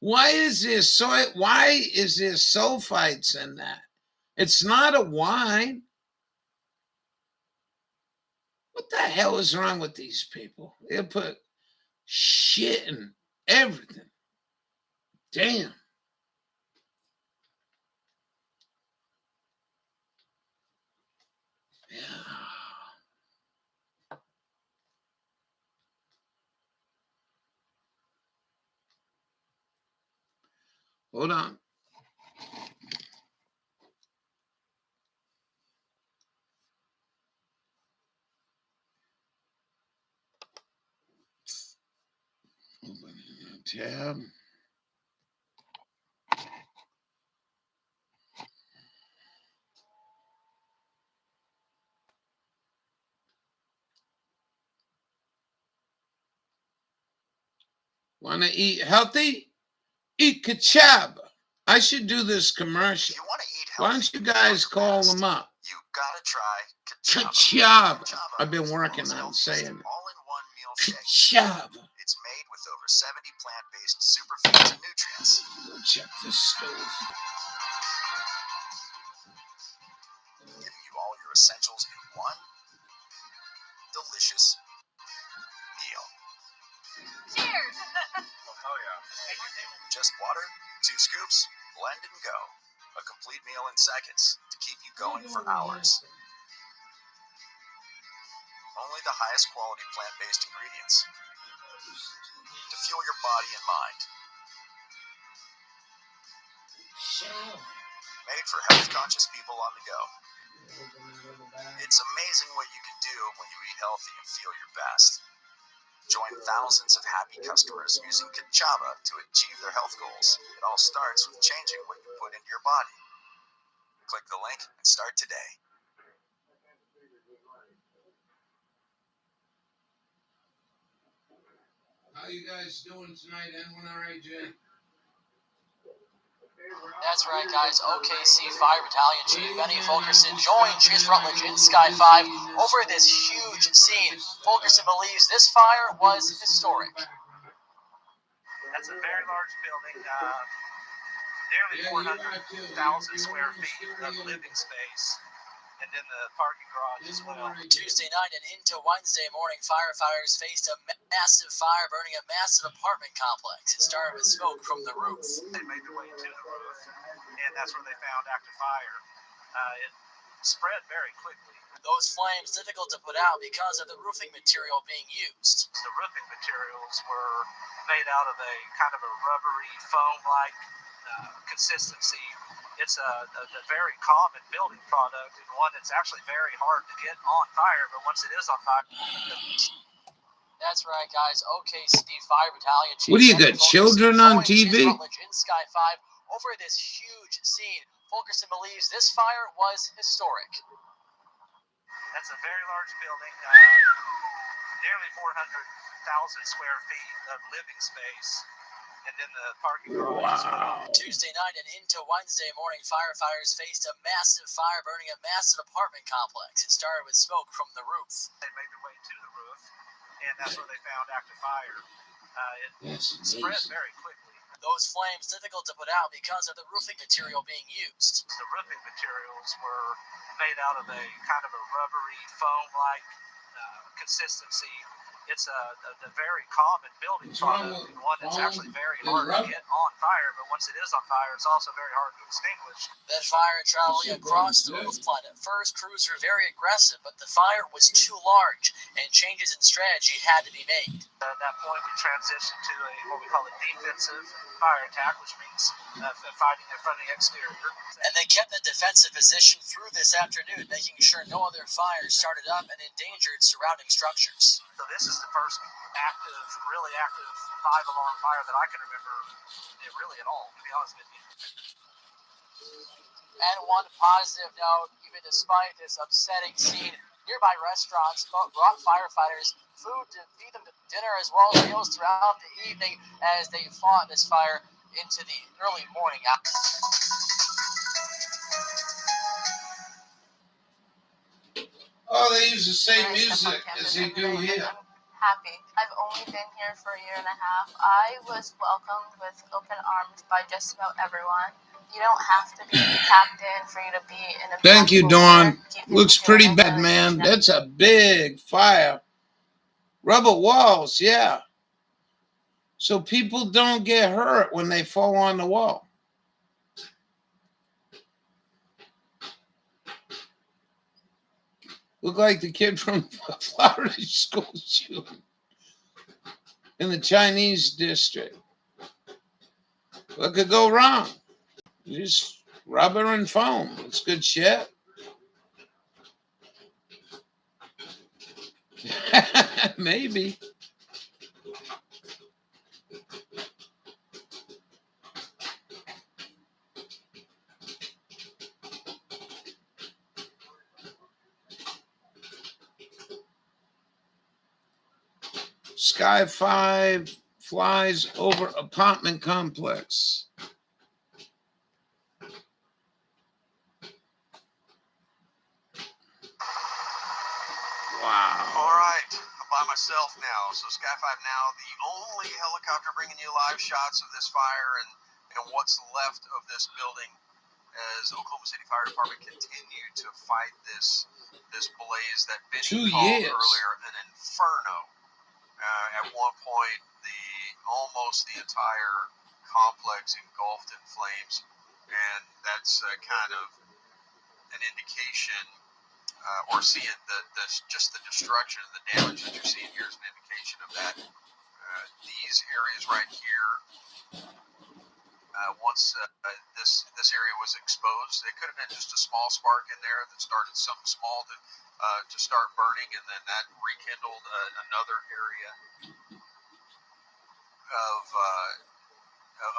Why is there sulfites in that? It's not a wine. What the hell is wrong with these people? They put shit in everything. Damn. Yeah. Hold on. Open a tab. Want to eat healthy? Eat Kachaba. I should do this commercial. You want to eat healthy? Why don't you guys call them up? You gotta try Kachaba. I've been working on saying it. All-in-one meal shake. Kachaba. It's made with over 70 plant-based superfoods and nutrients. check this stove. Giving you all your essentials in one delicious meal. Cheers! Oh yeah. Just water, 2 scoops, blend and go. A complete meal in seconds to keep you going for hours. Only the highest quality plant-based ingredients to fuel your body and mind. Made for health-conscious people on the go. It's amazing what you can do when you eat healthy and feel your best. Join thousands of happy customers using Kachava to achieve their health goals. It all starts with changing what you put into your body. Click the link and start today. How you guys doing tonight? Anyone all right, Jay? That's right, guys. OKC Fire Battalion Chief Benny Fulkerson joined Chase Rutledge in Sky 5 over this huge scene. Fulkerson believes this fire was historic. That's a very large building, nearly 400,000 square feet of living space, and then the parking garage as well. Tuesday night and into Wednesday morning, firefighters faced a massive fire burning a massive apartment complex. It started with smoke from the roof. They made their way to the roof, and that's where they found active fire. It spread very quickly. Those flames difficult to put out because of the roofing material being used. The roofing materials were made out of a kind of a rubbery foam-like consistency. It's a very common building product and one that's actually very hard to get on fire, but once it is on fire... That's right, guys. OKC Fire Battalion Chief. What do you got, children on TV? In Sky 5 over this huge scene. Fulkerson believes this fire was historic. That's a very large building, nearly 400,000 square feet of living space, and then the parking garage as well. Tuesday night and into Wednesday morning, firefighters faced a massive fire burning a massive apartment complex. It started with smoke from the roof. They made their way to the roof, and that's where they found active fire. It spread very quickly. Those flames difficult to put out because of the roofing material being used. The roofing materials were made out of a kind of a rubbery foam-like consistency. It's a very common building product and one that's actually very hard to get on fire, but once it is on fire, it's also very hard to extinguish. That fire traveling across the roof line. At first, crews were very aggressive, but the fire was too large, and changes in strategy had to be made. At that point, we transitioned to what we call a defensive fire attack, which means fighting in front of the exterior. And they kept the defensive position through this afternoon, making sure no other fires started up and endangered surrounding structures. So this is the first really active 5-alarm fire that I can remember really at all, to be honest with you. And one positive note, even despite this upsetting scene, nearby restaurants brought firefighters food to feed them to dinner as well as meals throughout the evening as they fought this fire into the early morning hours. Oh, they use the same music as they do here. Happy. I've only been here for a year and a half. I was welcomed with open arms by just about everyone. You don't have to be tapped in for you to be in a... Thank you, Dawn. Looks pretty bad, man. That's a big fire. Rubber walls, yeah. So people don't get hurt when they fall on the wall. Look like the kid from Florida school shooting in the Chinese district. What could go wrong? Just rubber and foam. It's good shit. Maybe. Sky 5 flies over apartment complex. Wow. All right, I'm by myself now. So Sky 5 now, the only helicopter bringing you live shots of this fire, and and what's left of this building as Oklahoma City Fire Department continue to fight this blaze that Benny 2 called years. earlier an inferno. At one point, almost the entire complex engulfed in flames, and that's kind of an indication, or seeing just the destruction and the damage that you're seeing here is an indication of that. These areas right here, once this area was exposed, it could have been just a small spark in there that started something small to start burning, and then that rekindled another area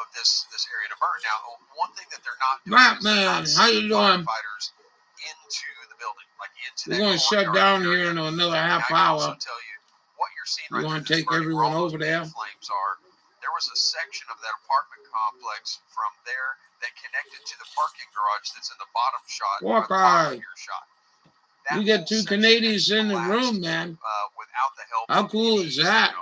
of this area to burn. Now, one thing that they're not doing is they're Batman, not how you sending doing? firefighters into the building, like into We're that going to shut courtyard down here area. in another And half I can also hour. tell you what you're seeing We're right going there to that's take burning, where everyone all those over there. big flames are. There was a section of that apartment complex from there that connected to the parking garage that's in the bottom shot, or the bottom of Walkeye. your shot. We got 2 Canadians in the room, man. Without the help How of cool any, is that?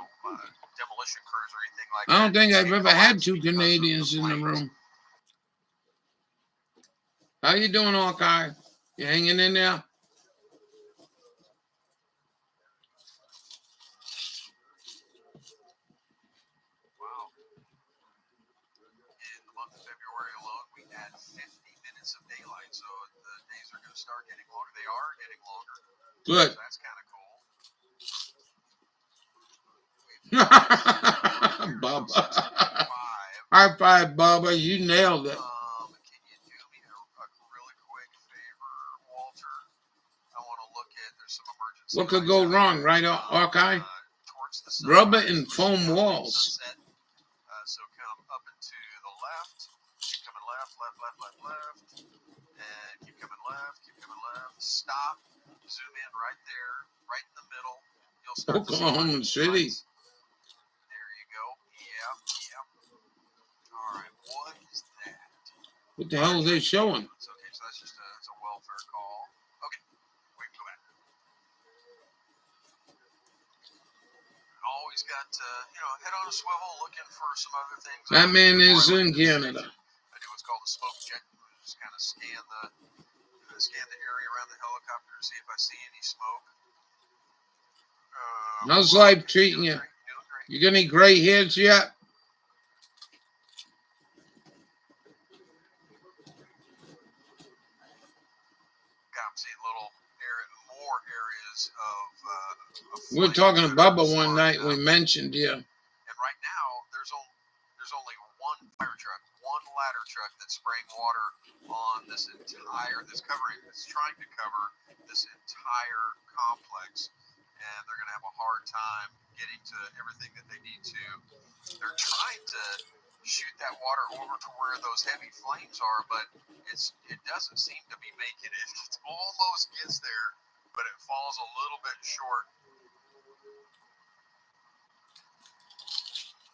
demolition crews or anything like I don't that. think I've It ever had collapsed 2 because of the Canadians in the flames. room. How you doing, Hawkeye? You hanging in there? Wow. In the month of February alone, we had 50 minutes of daylight, so the days are going to start getting longer. They are getting longer. Good. So that's kind of cool. Bubba. High five, Bubba. You nailed it. Can you do me a really quick favor, Walter? I want to look at, there's some emergency What could lights go out wrong, here, right, Hawkeye? towards the Rubber sunrise, and which is foam now walls. sunset. So come up and to the left, keep coming left, and keep coming left, stop, zoom in right there, right in the middle. You'll start to see Oklahoma City. lights. There you go. Yep. All right, what is that? What the hell are they showing? It's okay, so that's just it's a welfare call. Okay, we can go back. Always got, head on a swivel looking for some other things. That man is Before I in leave this Canada. station, I do what's called a smoke check. Just kind of scan the area around the helicopter to see if I see any smoke. How's life treating you? You got any gray hairs yet? I'm seeing more areas of We were talking to Bubba one night. We mentioned you. And right now, there's only one fire truck, one ladder truck that's spraying water on this that's trying to cover this entire complex, and they're going to have a hard time getting to everything that they need to. They're trying to shoot that water over to where those heavy flames are, but it doesn't seem to be making it. It almost gets there, but it falls a little bit short.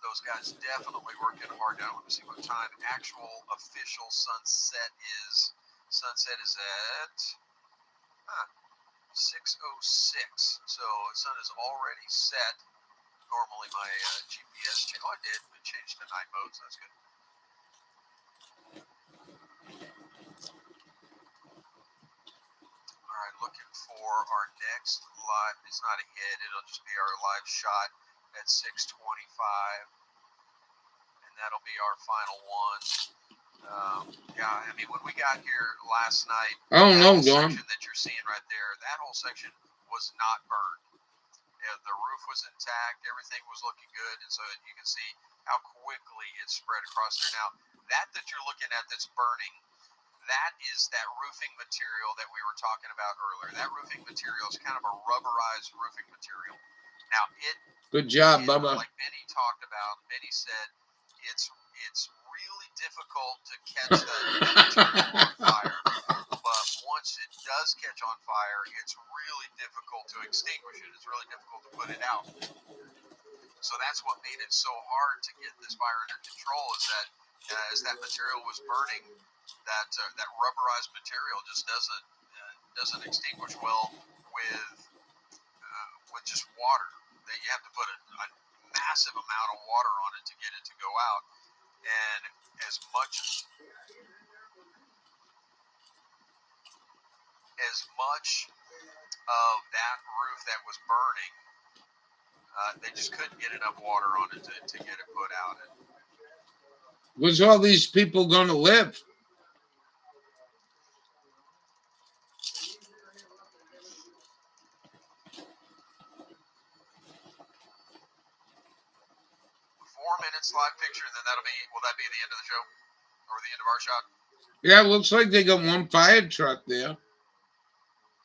Those guys definitely working hard now. Let me see what time actual official sunset is. Sunset is at 6:06. So the sun is already set. Normally my GPS channel, I did, but changed to night mode, so that's good. All right, looking for our next live. It's not a hit. It'll just be our live shot at 6:25, and that'll be our final one. When we got here last night, I don't know, that John. section that you're seeing right there, that whole section was not burned. Yeah, the roof was intact, everything was looking good, and so you can see how quickly it spread across there. Now, that you're looking at that's burning, that is that roofing material that we were talking about earlier. That roofing material is kind of a rubberized roofing material. Now, Good job, Bubba. like Benny talked about, Benny said it's really difficult to catch that material on fire, but once it does catch on fire, it's really difficult to extinguish it. It's really difficult to put it out. So that's what made it so hard to get this fire under control, is that as that material was burning, that rubberized material just doesn't extinguish well with just water. That you have to put a massive amount of water on it to get it to go out. And as much of that roof that was burning, they just couldn't get enough water on it to get it put out. Where's all these people going to live? Live picture, and then will that be the end of the show or the end of our shot? Yeah, it looks like they got one fire truck there.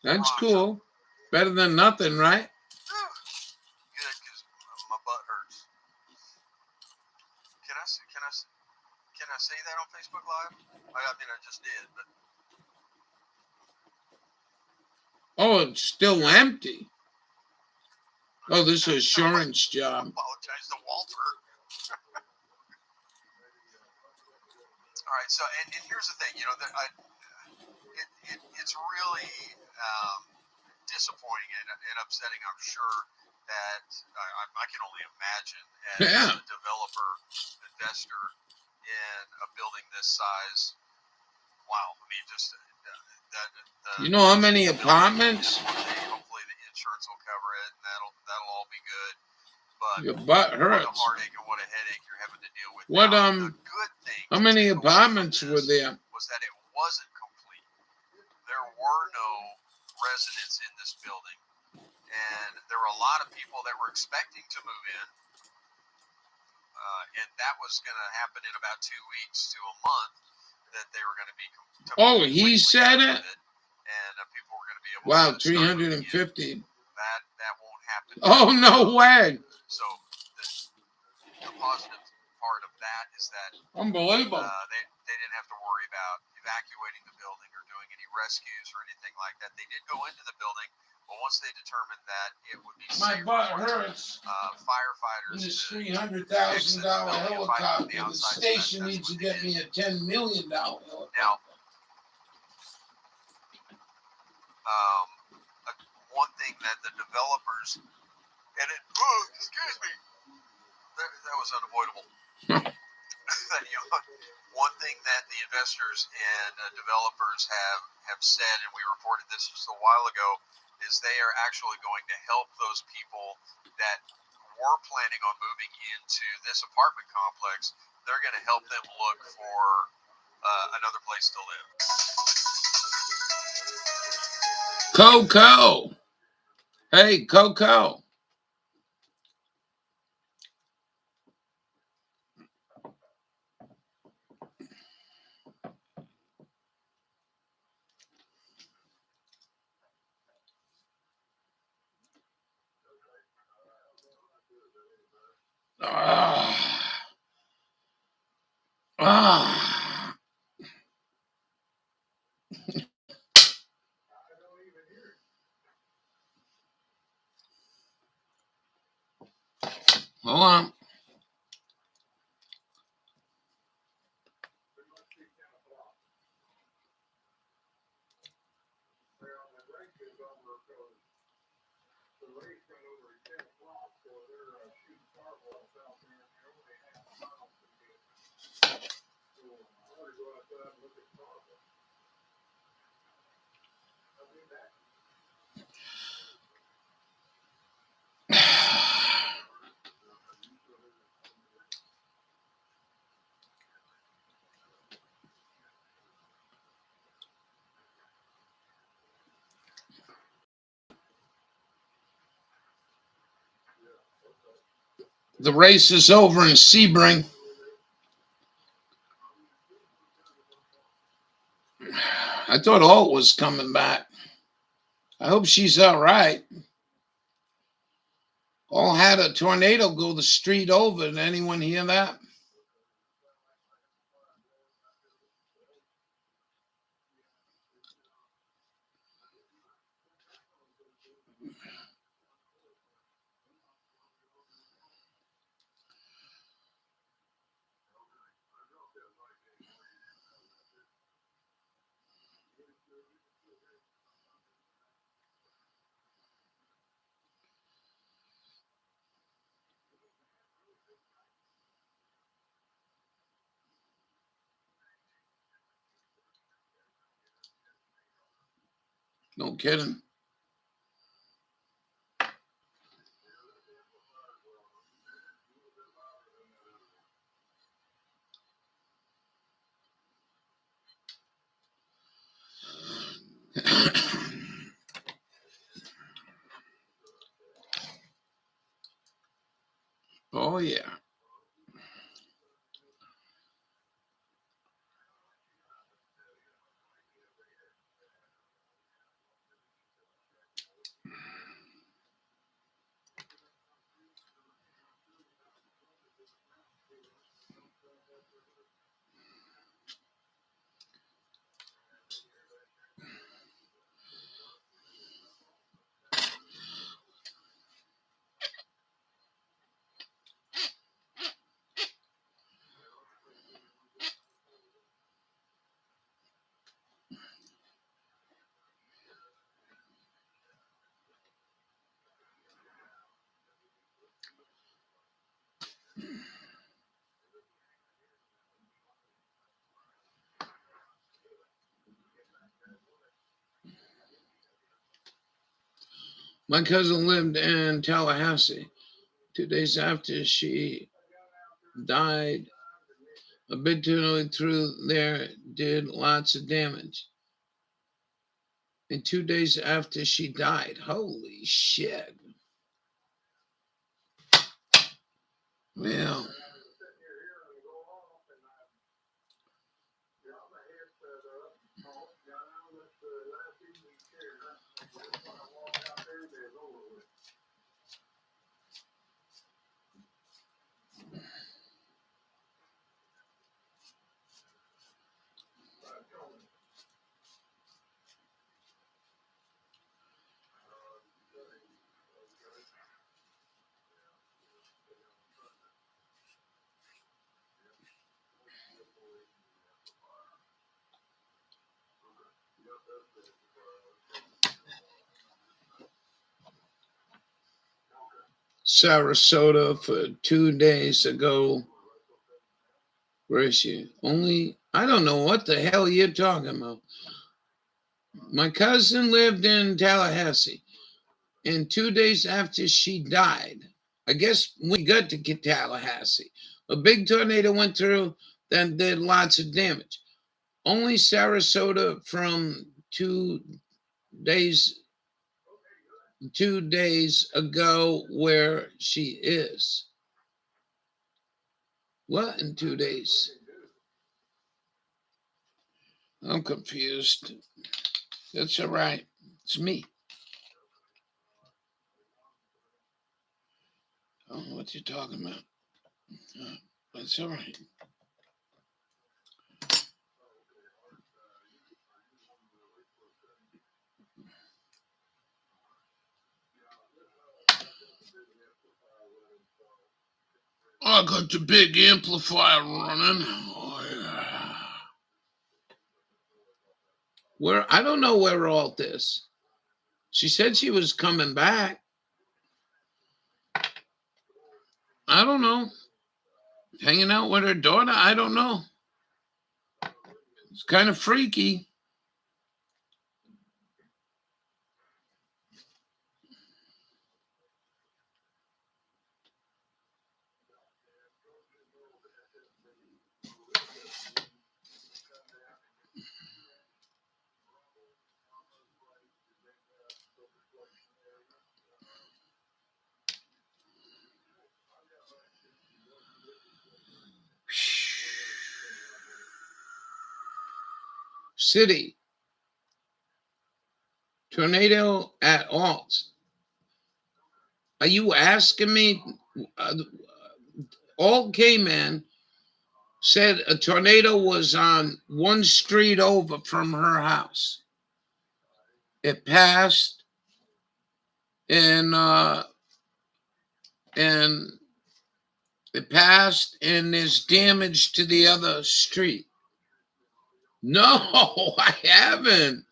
That's cool. Better than nothing, right? Good, because my butt hurts. Can I say that on Facebook Live? I mean, I just did, but Oh, it's still empty. Oh, this is insurance job. Apologize to Walter. All right, so and here's the thing, it's really disappointing and upsetting. I'm sure that I can only imagine as a developer, investor in a building this size. Wow, I mean, just you know how many apartments? Hopefully, the insurance will cover it, and that'll all be good. But your butt hurts. What a heartache and what a headache you're having to deal with. What the good thing how many apartments were there? Was that it wasn't complete. There were no residents in this building, and there were a lot of people that were expecting to move in, and that was going to happen in about 2 weeks to a month. That they were going to be. Oh, he said it. And people were going to be able. Wow, to 350. That won't happen. Oh, no way. So the positive part of that is that unbelievable. They didn't have to worry about evacuating the building or doing any rescues or anything like that. They did go into the building, but once they determined that it would be my butt hurts. Firefighters. This $300,000 helicopter. The station needs to get me a $10 million helicopter. Now, one thing that the developers excuse me, that was unavoidable. One thing that the investors and developers have said, and we reported this just a while ago, is they are actually going to help those people that were planning on moving into this apartment complex. They're going to help them look for another place to live. Coco. Hey, Coco. Hold on. The race is over in Sebring. I thought Alt was coming back. I hope she's all right. Alt had a tornado go the street over. Did anyone hear that? No kidding. Oh, yeah. My cousin lived in Tallahassee. 2 days after she died, a big tornado through there did lots of damage. And 2 days after she died, holy shit. Well, Sarasota for 2 days ago. Where is she? I don't know what the hell you're talking about. My cousin lived in Tallahassee, and 2 days after she died, I guess we got to Tallahassee, a big tornado went through that did lots of damage. Only Sarasota from 2 days ago where she is. What in 2 days? I'm confused. That's all right. It's me. I don't know what you're talking about. That's all right. I got the big amplifier running. Oh, yeah. I don't know where Alt is. She said she was coming back. I don't know. Hanging out with her daughter? I don't know. It's kind of freaky. City. Tornado at Alt. Are you asking me? Alt K-Man said a tornado was on one street over from her house. It passed and there's damage to the other street. No, I haven't.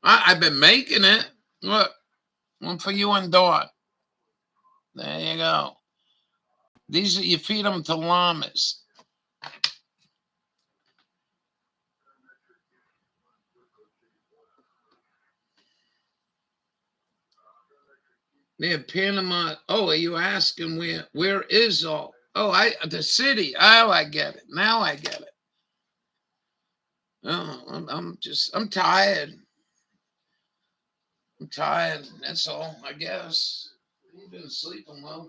I've been making it. Look, one for you and Dot. There you go. These are, you feed them to llamas. Near Panama. Oh, are you asking where is all? Oh, the city. Oh, I get it. Now I get it. Oh, I'm tired. I'm tired. That's all, I guess. You've been sleeping well.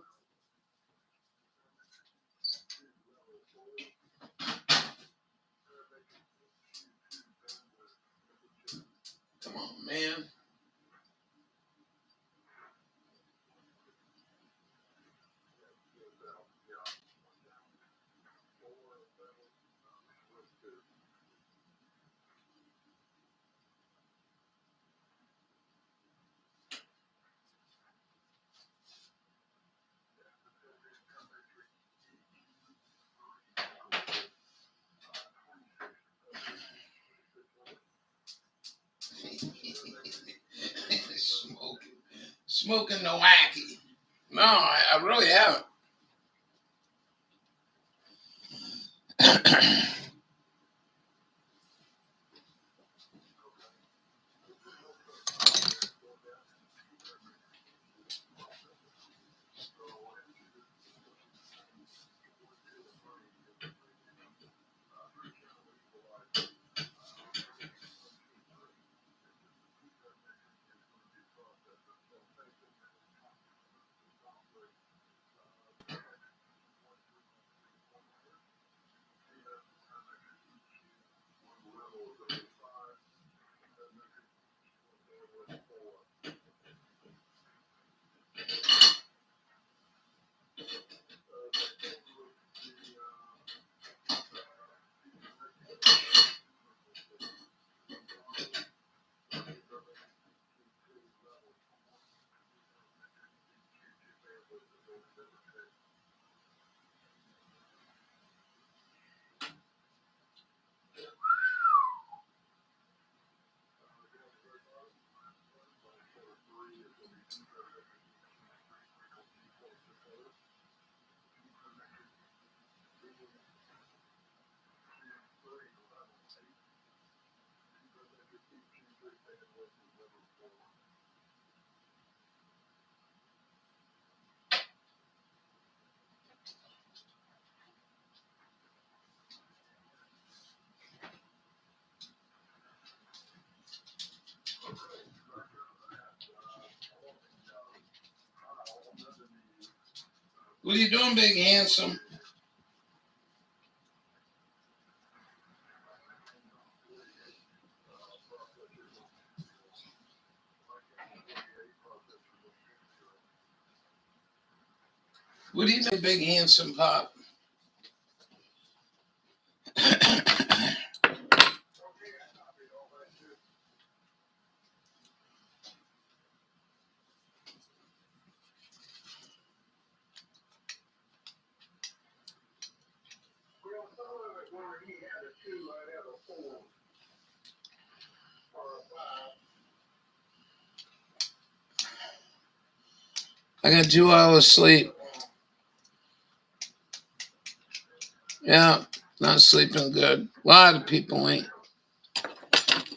Come on, man. Smoking the wacky. No, I really haven't. What are you doing, big handsome? What do you doing, big handsome pop? I got 2 hours sleep. Yeah, not sleeping good. A lot of people ain't.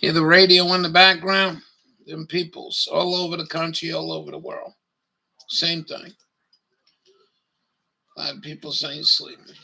Hear the radio in the background? Them peoples all over the country, all over the world. Same thing. A lot of people ain't sleeping.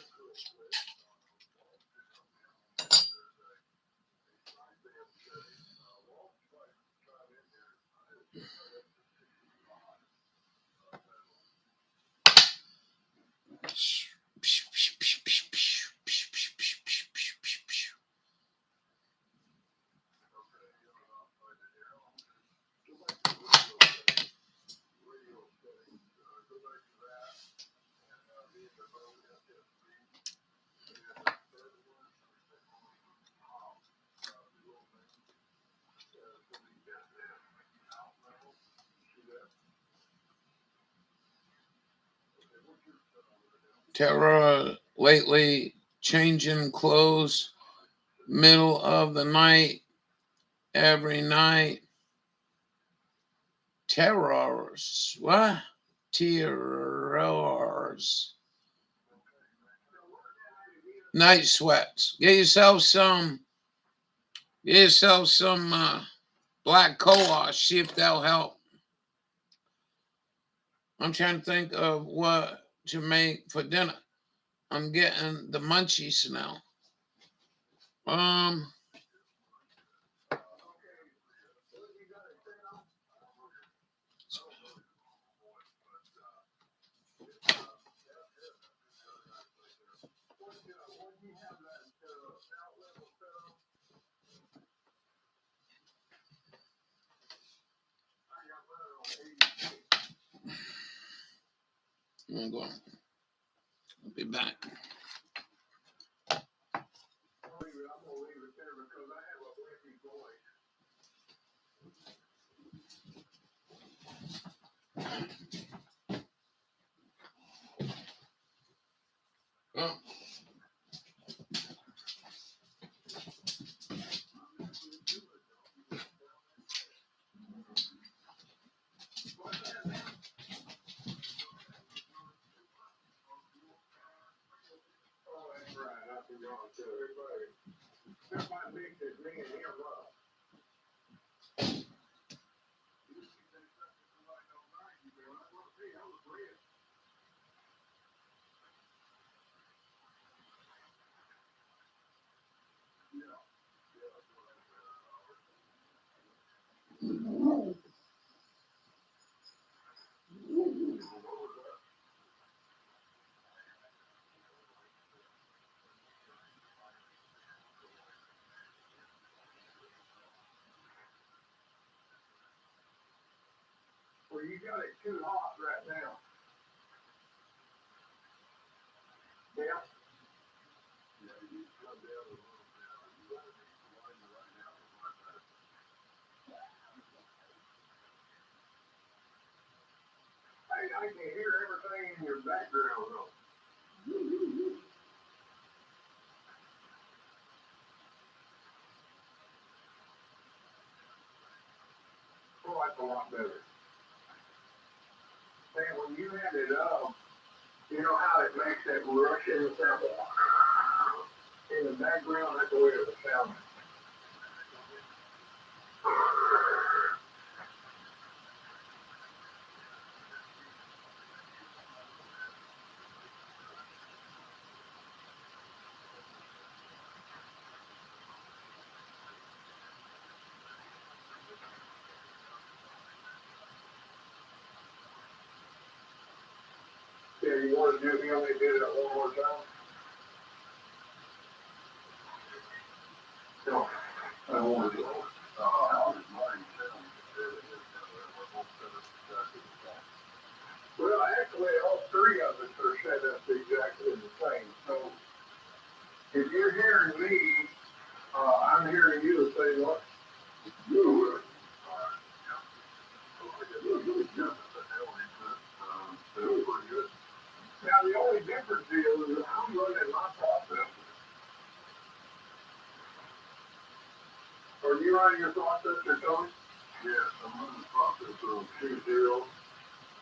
Terror lately changing clothes middle of the night every night. Terrors. What? Terrors. Night sweats. Get yourself some black co-wash. See if that'll help. I'm trying to think of what to make for dinner. I'm getting the munchies now. I'm going. I'll be back. Oh. Well, you got it too hot right now. Yeah. I can hear everything in your background though. Oh, that's a lot better. Man, when you had it up, you know how it makes that Russian sound in the background? That's the way it was sounding. Yeah, you want to do, you only did it one more time? No, I don't want to do it. Well, actually, all three of us are set up exactly the same. So if you're hearing me, I'm hearing you the same way. Now, the only difference is I'm running my processor. Are you running your processor, Tony? Yes, I'm running the processor on 2.0.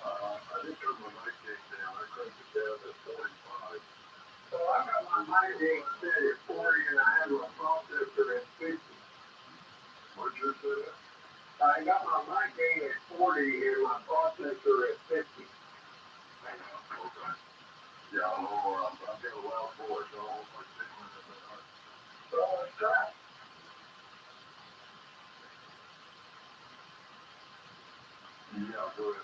I did turn my mic gauge down. I cranked it down to 45. So I got my mic gauge set at 40 and I have my processor at 50. What'd you say? I got my mic gauge at 40 and my processor at 50. Okay. Yeah, I've got a loud voice, so I won't like singing in the night. So let's try. Yeah, go ahead.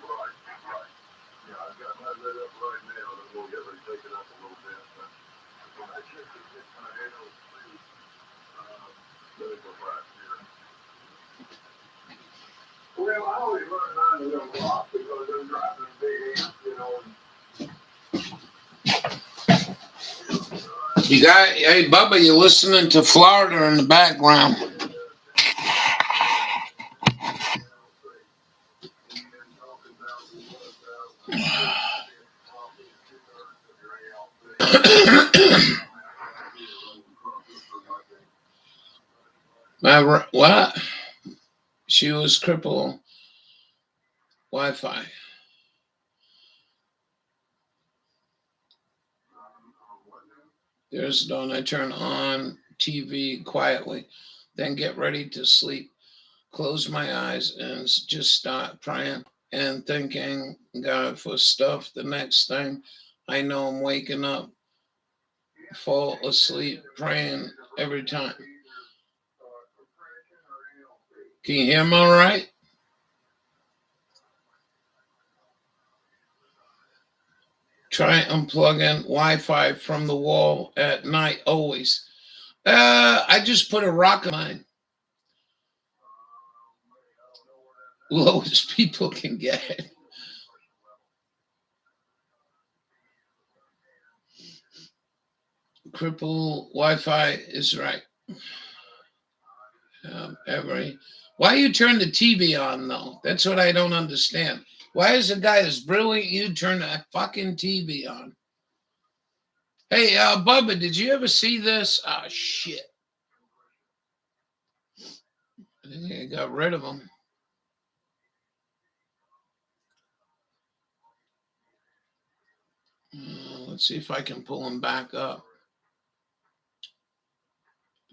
Right. Yeah, I've got my lit up right now, and we'll get ready to take it up a little bit. But when I check to get my AOC, let it go back here. Well, I always run mine a little block because I'm driving a big amp, you know. You got, hey Bubba, you're listening to Florida in the background. What? She was crippled Wi-Fi. There's dawn. I turn on TV quietly, then get ready to sleep. Close my eyes and just start praying and thanking God for stuff. The next thing I know, I'm waking up, fall asleep, praying every time. Can you hear me all right? Try unplugging Wi-Fi from the wall at night always. I just put a rock on mine. Lowest people can get it. Cripple Wi-Fi is right. Why you turn the TV on though? That's what I don't understand. Why is a guy as brilliant you turn that fucking TV on? Hey, Bubba, did you ever see this? Ah, shit. I think I got rid of him. Let's see if I can pull him back up.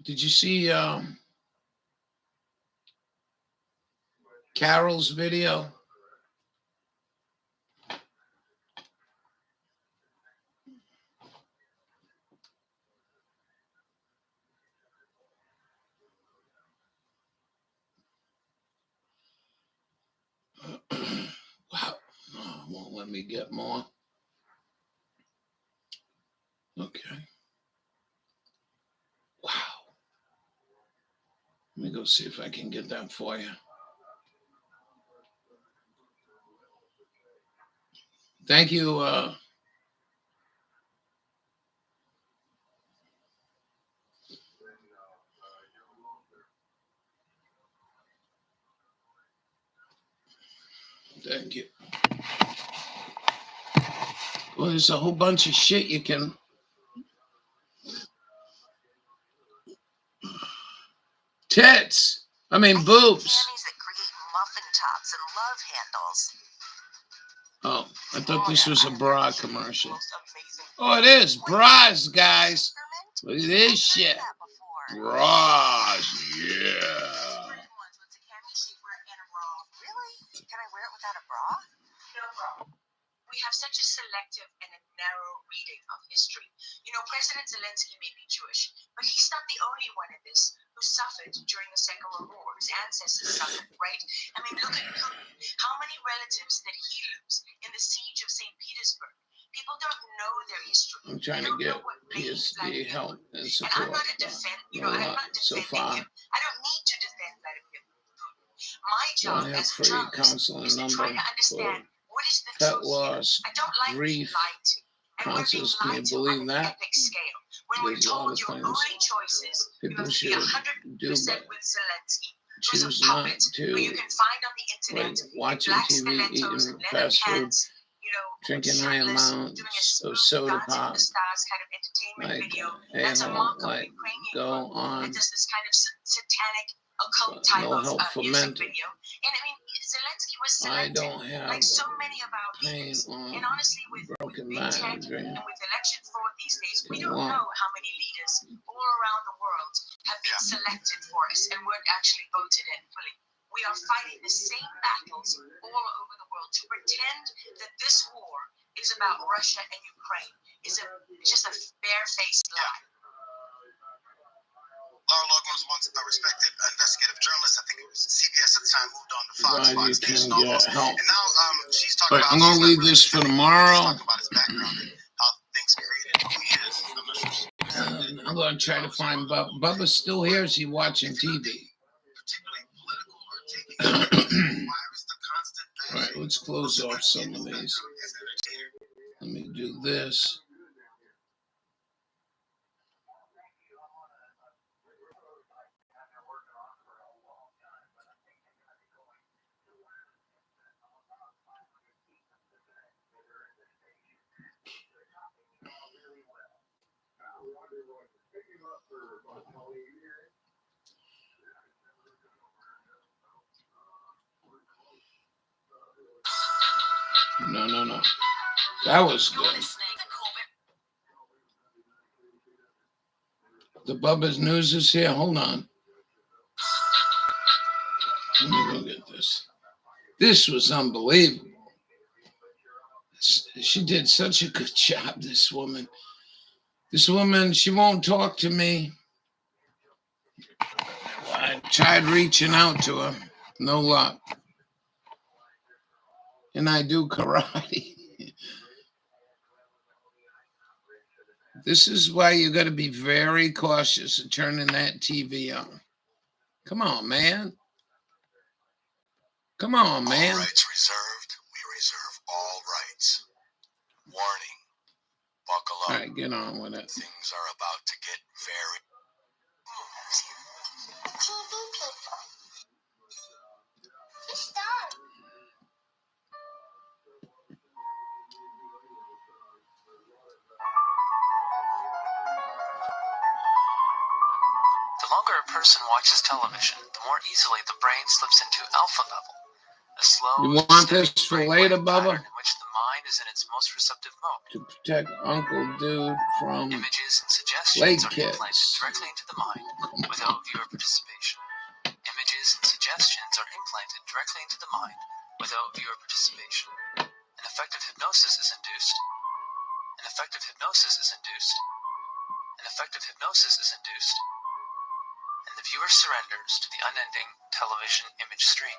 Did you see Carol's video? Wow. Oh, won't let me get more. Okay. Wow. Let me go see if I can get that for you. Thank you. Thank you. Well, there's a whole bunch of shit you can. Tits. I mean, boobs. That create muffin tops and love handles. Oh, I thought this was a bra commercial. Oh, it is. Bras, guys. Look at this shit. Bras, yeah. Really? Can I wear it without a bra? No problem. We have such a selective and a narrow reading of history. You know, President Zelensky may be Jewish, but he's not the only one in this who suffered during the Second World War. His ancestors suffered, right? I mean, look at Putin. How many relatives did he lose in the siege of St. Petersburg? People don't know their history. I'm trying to get PSD help and support. And I'm not a I'm not defending him. I don't need to defend Vladimir Putin. My job as a journalist is to try to understand what is the pet truth loss, here. I don't like grief, being lied to. And we're being concerts. Can you lied to believe on an that? epic scale. When we're There's a lot told of your things only choice is you people have to be should 100% do, but with Zelensky, who's a choose not puppet who you to, can find on the internet like in watching black TV, stilettos eating and leather fast food, pants, you know, drinking high shirtless, amounts doing a of smooth soda Dancing pop, with the Stars kind of entertainment like video. hey, That's a mock of like Ukrainian go group on, that does this kind of satanic occult but type no of help for music mental. video. And I mean, Zelensky was I selected, don't have like so many of our pain leaders. on And honestly, with broken big back tech dream. and with election fraud these days, we Can don't walk. know how many leaders all around the world have been selected for us and weren't actually voted in fully. We are fighting the same battles all over the world. To pretend that this war is about Russia and Ukraine is just a barefaced lie. Laura Logan was once a respected investigative journalist. I think it was CBS at the time, moved on to Fox. Glad you Fox can News get help. And now she's talking But about. I'm gonna leave this for tomorrow. Talking about his background and how things created who he is. I'm not sure. I'm gonna try to find Bubba. Bubba's still here. Is he watching TV? All right, let's close off some of these. Let me do this. No. That was good. The Bubba's News is here. Hold on. Let me go get this. This was unbelievable. She did such a good job, this woman. This woman, she won't talk to me. I tried reaching out to her. No luck. And I do karate. This is why you got to be very cautious of turning that TV on. Come on, man. Come on, man. All rights reserved. We reserve all rights. Warning. Buckle up. All right, get on with it. Things are about to get very... The longer a person watches television, the more easily the brain slips into alpha level, a slow, You want steady this for later, Bubba? pattern in which the mind is in its most receptive mode. To protect Uncle Dude from Images and leg suggestions are kids. implanted directly into the mind without viewer participation. Images and suggestions are implanted directly into the mind without viewer participation. An effective hypnosis is induced. An effective hypnosis is induced. An effective hypnosis is induced. And the viewer surrenders to the unending television image stream.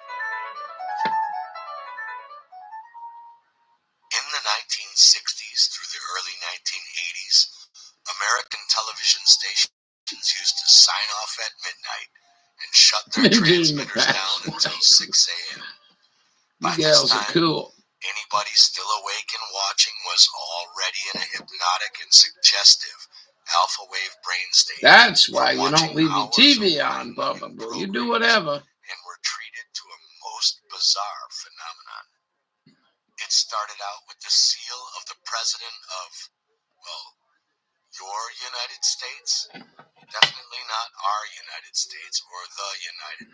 In the 1960s through the early 1980s, American television stations used to sign off at midnight and shut their transmitters down until 6 a.m. By You this gals are time, cool. anybody still awake and watching was already in a hypnotic and suggestive alpha wave brain state. That's why you don't leave your TV on, Bubba. Bro. You do whatever. And were treated to a most bizarre phenomenon. It started out with the seal of the president of, well, your United States. Definitely not our United States or the United.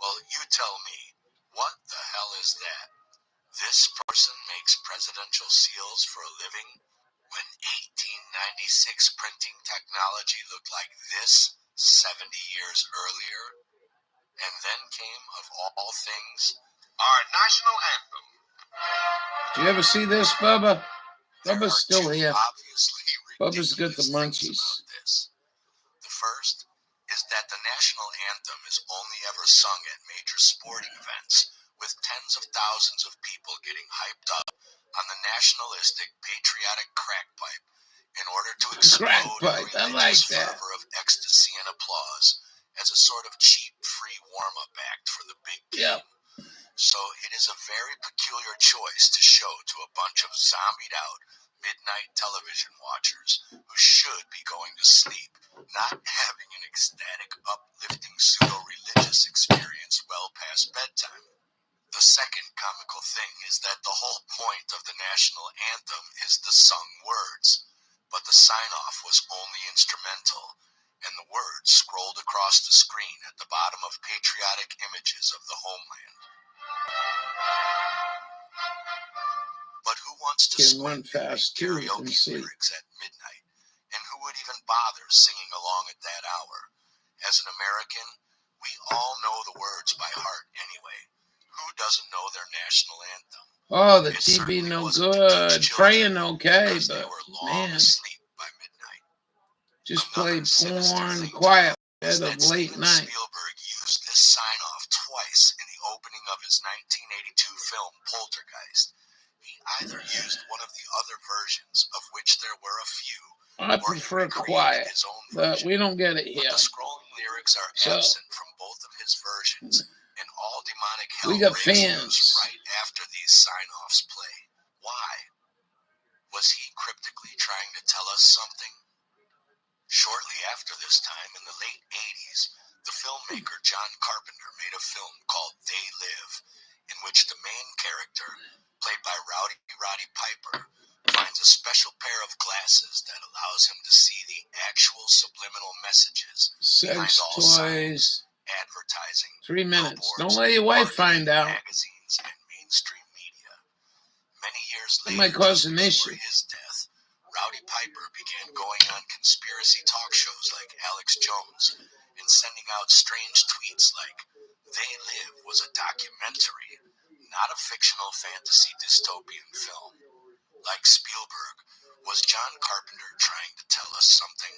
Well, you tell me, what the hell is that? This person makes presidential seals for a living when 1896 printing technology looked like this 70 years earlier. And then came, of all things, our national anthem. Did you ever see this, Bubba? Bubba's still here. Bubba's got the munchies. The first is that the national anthem is only ever sung at major sporting events, with tens of thousands of people getting hyped up on the nationalistic, patriotic crack pipe in order to explode in religious fervor of ecstasy and applause as a sort of cheap, free warm-up act for the big game. So it is a very peculiar choice to show to a bunch of zombied out midnight television watchers who should be going to sleep, not having an ecstatic, uplifting, pseudo-religious experience well past bedtime. The second comical thing is that the whole point of the national anthem is the sung words, but the sign-off was only instrumental, and the words scrolled across the screen at the bottom of patriotic images of the homeland. But who wants to run fast too and see. lyrics at midnight? And who would even bother singing along at that hour? As an American, we all know the words by heart anyway. Who doesn't know their national anthem? Oh, the TV no good. Praying okay, but man, just play porn quiet at a late night. Spielberg used this sign-off twice in the opening of his 1982 film Poltergeist. He either used one of the other versions, of which there were a few, I prefer quiet, but we don't get it here. The scrolling lyrics are absent from both of his versions, and all demonic hell We got breaks fans. loose right after these sign-offs play. Why? Was he cryptically trying to tell us something? Shortly after this time, in the late 80s, the filmmaker John Carpenter made a film called They Live, in which the main character, played by Rowdy Roddy Piper, finds a special pair of glasses that allows him to see the actual subliminal messages behind Sex all toys. signs, advertising, 3 minutes. Don't let your wife find out. magazines, and mainstream media. Many It might cause an issue. His death, Rowdy Piper began going on conspiracy talk shows like Alex Jones and sending out strange tweets like, "They Live" was a documentary, not a fictional fantasy dystopian film. Like Spielberg, was John Carpenter trying to tell us something?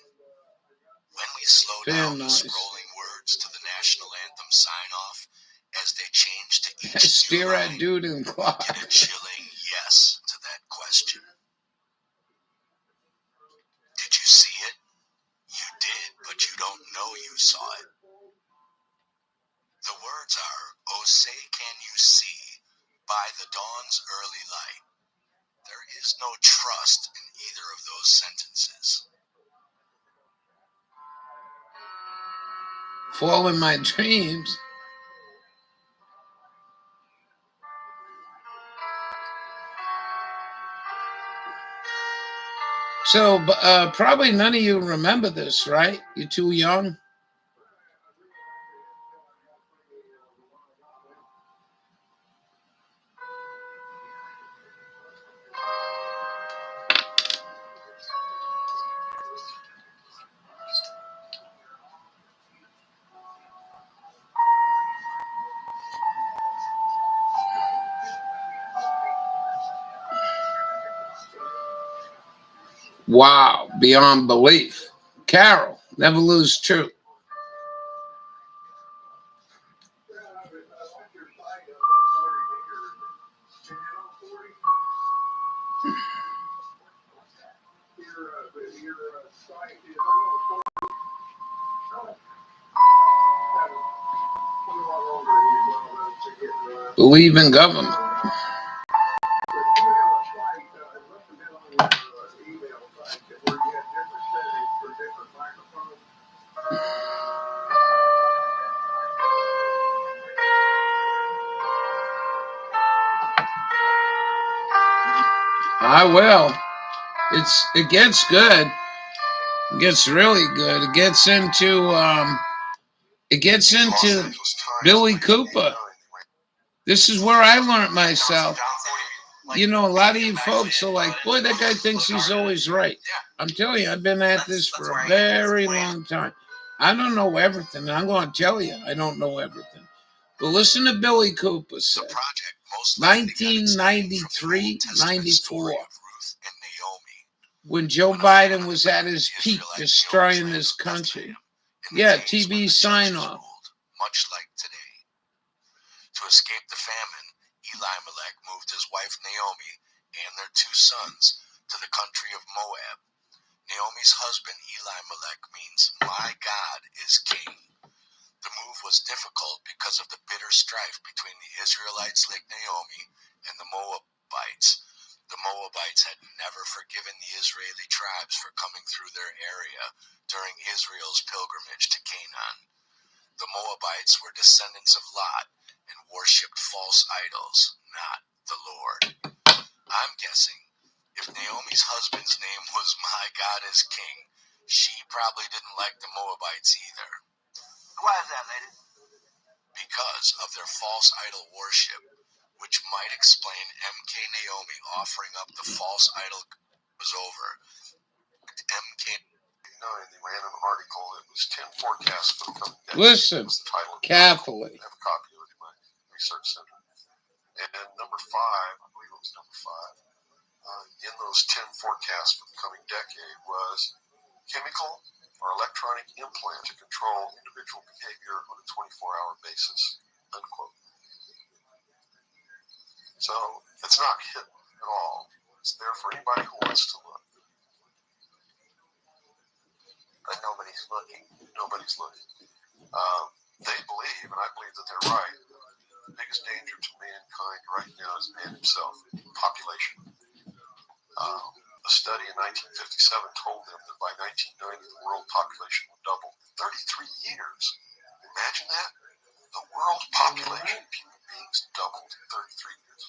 When we slow down the scrolling words to the national anthem sign-off, as they change to each Stare at dude in clock. get a chilling yes to that question. Did you see it? You did, but you don't know you saw it. The words are, "Oh, say can you see, by the dawn's early light." There is no trust in either of those sentences. Fall in my dreams. So probably none of you remember this, right? You're too young. Wow, beyond belief. Carol, never lose truth. Believe in government. I will. It gets good. It gets really good. It gets into Billy Cooper. This is where I learned myself. You know, a lot of you folks are like, boy, that guy thinks he's always right. I'm telling you, I've been at this for a very long time. I don't know everything. I'm going to tell you, I don't know everything. But listen to Billy Cooper say, 1993, 94, when Joe Biden was at his peak destroying this country. Yeah, TV sign-off. Much like today. To escape the famine, Elimelech moved his wife Naomi and their 2 sons to the country of Moab. Naomi's husband Elimelech means "my God is king." The move was difficult because of the bitter strife between the Israelites like Naomi and the Moabites. The Moabites had never forgiven the Israeli tribes for coming through their area during Israel's pilgrimage to Canaan. The Moabites were descendants of Lot and worshipped false idols, not the Lord. I'm guessing if Naomi's husband's name was "My God is King," she probably didn't like the Moabites either. Why is that, lady? Because of their false idol worship, which might explain MK Naomi offering up the false idol was over. MK They ran an article. It was 10 forecasts for the coming decade. Listen carefully. I have a copy of it in my research center. And number 5, I believe it was number 5, in those 10 forecasts for the coming decade was chemical or electronic implant to control individual behavior on a 24-hour basis, unquote. So it's not hidden at all. It's there for anybody who wants to look. But nobody's looking. Nobody's looking. They believe, and I believe that they're right, the biggest danger to mankind right now is man himself, population. A study in 1957 told them that by 1990 the world population would double. 33 years. Imagine that. The world population of human beings doubled in 33 years.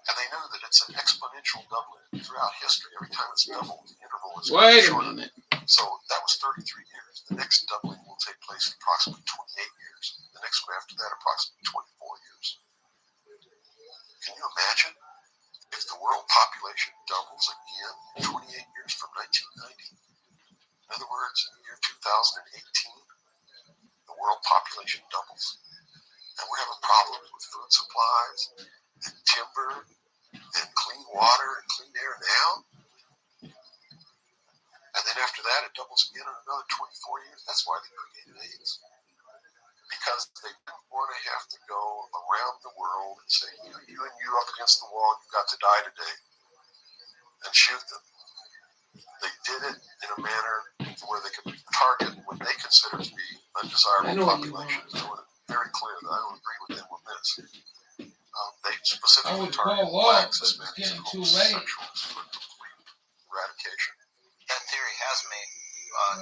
And they know that it's an exponential doubling throughout history. Every time it's doubled, the interval is Wait a shorter. minute. So that was 33 years. The next doubling will take place in approximately 28 years. The next one after that, approximately 24 years. Can you imagine? If If the world population doubles again in 28 years from 1990, in other words, in the year 2018, the world population doubles. And we're having problems with food supplies and timber and clean water and clean air now. And then after that, it doubles again in another 24 years. That's why they created AIDS. Because they didn't want to have to go around the world and say, you and you up against the wall, you got to die today, and shoot them. They did it in a manner where they could target what they consider to be undesirable populations. I want to be very clear that I don't agree with them on this. They specifically target blacks, Hispanics, and homosexuals for complete eradication. That theory has made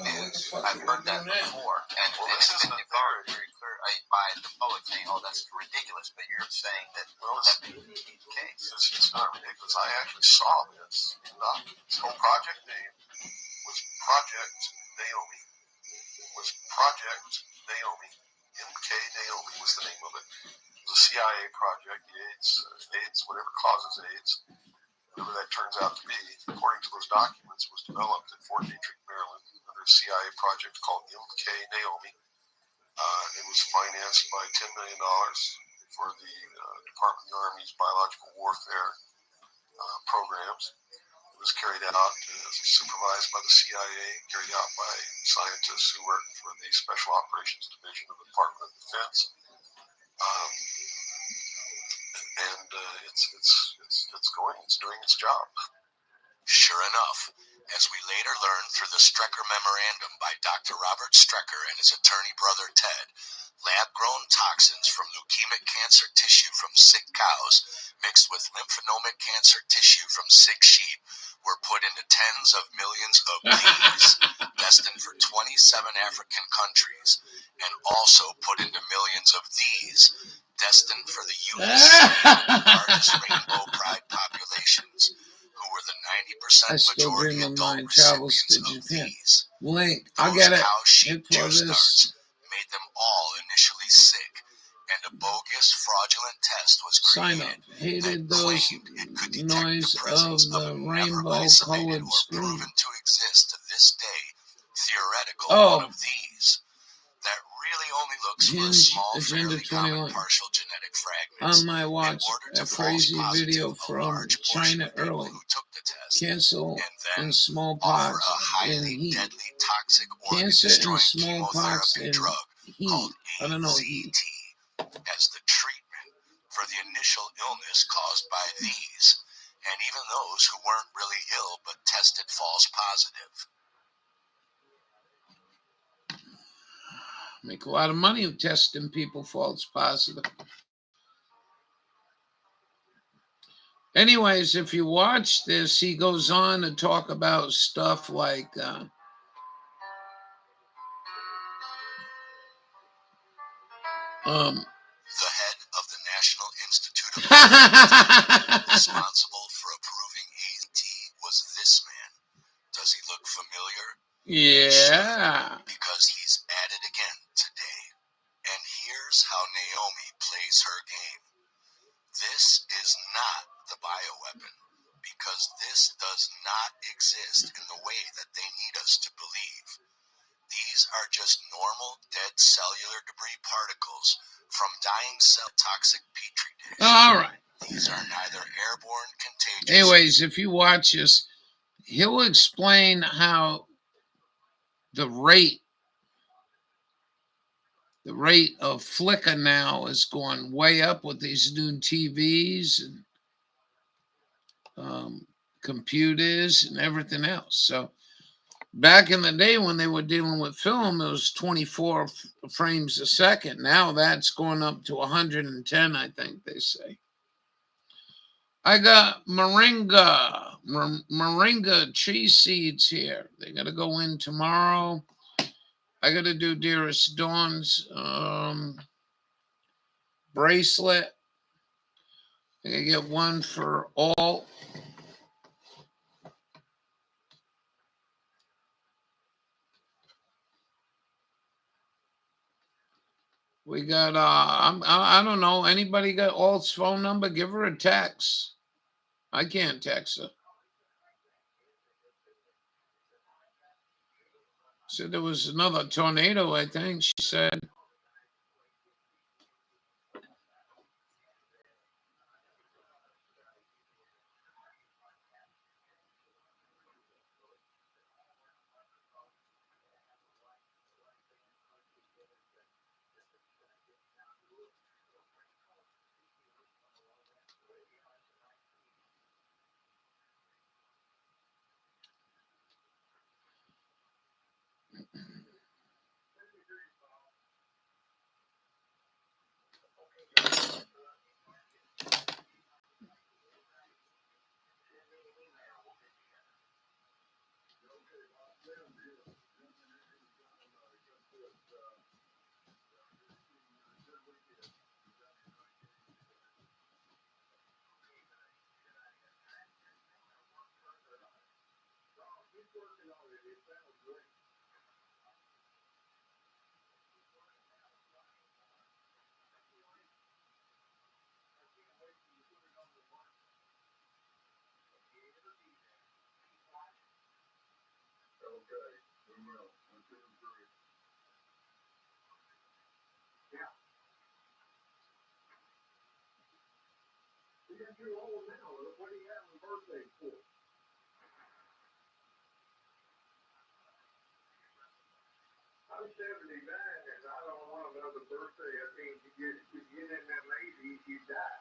news. I've heard that before, and it's been developed very clear by the public saying, "Oh, that's ridiculous." But you're saying that that may be the case. It's not ridiculous. I actually saw this. This whole project name was Project Naomi. MK Naomi was the name of it. It was a CIA project. AIDS, whatever causes AIDS, whatever that turns out to be, according to those documents, was developed at Fort Detrick, Maryland, under a CIA project called MK Naomi. It was financed by $10 million for the Department of the Army's biological warfare programs. It was carried out, supervised by the CIA, carried out by scientists who worked for the Special Operations Division of the Department of Defense. It's doing its job. Sure enough, as we later learned through the Strecker Memorandum by Dr. Robert Strecker and his attorney brother Ted, lab-grown toxins from leukemic cancer tissue from sick cows mixed with lymphonomic cancer tissue from sick sheep were put into tens of millions of these, destined for 27 African countries, and also put into millions of these, destined for the U.S. largest rainbow pride populations, who were the 90% majority adult recipients of these. Link. I'll get it. Cow-sheep juice darts made them all initially sick, and a bogus fraudulent test was Sign created. up. Hated those noise of the rainbow colored screen. Proven to exist to this day, theoretical one of these. That really only looks for a small, fairly common partial genetic fragments. On my watch, a crazy video from China early. Cancel and smallpox in heat. Cancer and smallpox in heat. I don't know heat. As the treatment for the initial illness caused by these, and even those who weren't really ill but tested false positive. Make a lot of money of testing people false positive. Anyways, if you watch this, he goes on to talk about stuff like the head of the National Institute of responsible for approving AZT was this man. Does he look familiar? Yeah. Because he's at it again today. And here's how Naomi plays her game. This is not the bioweapon, because this does not exist in the way that they need us to believe. These are just normal dead cellular debris particles from dying cell toxic petri dish. All right. These are neither airborne, contagious. Anyways, if you watch this, he'll explain how the rate of flicker now is going way up with these new TVs and computers and everything else. So back in the day when they were dealing with film, it was 24 frames a second. Now that's going up to 110, I think they say. I got moringa cheese seeds here. They got to go in tomorrow. I got to do Dearest Dawn's bracelet. I got to get one for all. We got, I don't know, anybody got Alt's phone number? Give her a text. I can't text her. Said there was another tornado, I think, she said. What do you have a birthday for? I'm 79 and I don't want another birthday. I think you get in that lady, you die.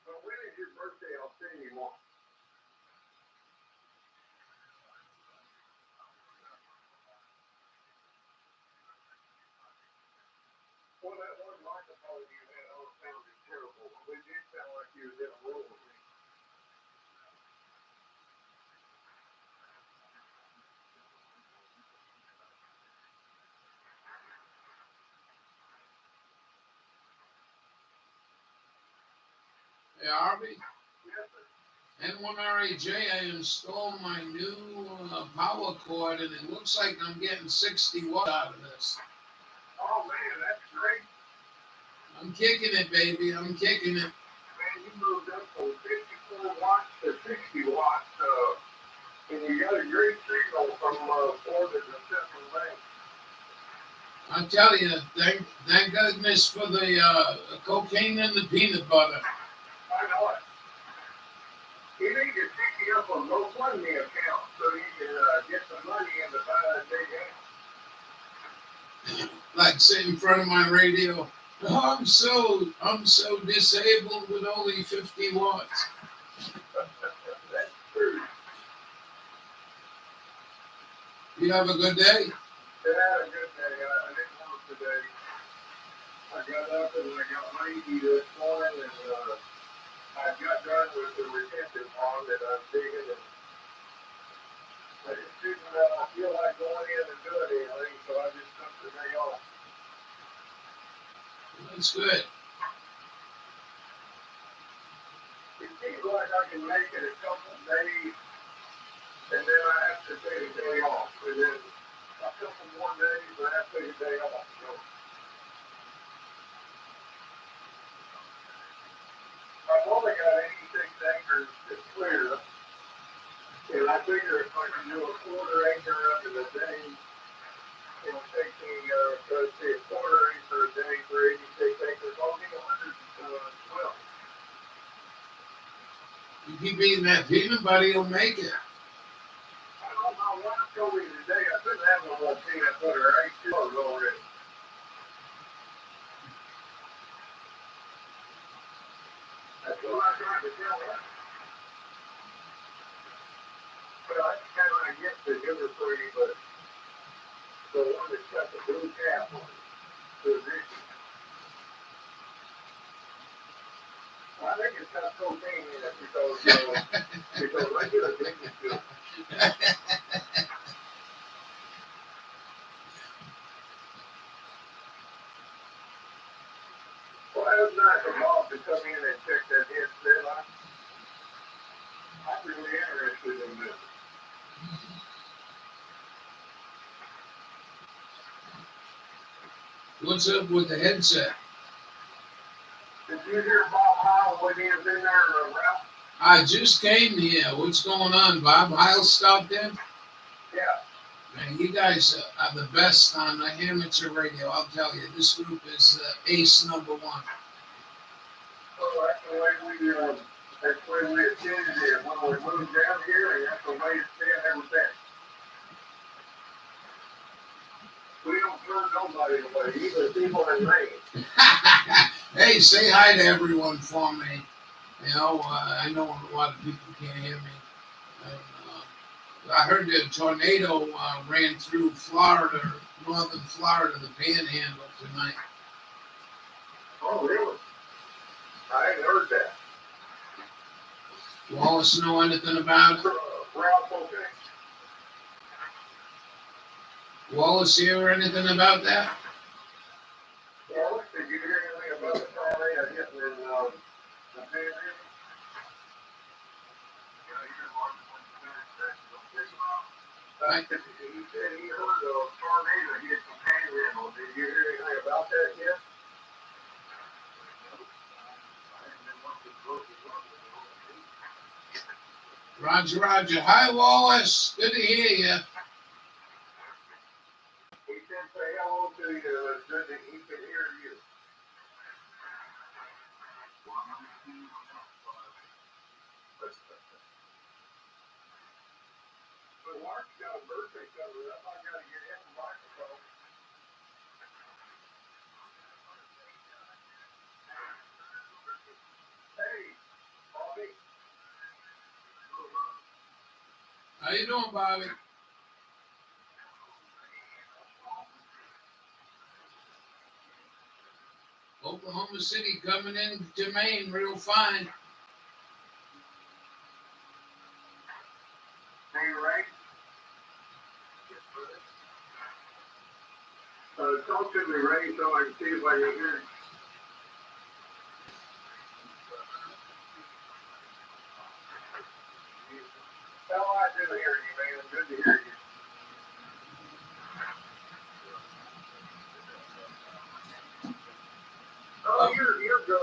But when is your birthday? I'll send you one. Well, that one microphone you had on sounded terrible. It did sound like you was in a room with me. Hey, Harvey. N1RAJ, I installed my new power cord, and it looks like I'm getting 60 watts out of this. Oh, man, that's great. I'm kicking it, baby. I'm kicking it. Man, you moved up from 54 watts to 60 watts, and you got a great signal from Florida to Central Bank. I tell you, thank goodness for the cocaine and the peanut butter. I know it. You need to pick you up a GoFundMe account so you can get some money in to buy a big house. Like sitting in front of my radio. Oh, I'm so disabled with only 50 watts. That's true. You have a good day? Yeah, I had a good day. I didn't work today. I got up and I got lazy this morning, and I got done with the retention pond that I'm digging, and I just didn't feel like going in and doing anything, so I just took the day off. That's good. It seems like I can make it a couple of days, and then I have to take a day off, and then a couple more days, I have to take a day off. So I've only got 86 acres to clear, and I figure if I can do a quarter acre up in a day, it'll take me, let's see, a quarter acre a day for 86 acres, I'll be 112. You keep eating that peanut butter, you'll make it. I don't know what told me today, I couldn't have no more peanut butter, I ate 2 hours already. That's what I tried to tell her. But I kind of get the sugar free, but the one that's got the blue cap on it, the addition. I think it's got cocaine in it because I get addicted to it. Well, that was nice of Bob to come in and check that headset out. I'm really interested in this. What's up with the headset? Did you hear Bob Howell when he was in there, Ralph? I just came here. What's going on? Bob Heil stopped in? Yeah. Man, you guys are the best on amateur radio. I'll tell you, this group is ace number one. Well, that's the way we attended it when we moved down here, and that's the way it's been ever since. We don't turn nobody away, even people in Maine. Hey, say hi to everyone for me. You know, I know a lot of people can't hear me. And, I heard the tornado ran through Florida, northern Florida, the Panhandle tonight. Oh, really? I ain't heard that. Wallace know anything about it? Ralph, okay. Wallace hear anything about that? Wallace, did you hear anything about the tornado hitting in the Panhandle? He said he heard a tornado hit the Panhandle. Did you hear anything about that yet? Roger, Roger. Hi, Wallace. Good to hear you. He said say hello to you. It's good that he can hear you. But Mark's got a birthday coming up. I got to get him a microphone. Hey, Bobby. How you doing, Bobby? Oklahoma City coming in to Maine real fine. Hey, Ray. Talk to me, Ray, so I can see if I can hear you. Well, I do hear you, man. Good to hear you. Oh, you're good.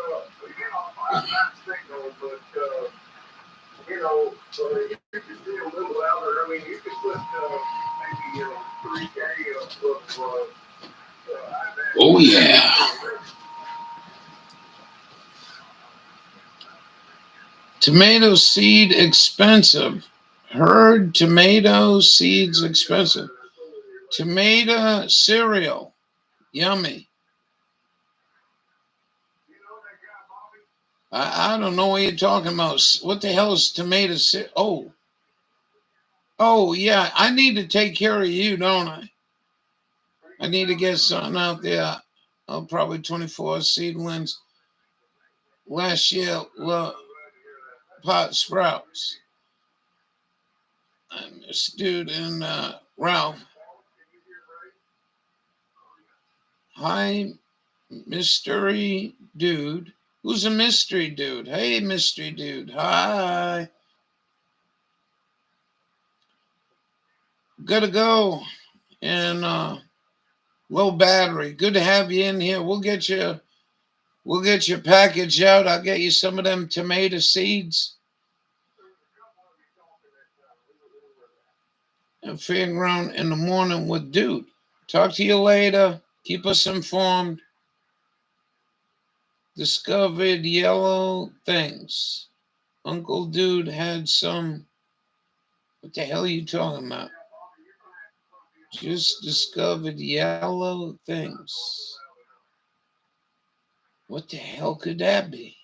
You know, I'm not signal, but, you know, you could be a little louder. I mean, you could put maybe 3K of Oh, yeah. Tomato seed expensive. Heard tomato seeds expensive. Tomato cereal. Yummy. I don't know what you're talking about. What the hell is tomato cereal? Oh, yeah. I need to take care of you, don't I? I need to get something out there. Oh, probably 24 seedlings. Last year, pot sprouts. And this dude and Ralph. Hi, mystery dude. Who's a mystery dude? Hey, mystery dude. Hi. Gotta go. And low battery. Good to have you in here. We'll get your package out. I'll get you some of them tomato seeds. And fairground in the morning with dude. Talk to you later. Keep us informed. Discovered yellow things. Uncle Dude had some. What the hell are you talking about? Just discovered yellow things. What the hell could that be?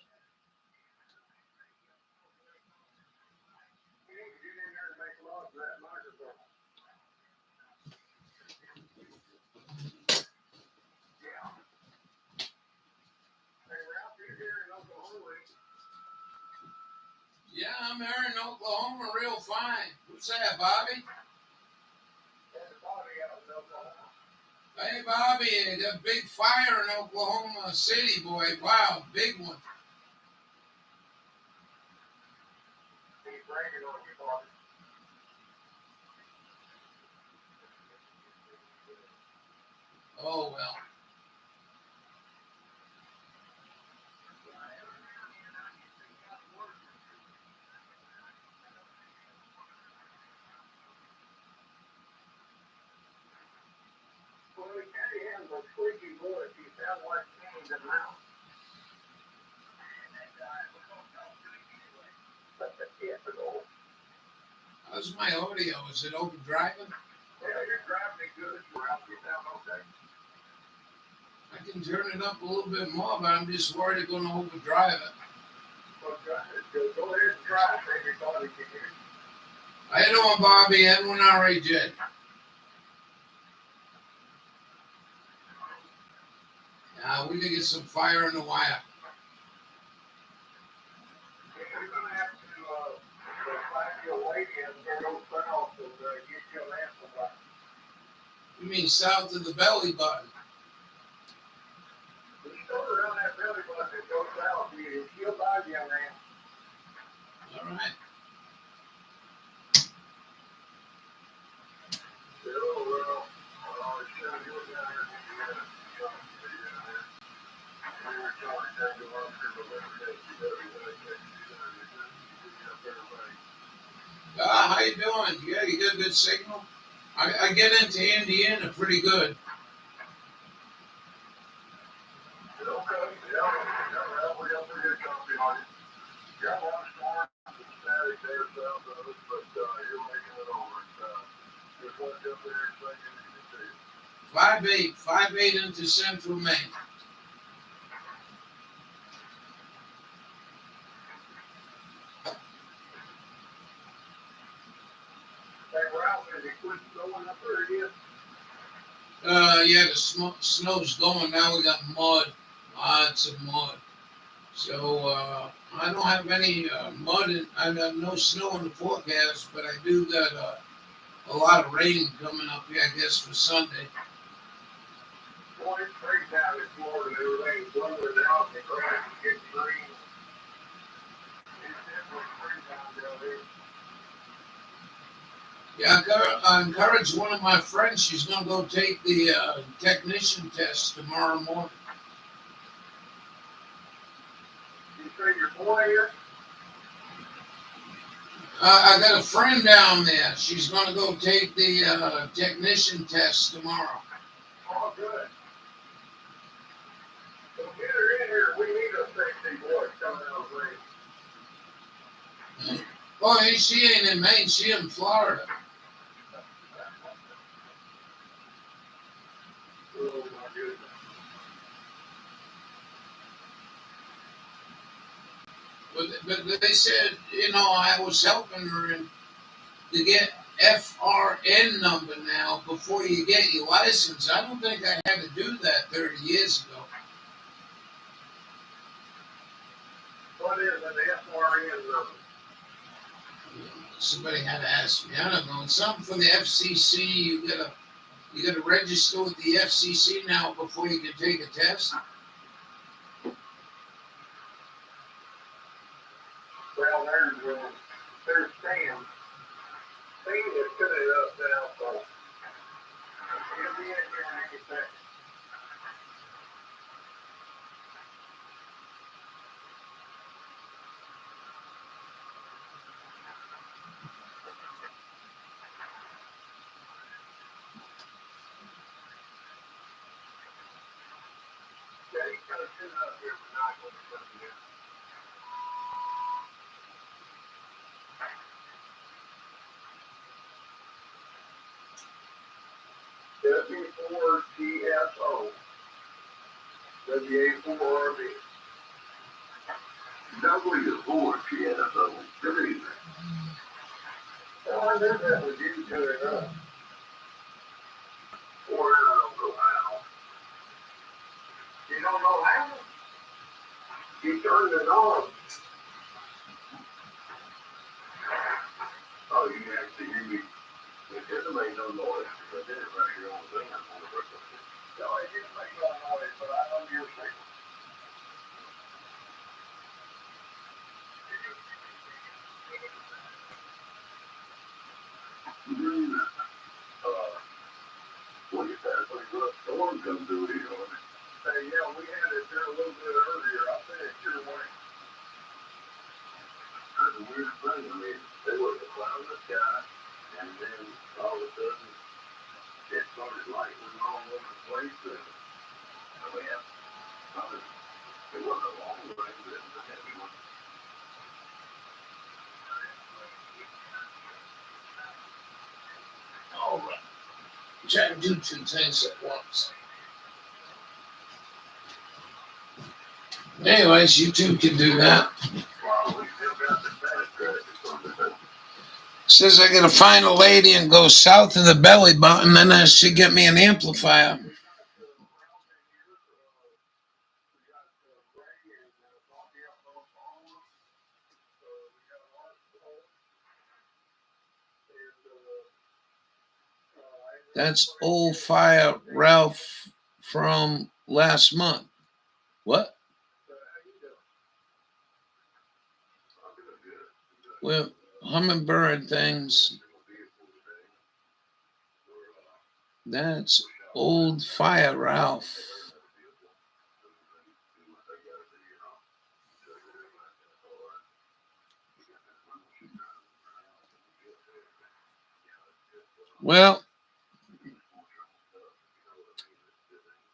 Yeah, I'm here in Oklahoma real fine. Who's that, Bobby? Hey, Bobby, the big fire in Oklahoma City, boy. Wow, big one. Oh, well. squeaky voice. He sounds like me in the mouth. How's my audio? Is it overdriving? Yeah, you're driving it good. Ralph. You sound okay. I can turn it up a little bit more, but I'm just worried it's going to overdrive it. Well, go ahead and try it. Maybe Bobby can hear you. How you doing, Bobby? Edwin R.A.J. We need to get some fire in the wire. You're going to have to find your way and go south to get your amplifier. You mean south of the belly button? You start around that belly button and go south. You'll buy your amp. All right. How you doing? Yeah, you got a good signal? I get into Indiana pretty good. Five eight into Central Maine. Yeah, the snow's going now. We got mud, lots of mud. So I don't have any mud, and I got no snow in the forecast, but I do got a lot of rain coming up here, I guess, for Sunday. Boy, it's pretty down in Florida. Everything's blowing out, and the grass is getting green. It's definitely pretty down there. Yeah, I encouraged one of my friends. She's going to go take the technician test tomorrow morning. You say your boy here? I got a friend down there. She's going to go take the technician test tomorrow. Oh, good. So get her in here. We need a sexy boy coming out of Maine. Oh, she ain't in Maine. She in Florida. Oh, my goodness. But they said, I was helping her to get FRN number now before you get your license. I don't think I had to do that 30 years ago. What is an FRN number? Somebody had to ask me. I don't know. Something from the FCC. You gotta register with the FCC now before you can take a test. Well, there's Sam. Sam is putting it up now, so he'll be in here in any second. Yeah, he's gonna sit up here tonight when he comes in. W4TSO. WA4RB. W4TSO. Good evening. Well, I knew that was you good enough. Or I don't know how. You don't know how? You turned it on. Oh, you actually hear me. It didn't make no noise. I did it right here on the thing. No, it didn't make no noise, but I know you're saying. Well, you had a pretty rough storm come through here, wasn't it? Hey, yeah, we had it there a little bit earlier. I think it sure went. That's the weirdest thing. I mean, there was a cloud in the sky, and then all of a sudden, it started lightning all over the place. All right. Try to do two things at once. Anyways, you two can do that. Says I gotta find a lady and go south of the belly button, then I should get me an amplifier. That's old fire Ralph from last month. What? Well, hummingbird things. That's old fire Ralph. Well,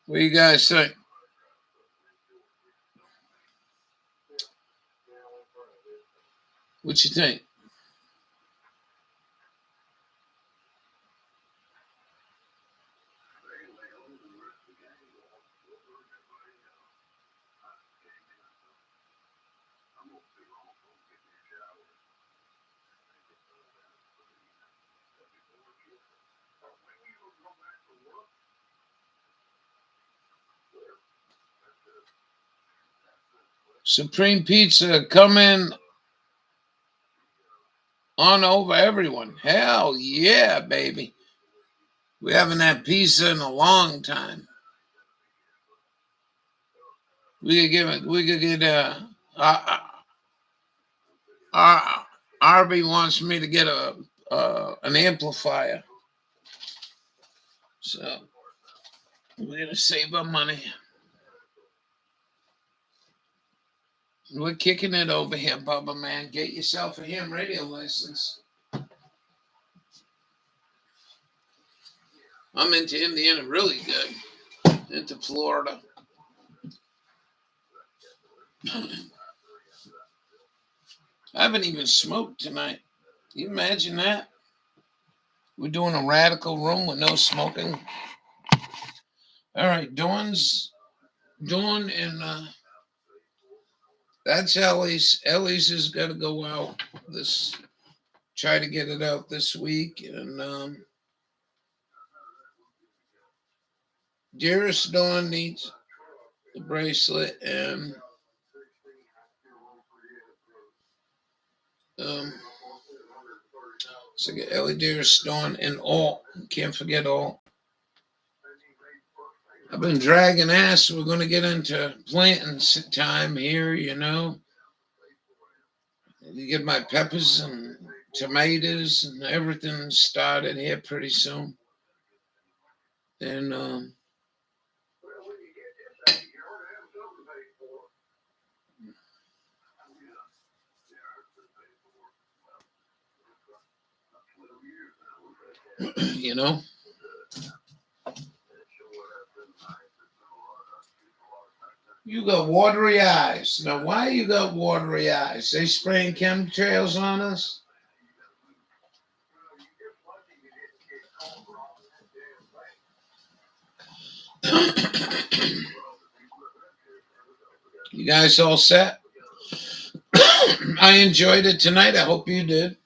what do you guys think? What you think? Supreme Pizza coming on over everyone. Hell yeah, baby. We haven't had pizza in a long time. We could get Arby wants me to get an amplifier. So we're gonna save our money. We're kicking it over here, Bubba, man. Get yourself a ham radio license. I'm into Indiana really good. Into Florida. I haven't even smoked tonight. Can you imagine that? We're doing a radical room with no smoking. All right, Dawn and that's Ellie's. Ellie's has got to go out try to get it out this week. And dearest Dawn needs the bracelet, and so get Ellie, dearest Dawn, and all. Can't forget all. I've been dragging ass. We're going to get into planting time here, you know. You get my peppers and tomatoes and everything started here pretty soon. And you know. You got watery eyes. Now, why you got watery eyes? They spraying chemtrails on us? You guys all set? I enjoyed it tonight. I hope you did.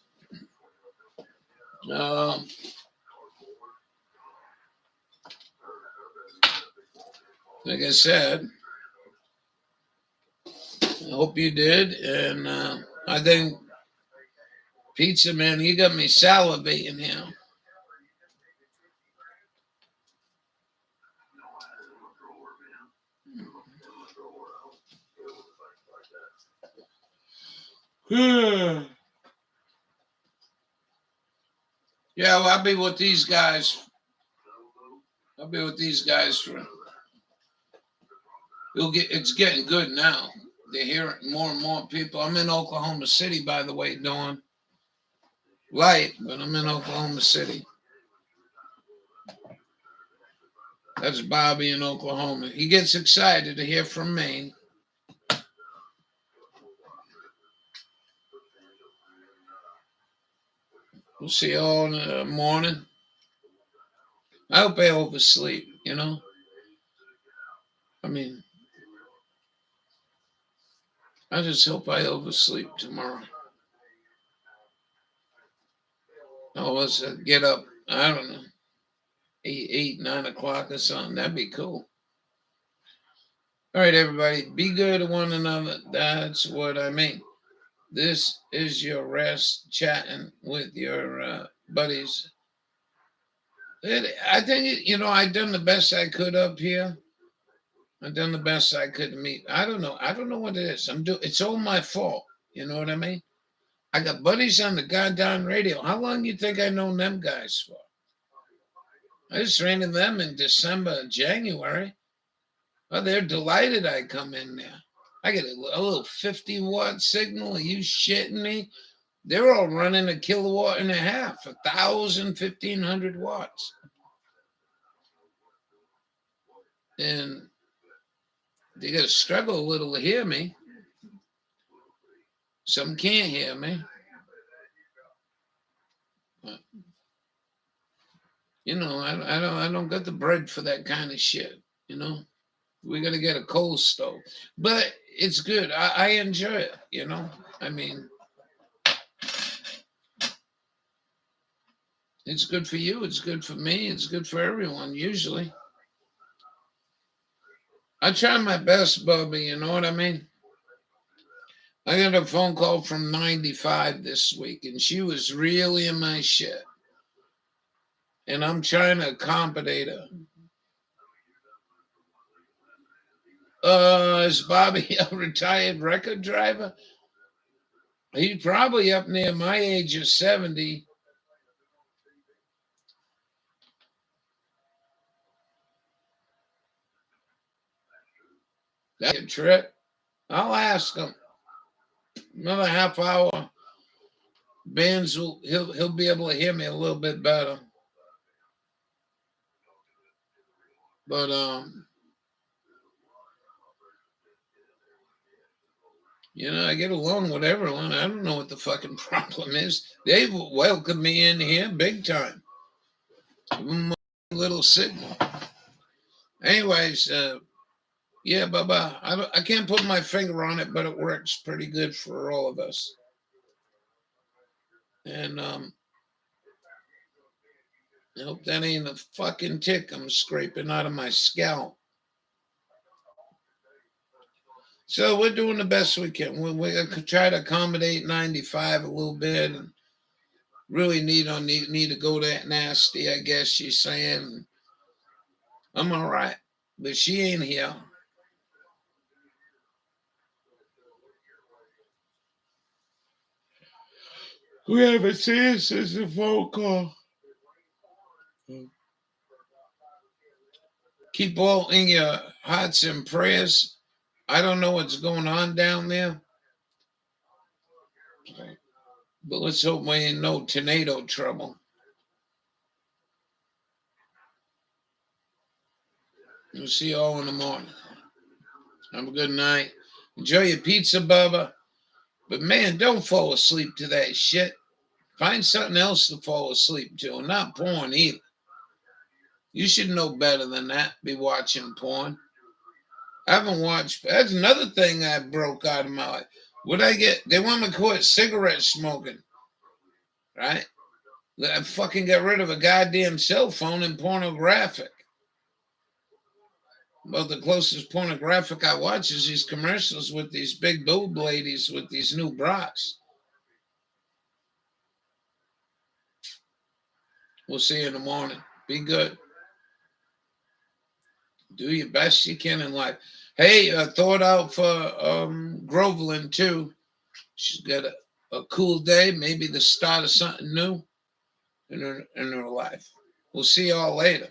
Like I said, I hope you did. And I think, pizza, man, you got me salivating here. Yeah, well, I'll be with these guys. For. It's getting good now. They're hearing more and more people. I'm in Oklahoma City, by the way, Dawn. Light, but I'm in Oklahoma City. That's Bobby in Oklahoma. He gets excited to hear from Maine. We'll see you all in the morning. I hope I oversleep, you know? I mean, I just hope I oversleep tomorrow. I'll get up, I don't know, 9 o'clock or something. That'd be cool. All right, everybody, be good to one another. That's what I mean. This is your rest, chatting with your buddies. I think, I've done the best I could up here. I've done the best I could to meet. I don't know what it is. It's all my fault. You know what I mean? I got buddies on the goddamn radio. How long do you think I've known them guys for? I just ran into them in December, January. Well, they're delighted I come in there. I get a little 50-watt signal. Are you shitting me? They're all running 1.5 kilowatts, 1,000, 1,500 watts. And they got to struggle a little to hear me. Some can't hear me. But, I don't got the bread for that kind of shit, We got to get a coal stove. But it's good. I enjoy it, I mean, it's good for you. It's good for me. It's good for everyone, usually. I try my best, Bubby, you know what I mean? I got a phone call from 95 this week, and she was really in my shit. And I'm trying to accommodate her. Is Bobby a retired record driver? He's probably up near my age of 70. That's a trip. I'll ask him. Another half hour. Benz he'll be able to hear me a little bit better. But I get along with everyone. I don't know what the fucking problem is. They've welcomed me in here big time. Give them a little signal. Anyways, yeah, Baba, I can't put my finger on it, but it works pretty good for all of us. And I hope that ain't a fucking tick I'm scraping out of my scalp. So we're doing the best we can. We try to accommodate 95 a little bit, and really need to go that nasty, I guess she's saying. I'm all right, but she ain't here. We haven't seen since the phone call. Keep all in your hearts and prayers. I don't know what's going on down there, but let's hope we ain't no tornado trouble. We'll see you all in the morning. Have a good night. Enjoy your pizza, Bubba. But man, don't fall asleep to that shit. Find something else to fall asleep to, and not porn either. You should know better than that, be watching porn. I haven't watched, that's another thing I broke out of my life. They want me to quit cigarette smoking, right? I fucking got rid of a goddamn cell phone and pornographic. Well, the closest pornographic I watch is these commercials with these big boob ladies with these new bras. We'll see you in the morning. Be good. Do your best you can in life. Hey, thought out for Groveland too. She's got a cool day, maybe the start of something new in her life. We'll see y'all later.